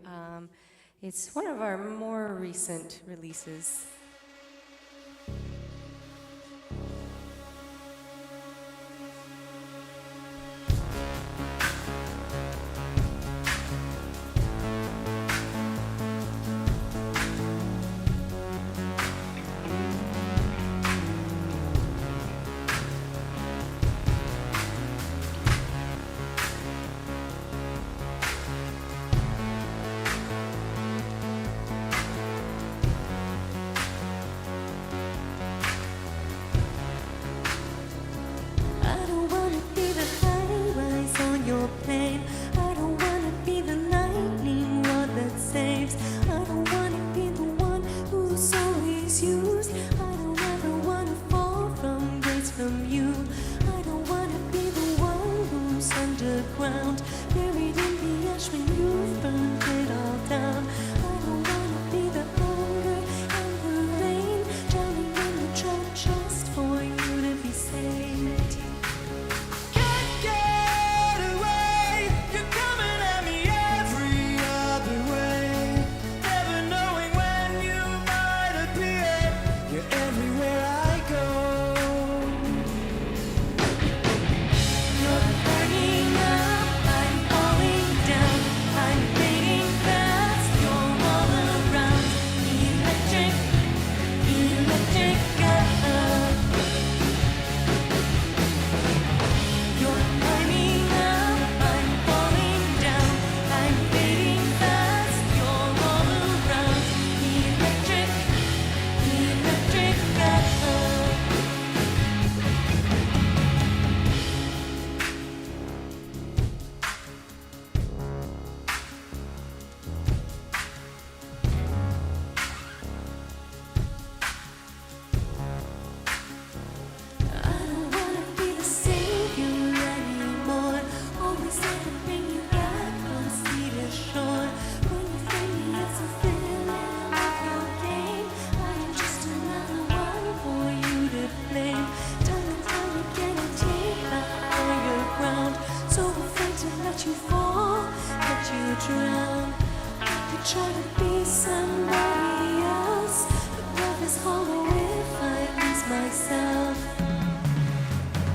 It's one of our more recent releases. I don't wanna be the high rise on your plane. I don't wanna be the lightning rod that saves. I don't wanna be the one who's always used. I don't ever wanna fall from grace from you. I don't wanna be the one who's underground, buried in the ash when you've burned it all down. I don't wanna be the hunger and the rain, drowning in the trap just for you to be saved. Can't get away. You're coming at me every other way. Never knowing when you might appear. You're everywhere I go. You're burning up, I'm falling down. I'm fading fast, you're all around. Electric, electric up. You're burning up, I'm falling down. I'm fading fast, you're all around. Electric, electric up. I don't wanna be the savior anymore. Always have to bring you back from sea to shore. When you free me, it's a feeling of your game. I am just another one for you to blame. Time and time again, I take back all your ground. So afraid to let you fall, let you drown. I could try to be somebody else, but love is hollow if I lose myself.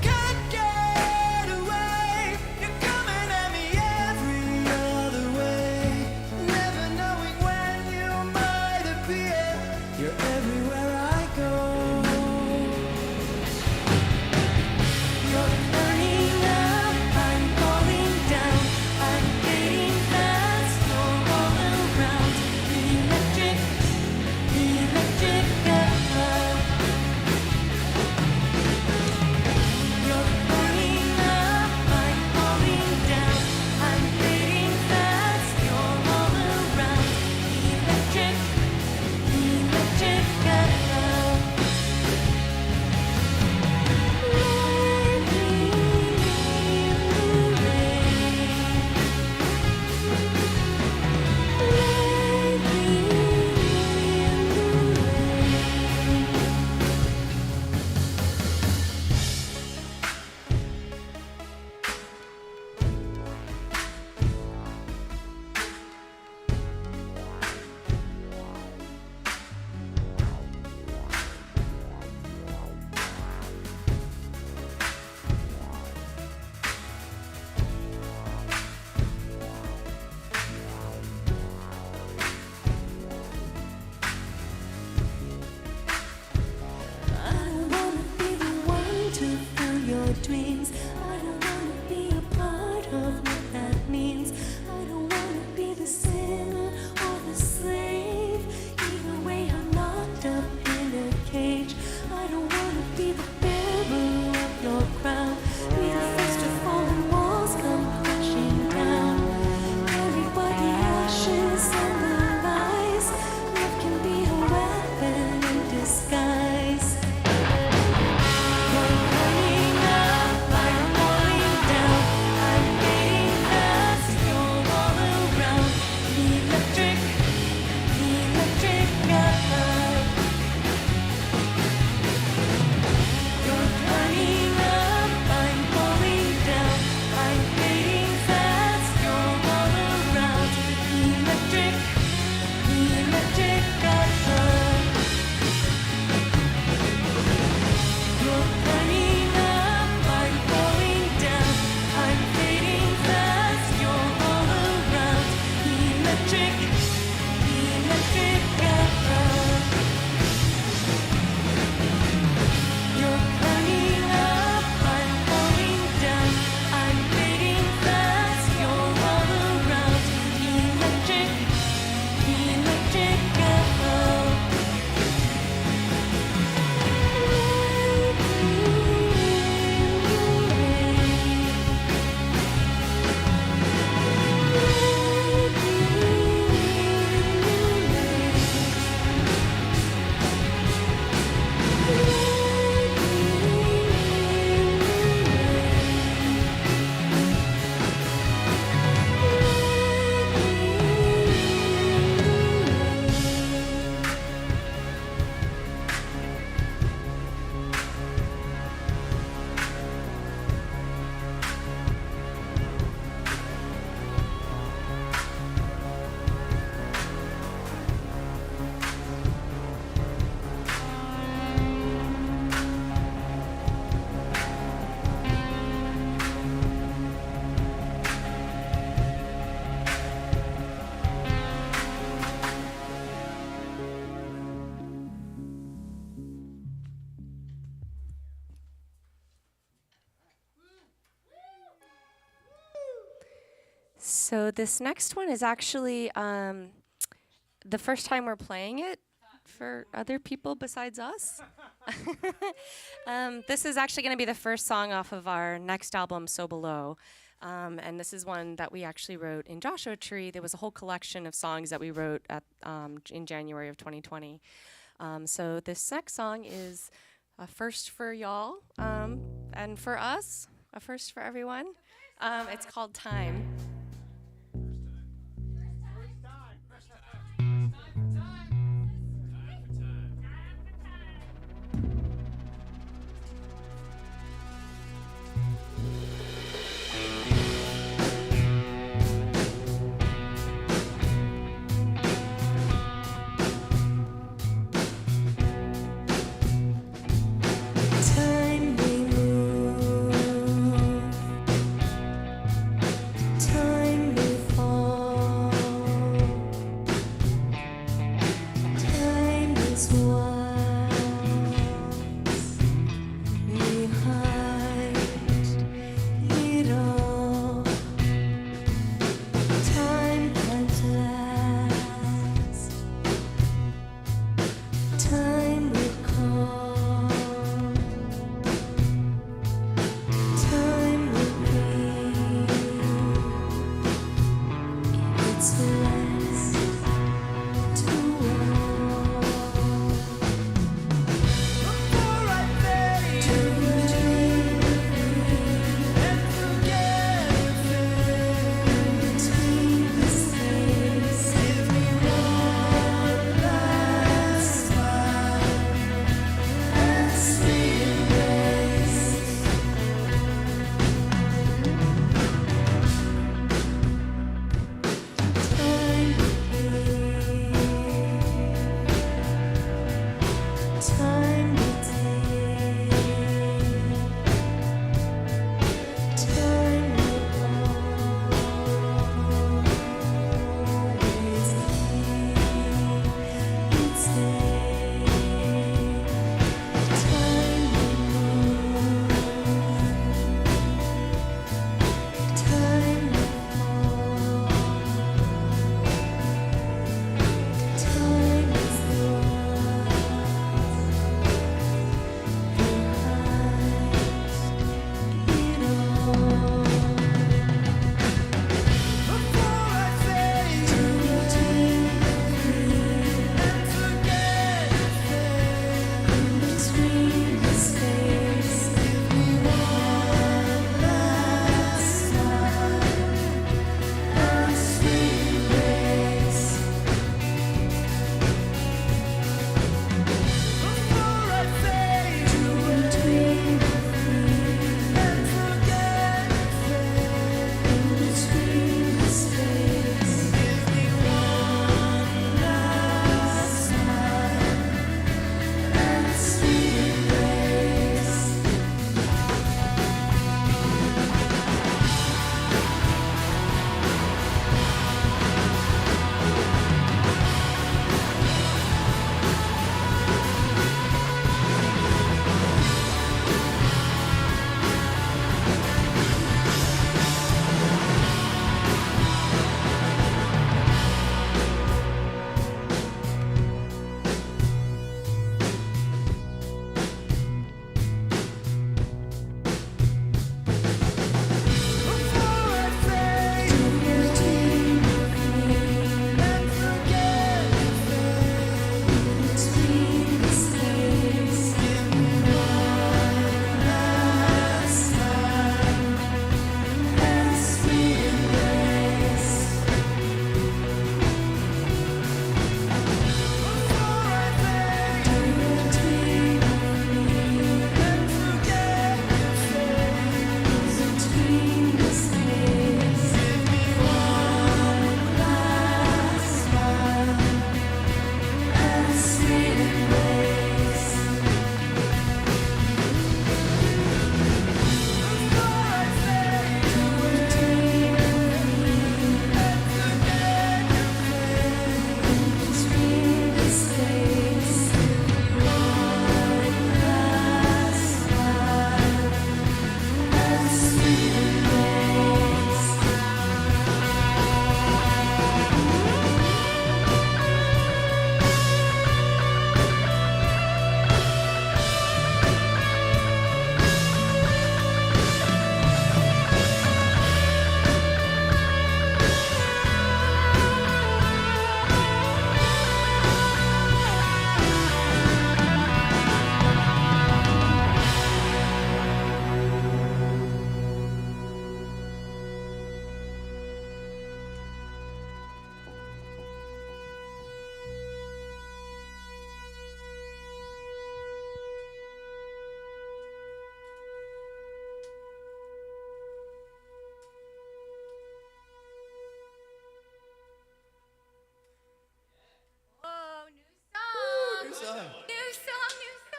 Can't get away. You're coming at me every other way. Never knowing when you might appear. You're everywhere I go. You're burning up, I'm falling down. I'm fading fast, you're all around. Electric, electric up. You're burning up, I'm falling down. I'm fading fast, you're all around. Electric, electric up. I don't wanna be the one to fill your dreams. I don't wanna be a part of what that means. I don't wanna be the sinner or the slave. Either way, I'm locked up in a cage. I don't wanna be the bearer of your crown. Be the first to fall when walls come crashing down. Carried by the ashes and the lies. Love can be a weapon in disguise. You're burning up, I'm So this next one is actually the first time we're playing it for other people besides us. This is actually going to be the first song off of our next album, So Below. And this is one that we actually wrote in Joshua Tree. There was a whole collection of songs that we wrote at, in January of 2020. So this next song is a first for y'all and for us, a first for everyone. It's called Time. Time may move, time may fall, time is wise, behind it all. Time can't last, time will call. Time will bring its last to all.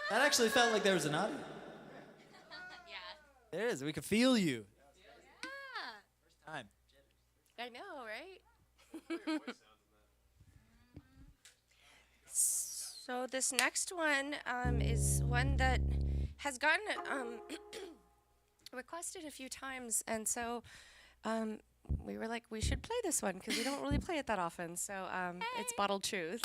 That actually felt like there was an audience. There is. We could feel you. First time. I know, right? So this next one is one that has gotten requested a few times, and so we were like, we should play this one because we don't really play it that often. So it's Bottled Truth.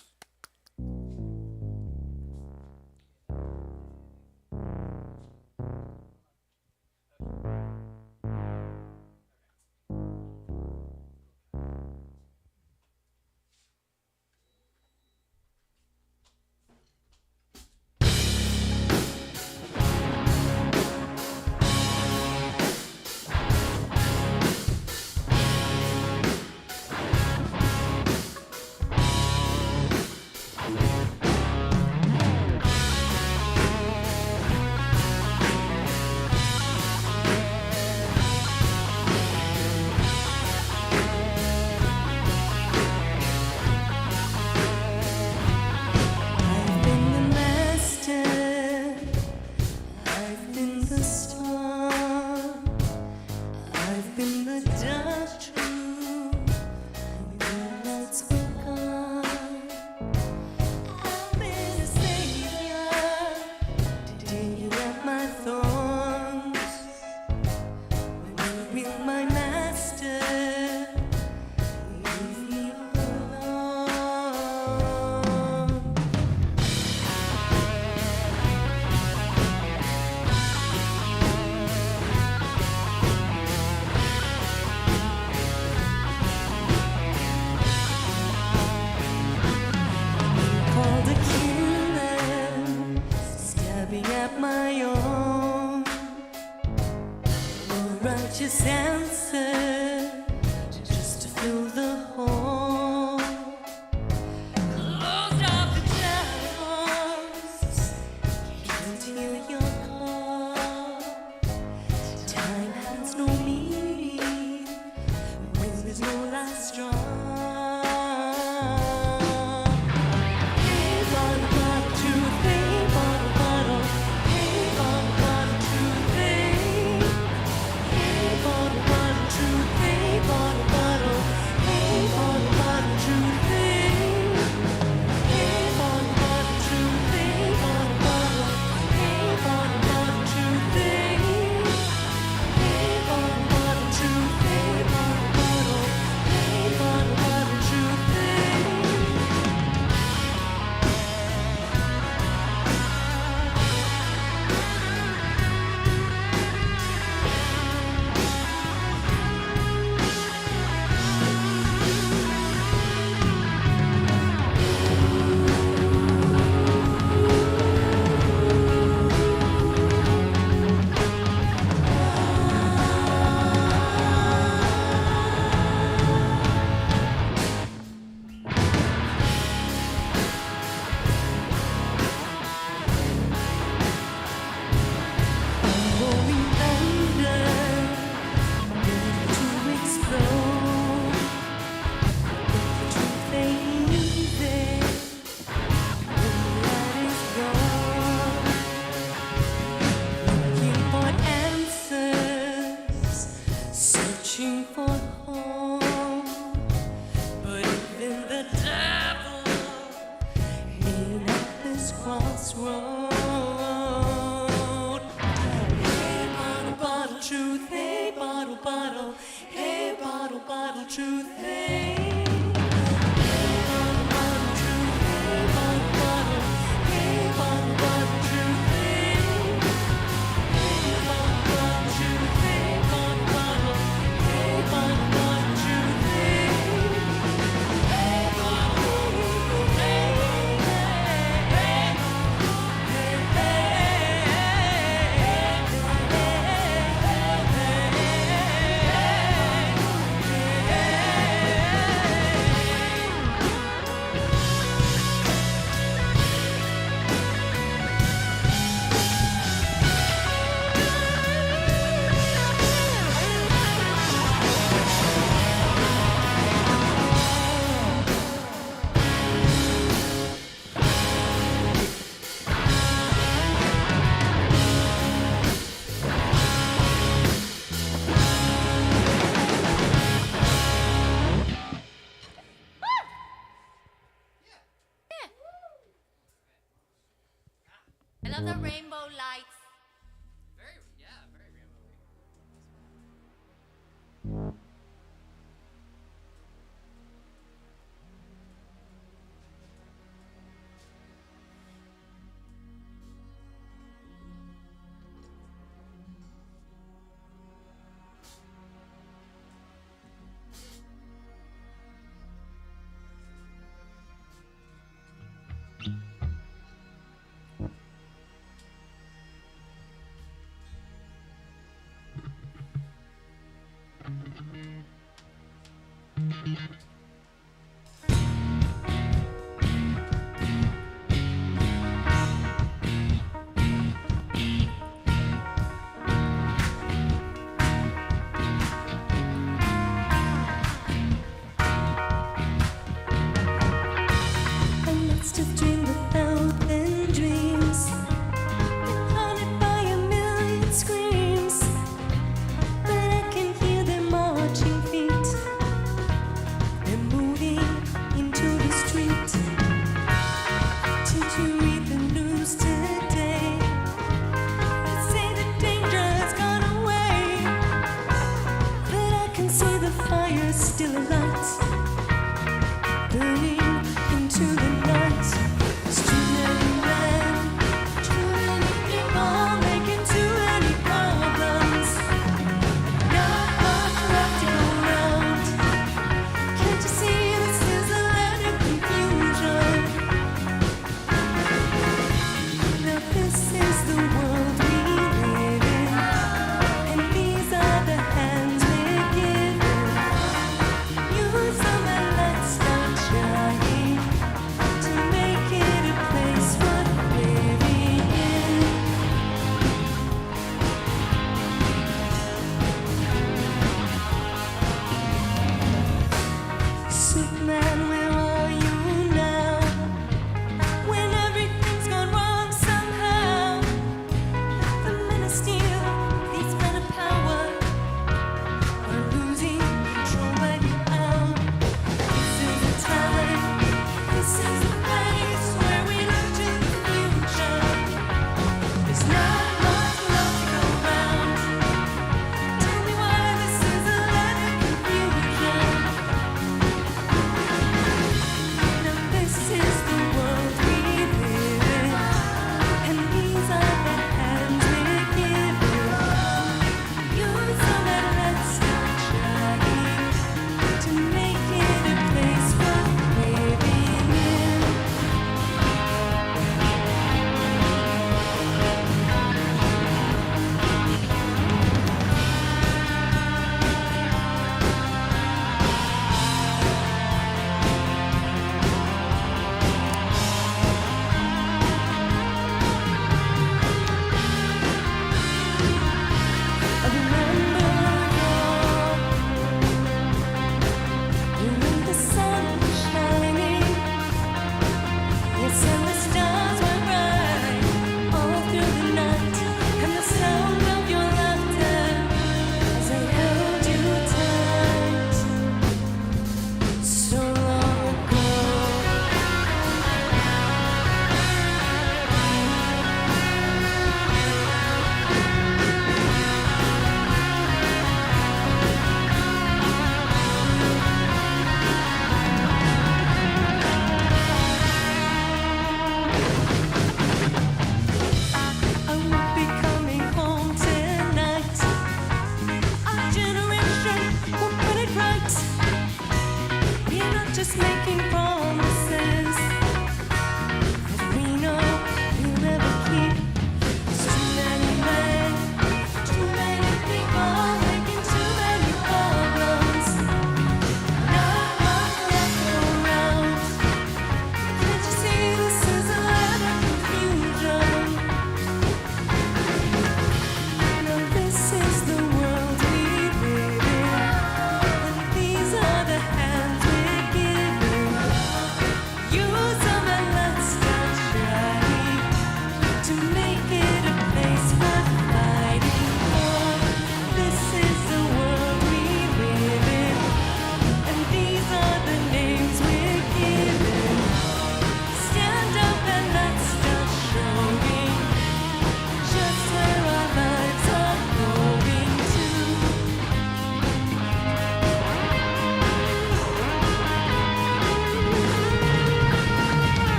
Righteous answer just to fill the hole. Closed off the channels, can't hear your call. Time has no meaning when there's no last straw. Hey, bottle, bottle, truth, hey, bottle, bottle, hey, bottle, bottle, truth, hey. Bottle, bottle, truth, hey, bottle, bottle, hey, bottle, bottle, truth, hey. Hey, bottle, bottle, truth, hey, bottle, bottle, hey, bottle, bottle, truth, hey. Hey, bottle, bottle, truth, hey, bottle, bottle, hey, bottle, bottle, truth, hey. Rolling thunder, ready to explode. The truth ain't easy when the light is gone. Looking for answers, searching for home, but even the devil ain't at this crossroad. Hey, bottle, bottle, truth, hey, bottle, bottle, hey, bottle, bottle, truth, hey. Hey, bottle, bottle, truth, hey, bottle, bottle, hey, bottle, bottle, truth, hey. Hey, bottle, bottle, truth, hey, bottle, bottle, hey, bottle, bottle, truth, hey. Hey, bottle, hey, hey, hey, hey, hey, hey. love the rainbow lights.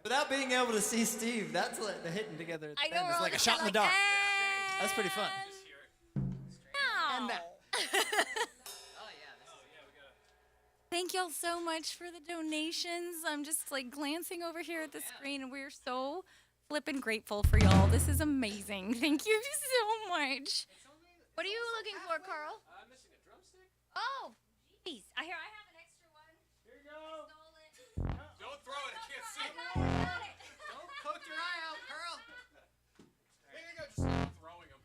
Without being able to see Steve, that's like the hitting together at the I end. know, we're It's all like a just shot in the kinda dark. like, That's pretty fun. No. Thank y'all so much for the donations. I'm just like glancing over here at the screen, and we're so flippin' grateful for y'all. This is amazing. Thank you so much. What are you looking for, Carl? I'm missing a drumstick. Oh, jeez. I have an extra one. Here you go. Stole it. Don't throw it. I can't see. I got it. Don't poke your eye out, Carl. Here you go. Just stop throwing them.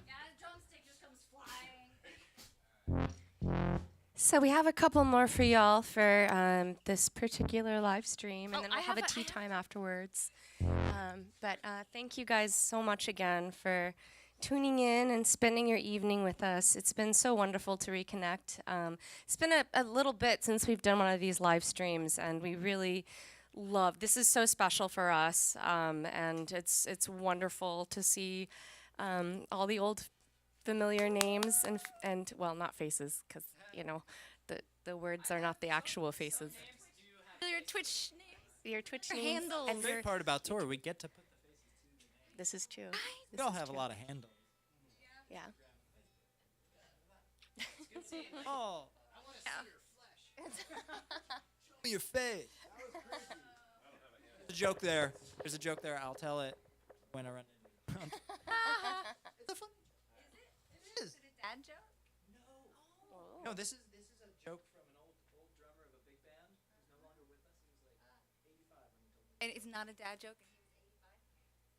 Yeah, the drumstick just comes flying. So we have a couple more for y'all for this particular live stream, and Oh, then I we'll have a have a- tea time afterwards. But thank you guys so much again for tuning in and spending your evening with us. It's been so wonderful to reconnect. It's been a little bit since we've done one of these live streams, and we really love. This is so special for us, and it's wonderful to see all the old familiar names and well, not faces, because you know the words are not the actual faces. Your Twitch Your Twitch Your names handles. and The your, great part about tour, we get to put the faces. this is true. We all have a lot of handles. Yeah. Oh. I want to see your flesh. Show me your face. There's a joke there. There's a joke there. I'll tell it when I run in. It's a funny joke. It is. Is it a dad joke? No, this is a joke from an old drummer of a big band who's no longer with us. He was like 85 when he told me. And it's not a dad joke.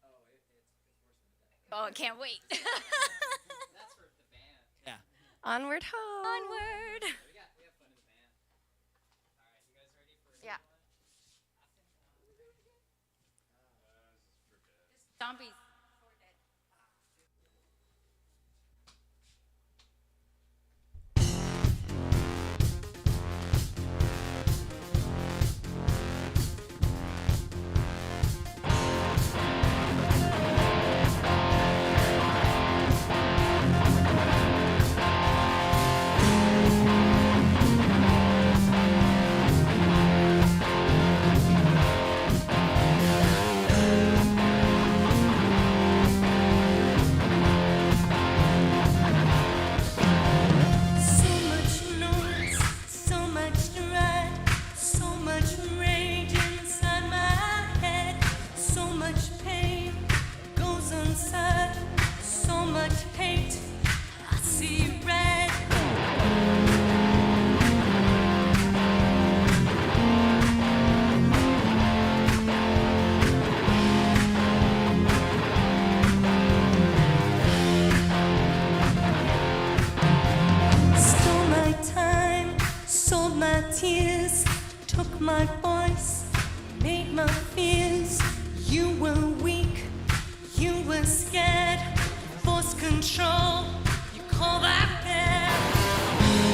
Oh, it's worse than that. Oh, I can't wait. That's for the band. Yeah. Onward home. Onward. We have fun in the band. All right, you guys ready for Yeah. Zombies. So much noise, so much dread, so much rage inside my head, so much pain goes unsaid, so much hate, I see red. Stole my time, sold my tears, took my voice, made my fears. You were weak, you were scared, forced control. You call that fair?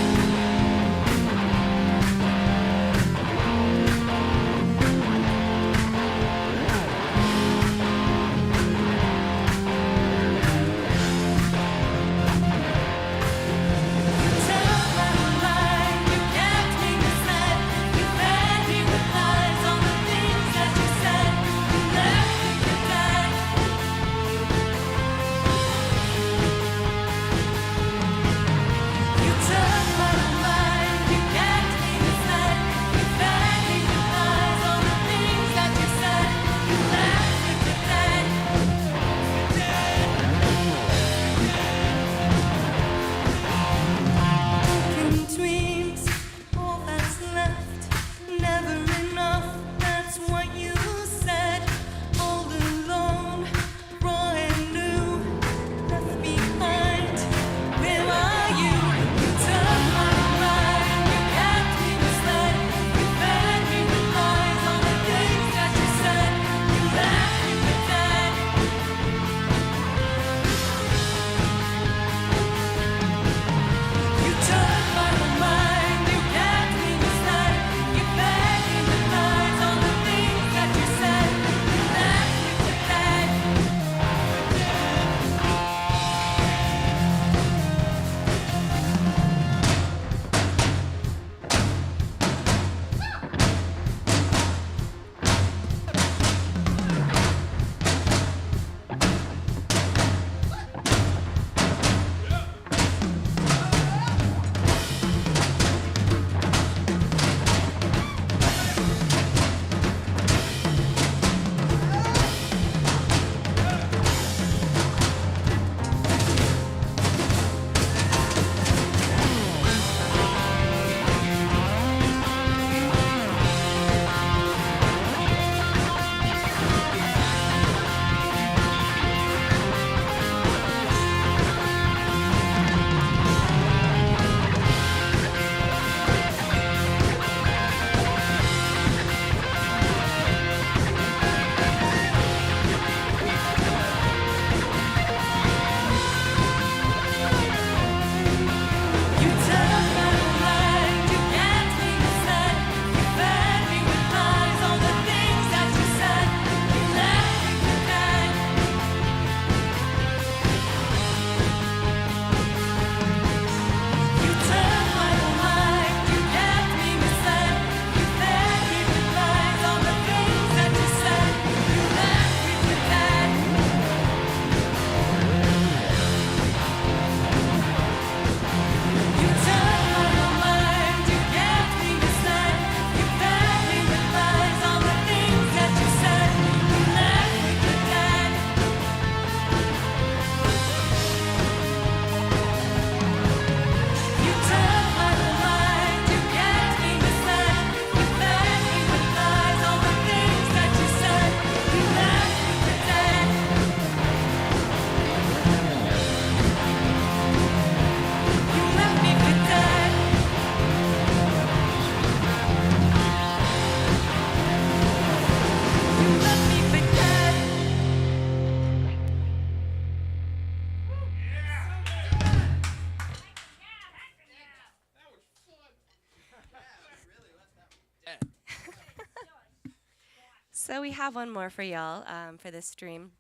So we have one more for y'all for this stream.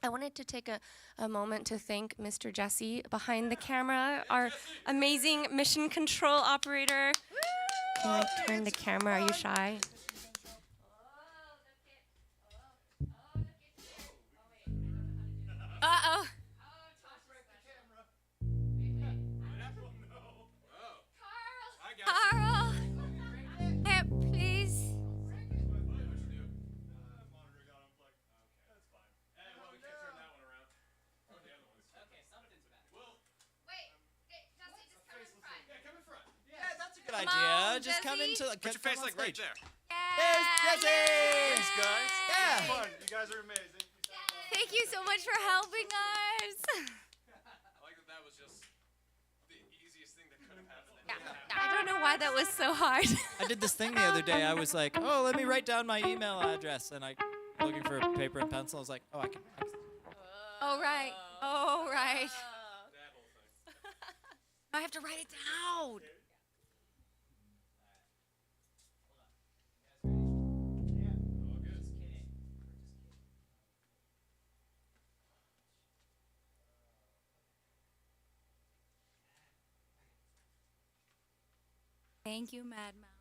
I wanted to take a moment to thank Mr. Jesse behind the camera, our amazing mission control operator. Can I turn the camera? Are you shy? Uh-oh. Carl. Hey, please. Good Come idea. on, Just come Jesse. into Put your face like right there. There's Jesse. Thanks, guys. Yeah. Fun. You guys are amazing. Thank you so much for helping us. I like that was just the easiest thing that could have happened. I don't know why that was so hard. I did this thing the other day. I was like, oh, let me write down my email address. And I looking for paper and pencil. I was like, oh, I can. Oh, right. Oh, right. I have to write it down. Thank you, Mad Mouse.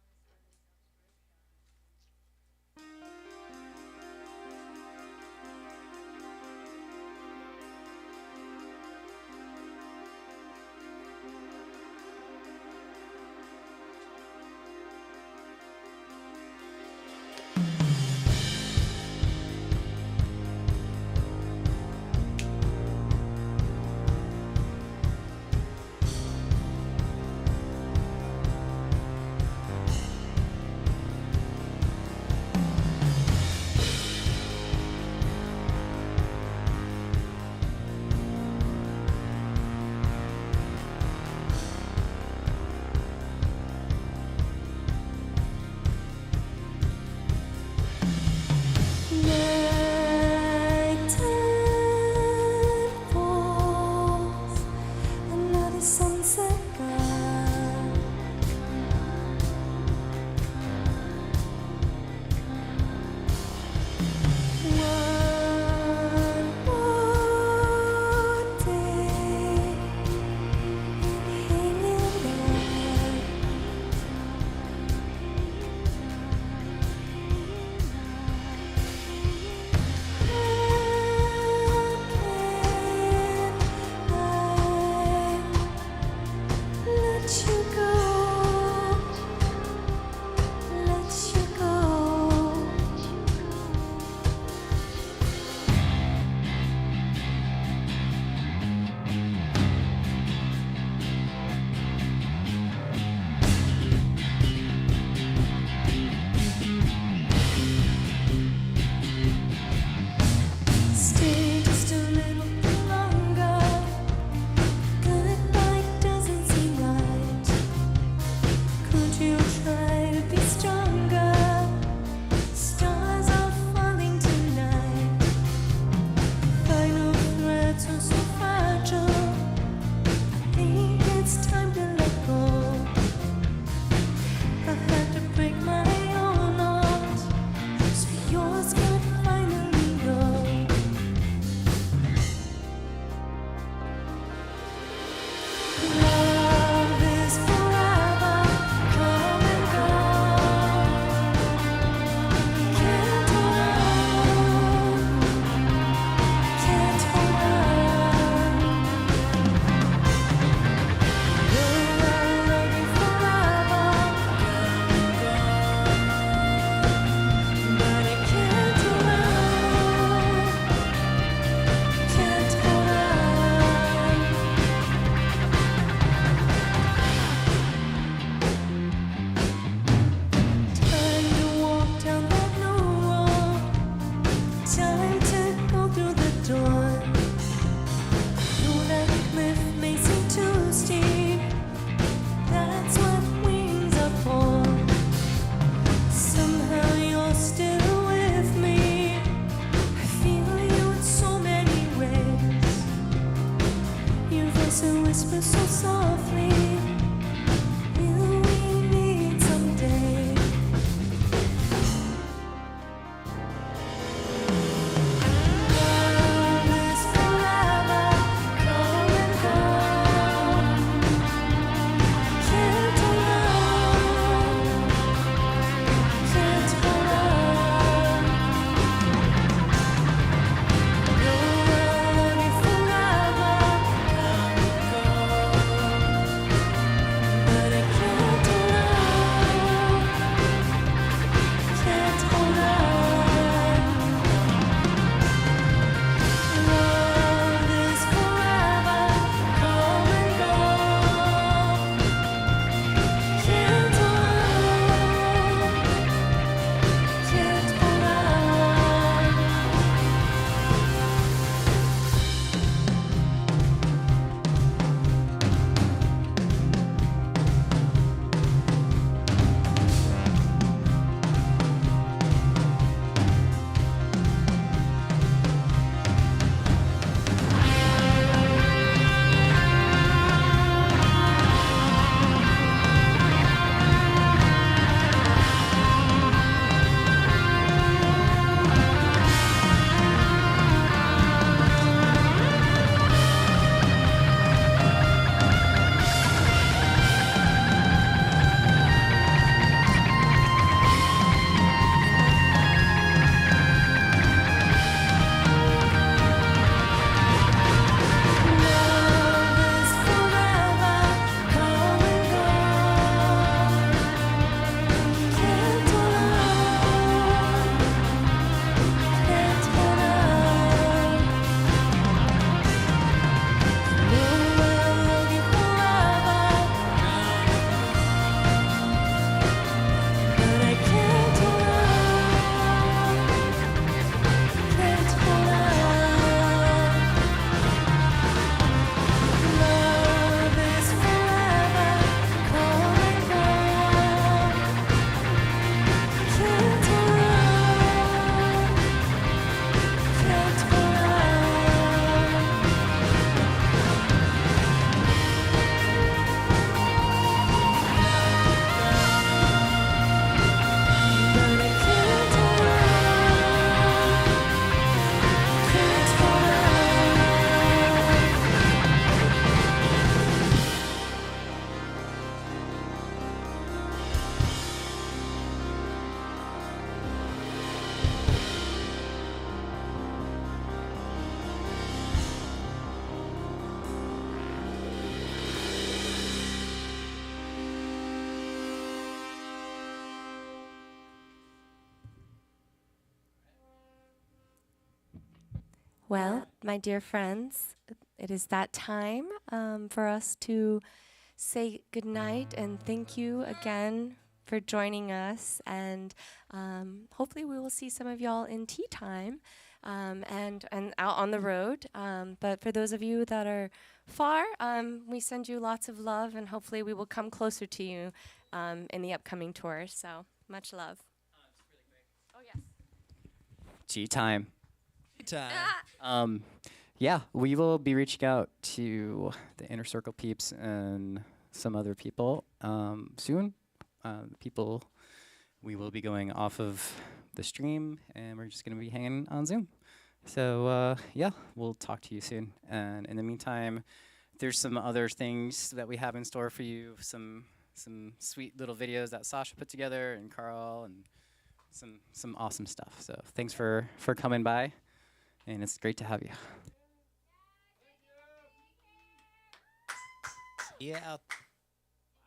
Well, my dear friends, it is that time for us to say goodnight and thank you again for joining us. And hopefully we will see some of y'all in tea time and out on the road. But for those of you that are far, we send you lots of love, and hopefully we will come closer to you in the upcoming tour. So much love. Oh, yes. Tea time. Time. Yeah, we will be reaching out to the Inner Circle peeps and some other people soon. People, we will be going off of the stream, and we're just going to be hanging on Zoom. So yeah, we'll talk to you soon. And in the meantime, there's some other things that we have in store for you. Some sweet little videos that Sasha put together, and Carl, and some awesome stuff. So thanks for coming by, and it's great to have you. Yeah.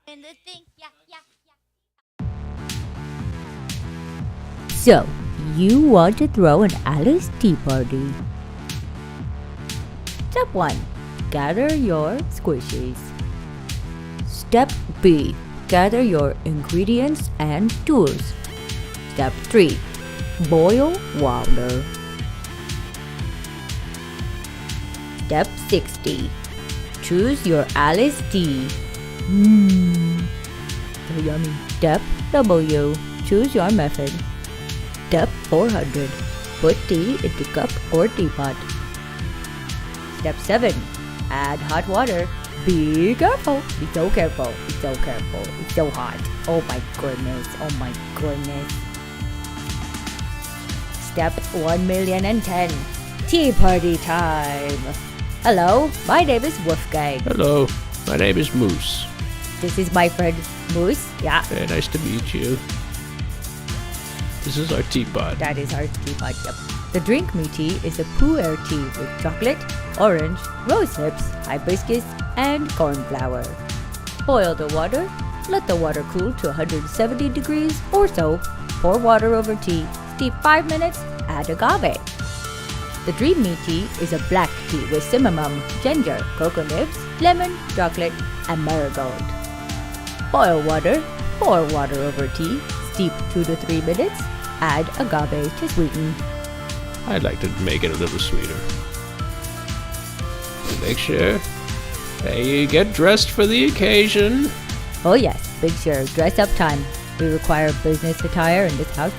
And the thing, yeah. So, you want to throw an Alice tea party. Step 1. Gather your squishies. Step B. Gather your ingredients and tools. Step 3. Boil water. Step 60. Choose your Alice tea. So yummy. Step W. Choose your method. Step 400. Put tea into cup or teapot. Step 7. Add hot water. Be careful. Be so careful. Be so careful. It's so hot. Oh my goodness. Oh my goodness. Step 1,010,000. Tea party time. Hello, my name is Wolfgang. Hello, my name is Moose. This is my friend Moose. Yeah. Very nice to meet you. This is our teapot. That is our teapot, yep. The drink me tea is a pu'er tea with chocolate, orange, rose hips, hibiscus, and corn flour. Boil the water. Let the water cool to 170 degrees or so. Pour water over tea. Steep 5 minutes. Add agave. The Dream Me tea is a black tea with cinnamon, ginger, cocoa nibs, lemon, chocolate, and marigold. Boil water. Pour water over tea. Steep 2 to 3 minutes. Add agave to sweeten. I'd like to make it a little sweeter. Make sure that you get dressed for the occasion. Oh yes, big sure. Dress up time. We require business attire in this house.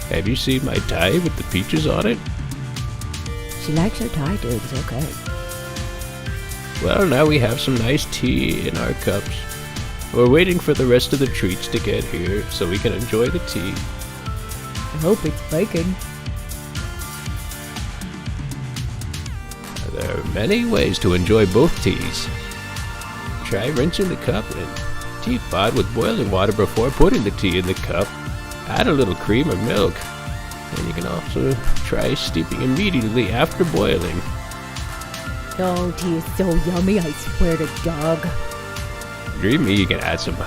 Have you seen my tie with the peaches on it? She likes her tie, dude. It's okay. Well, now we have some nice tea in our cups. We're waiting for the rest of the treats to get here so we can enjoy the tea. I hope it's bacon. There are many ways to enjoy both teas. Try rinsing the cup in teapot with boiling water before putting the tea in the cup. Add a little cream or milk. And you can also try steeping immediately after boiling. Oh, tea is so yummy, I swear to dog. Dream me, you can add some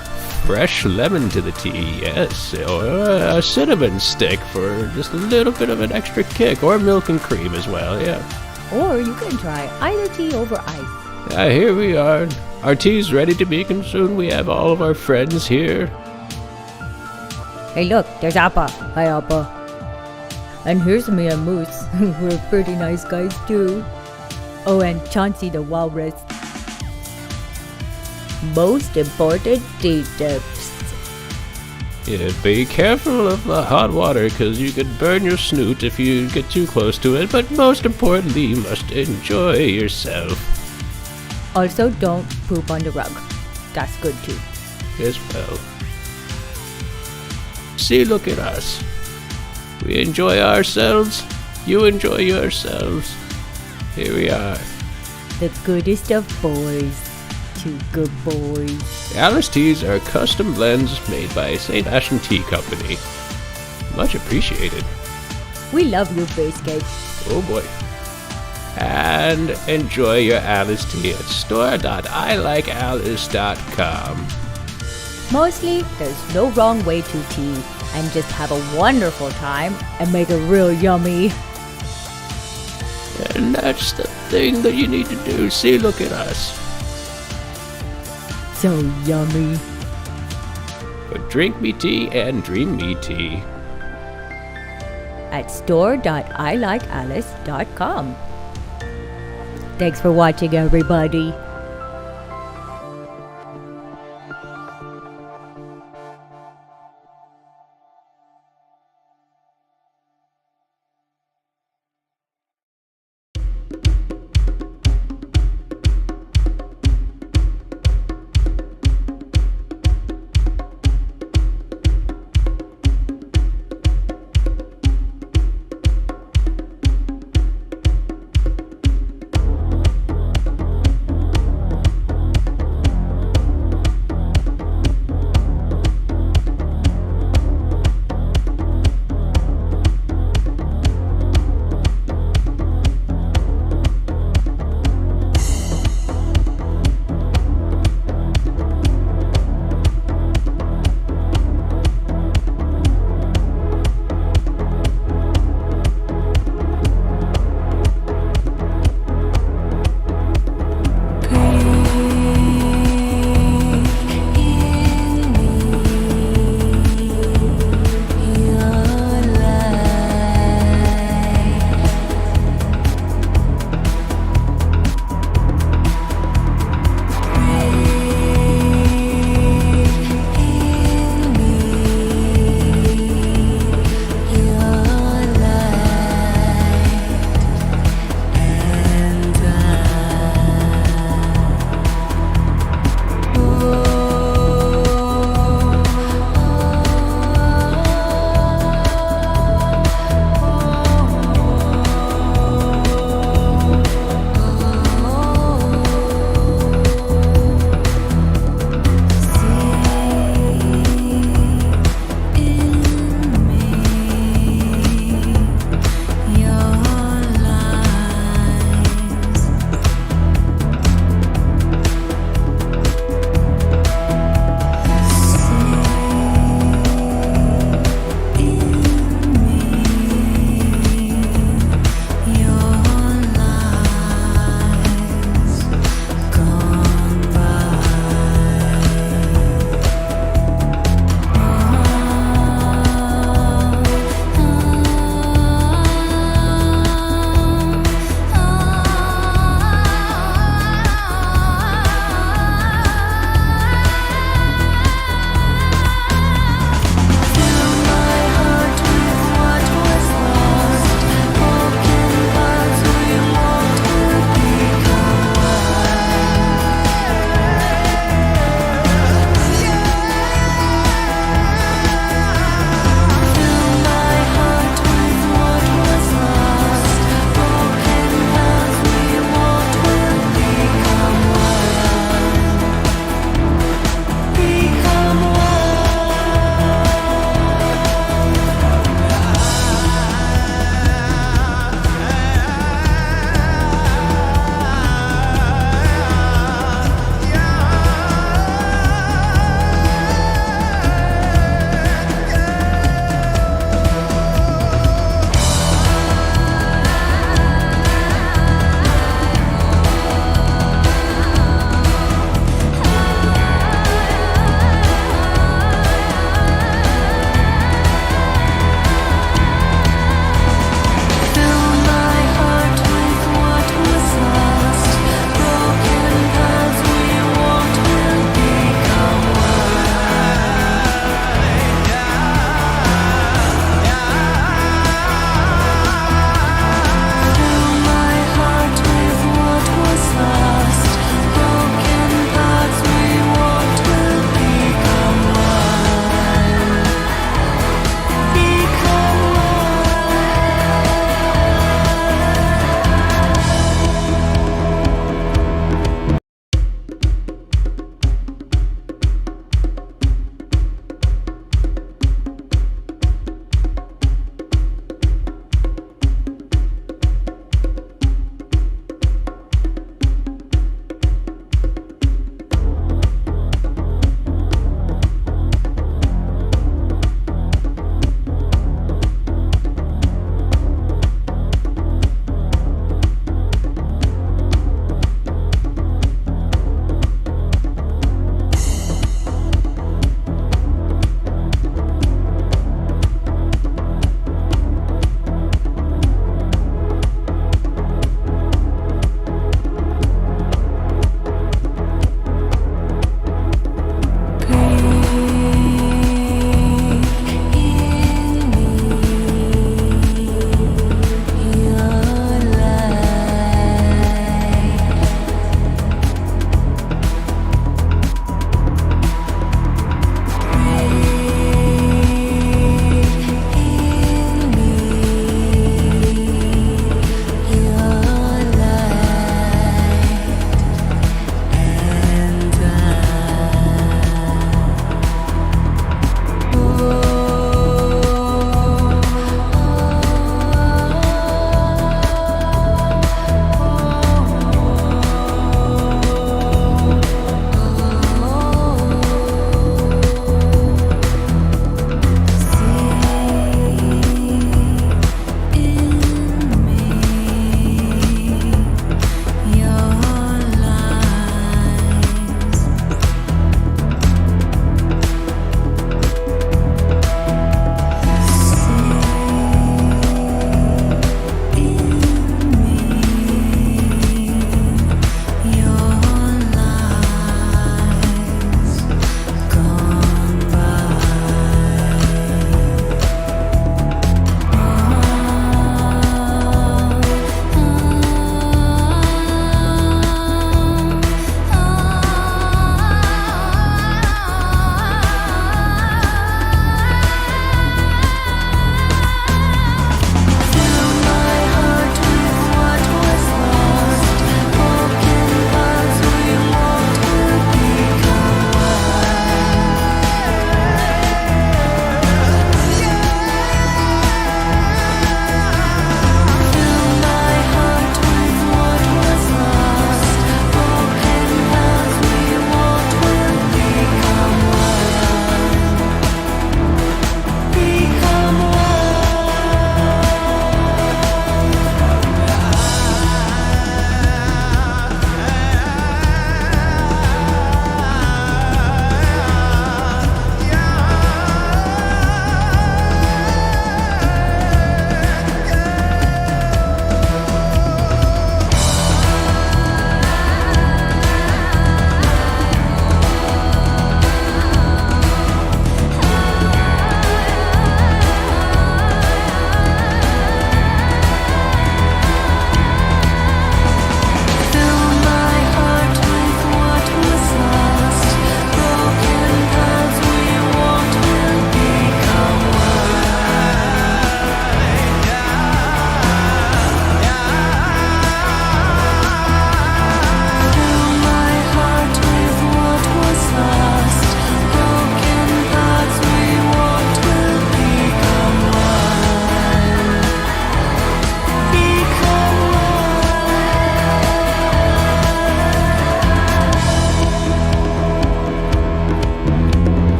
fresh lemon to the tea, yes, or a cinnamon stick for just a little bit of an extra kick, or milk and cream as well, yeah. Or you can try either tea over ice. Here we are. Our tea's ready to be consumed. We have all of our friends here. Hey look, there's Appa. Hi Appa. And here's me and Moose. We're pretty nice guys too. Oh, and Chauncey the walrus. Most important tea tips. Yeah, be careful of the hot water because you could burn your snoot if you get too close to it, but most importantly, you must enjoy yourself. Also, don't poop on the rug. That's good too. As well. See, look at us. We enjoy ourselves. You enjoy yourselves. Here we are. The goodest of boys. Two good boys. Alice teas are custom blends made by St. Ashton Tea Company. Much appreciated. We love you, Biscuit. Oh boy. And enjoy your Alice tea at store.ilikealice.com. Mostly, there's no wrong way to tea, and just have a wonderful time and make it real yummy. And that's the thing that you need to do. See, look at us. So yummy. But drink me tea and dream me tea. At store.ilikealice.com. Thanks for watching, everybody.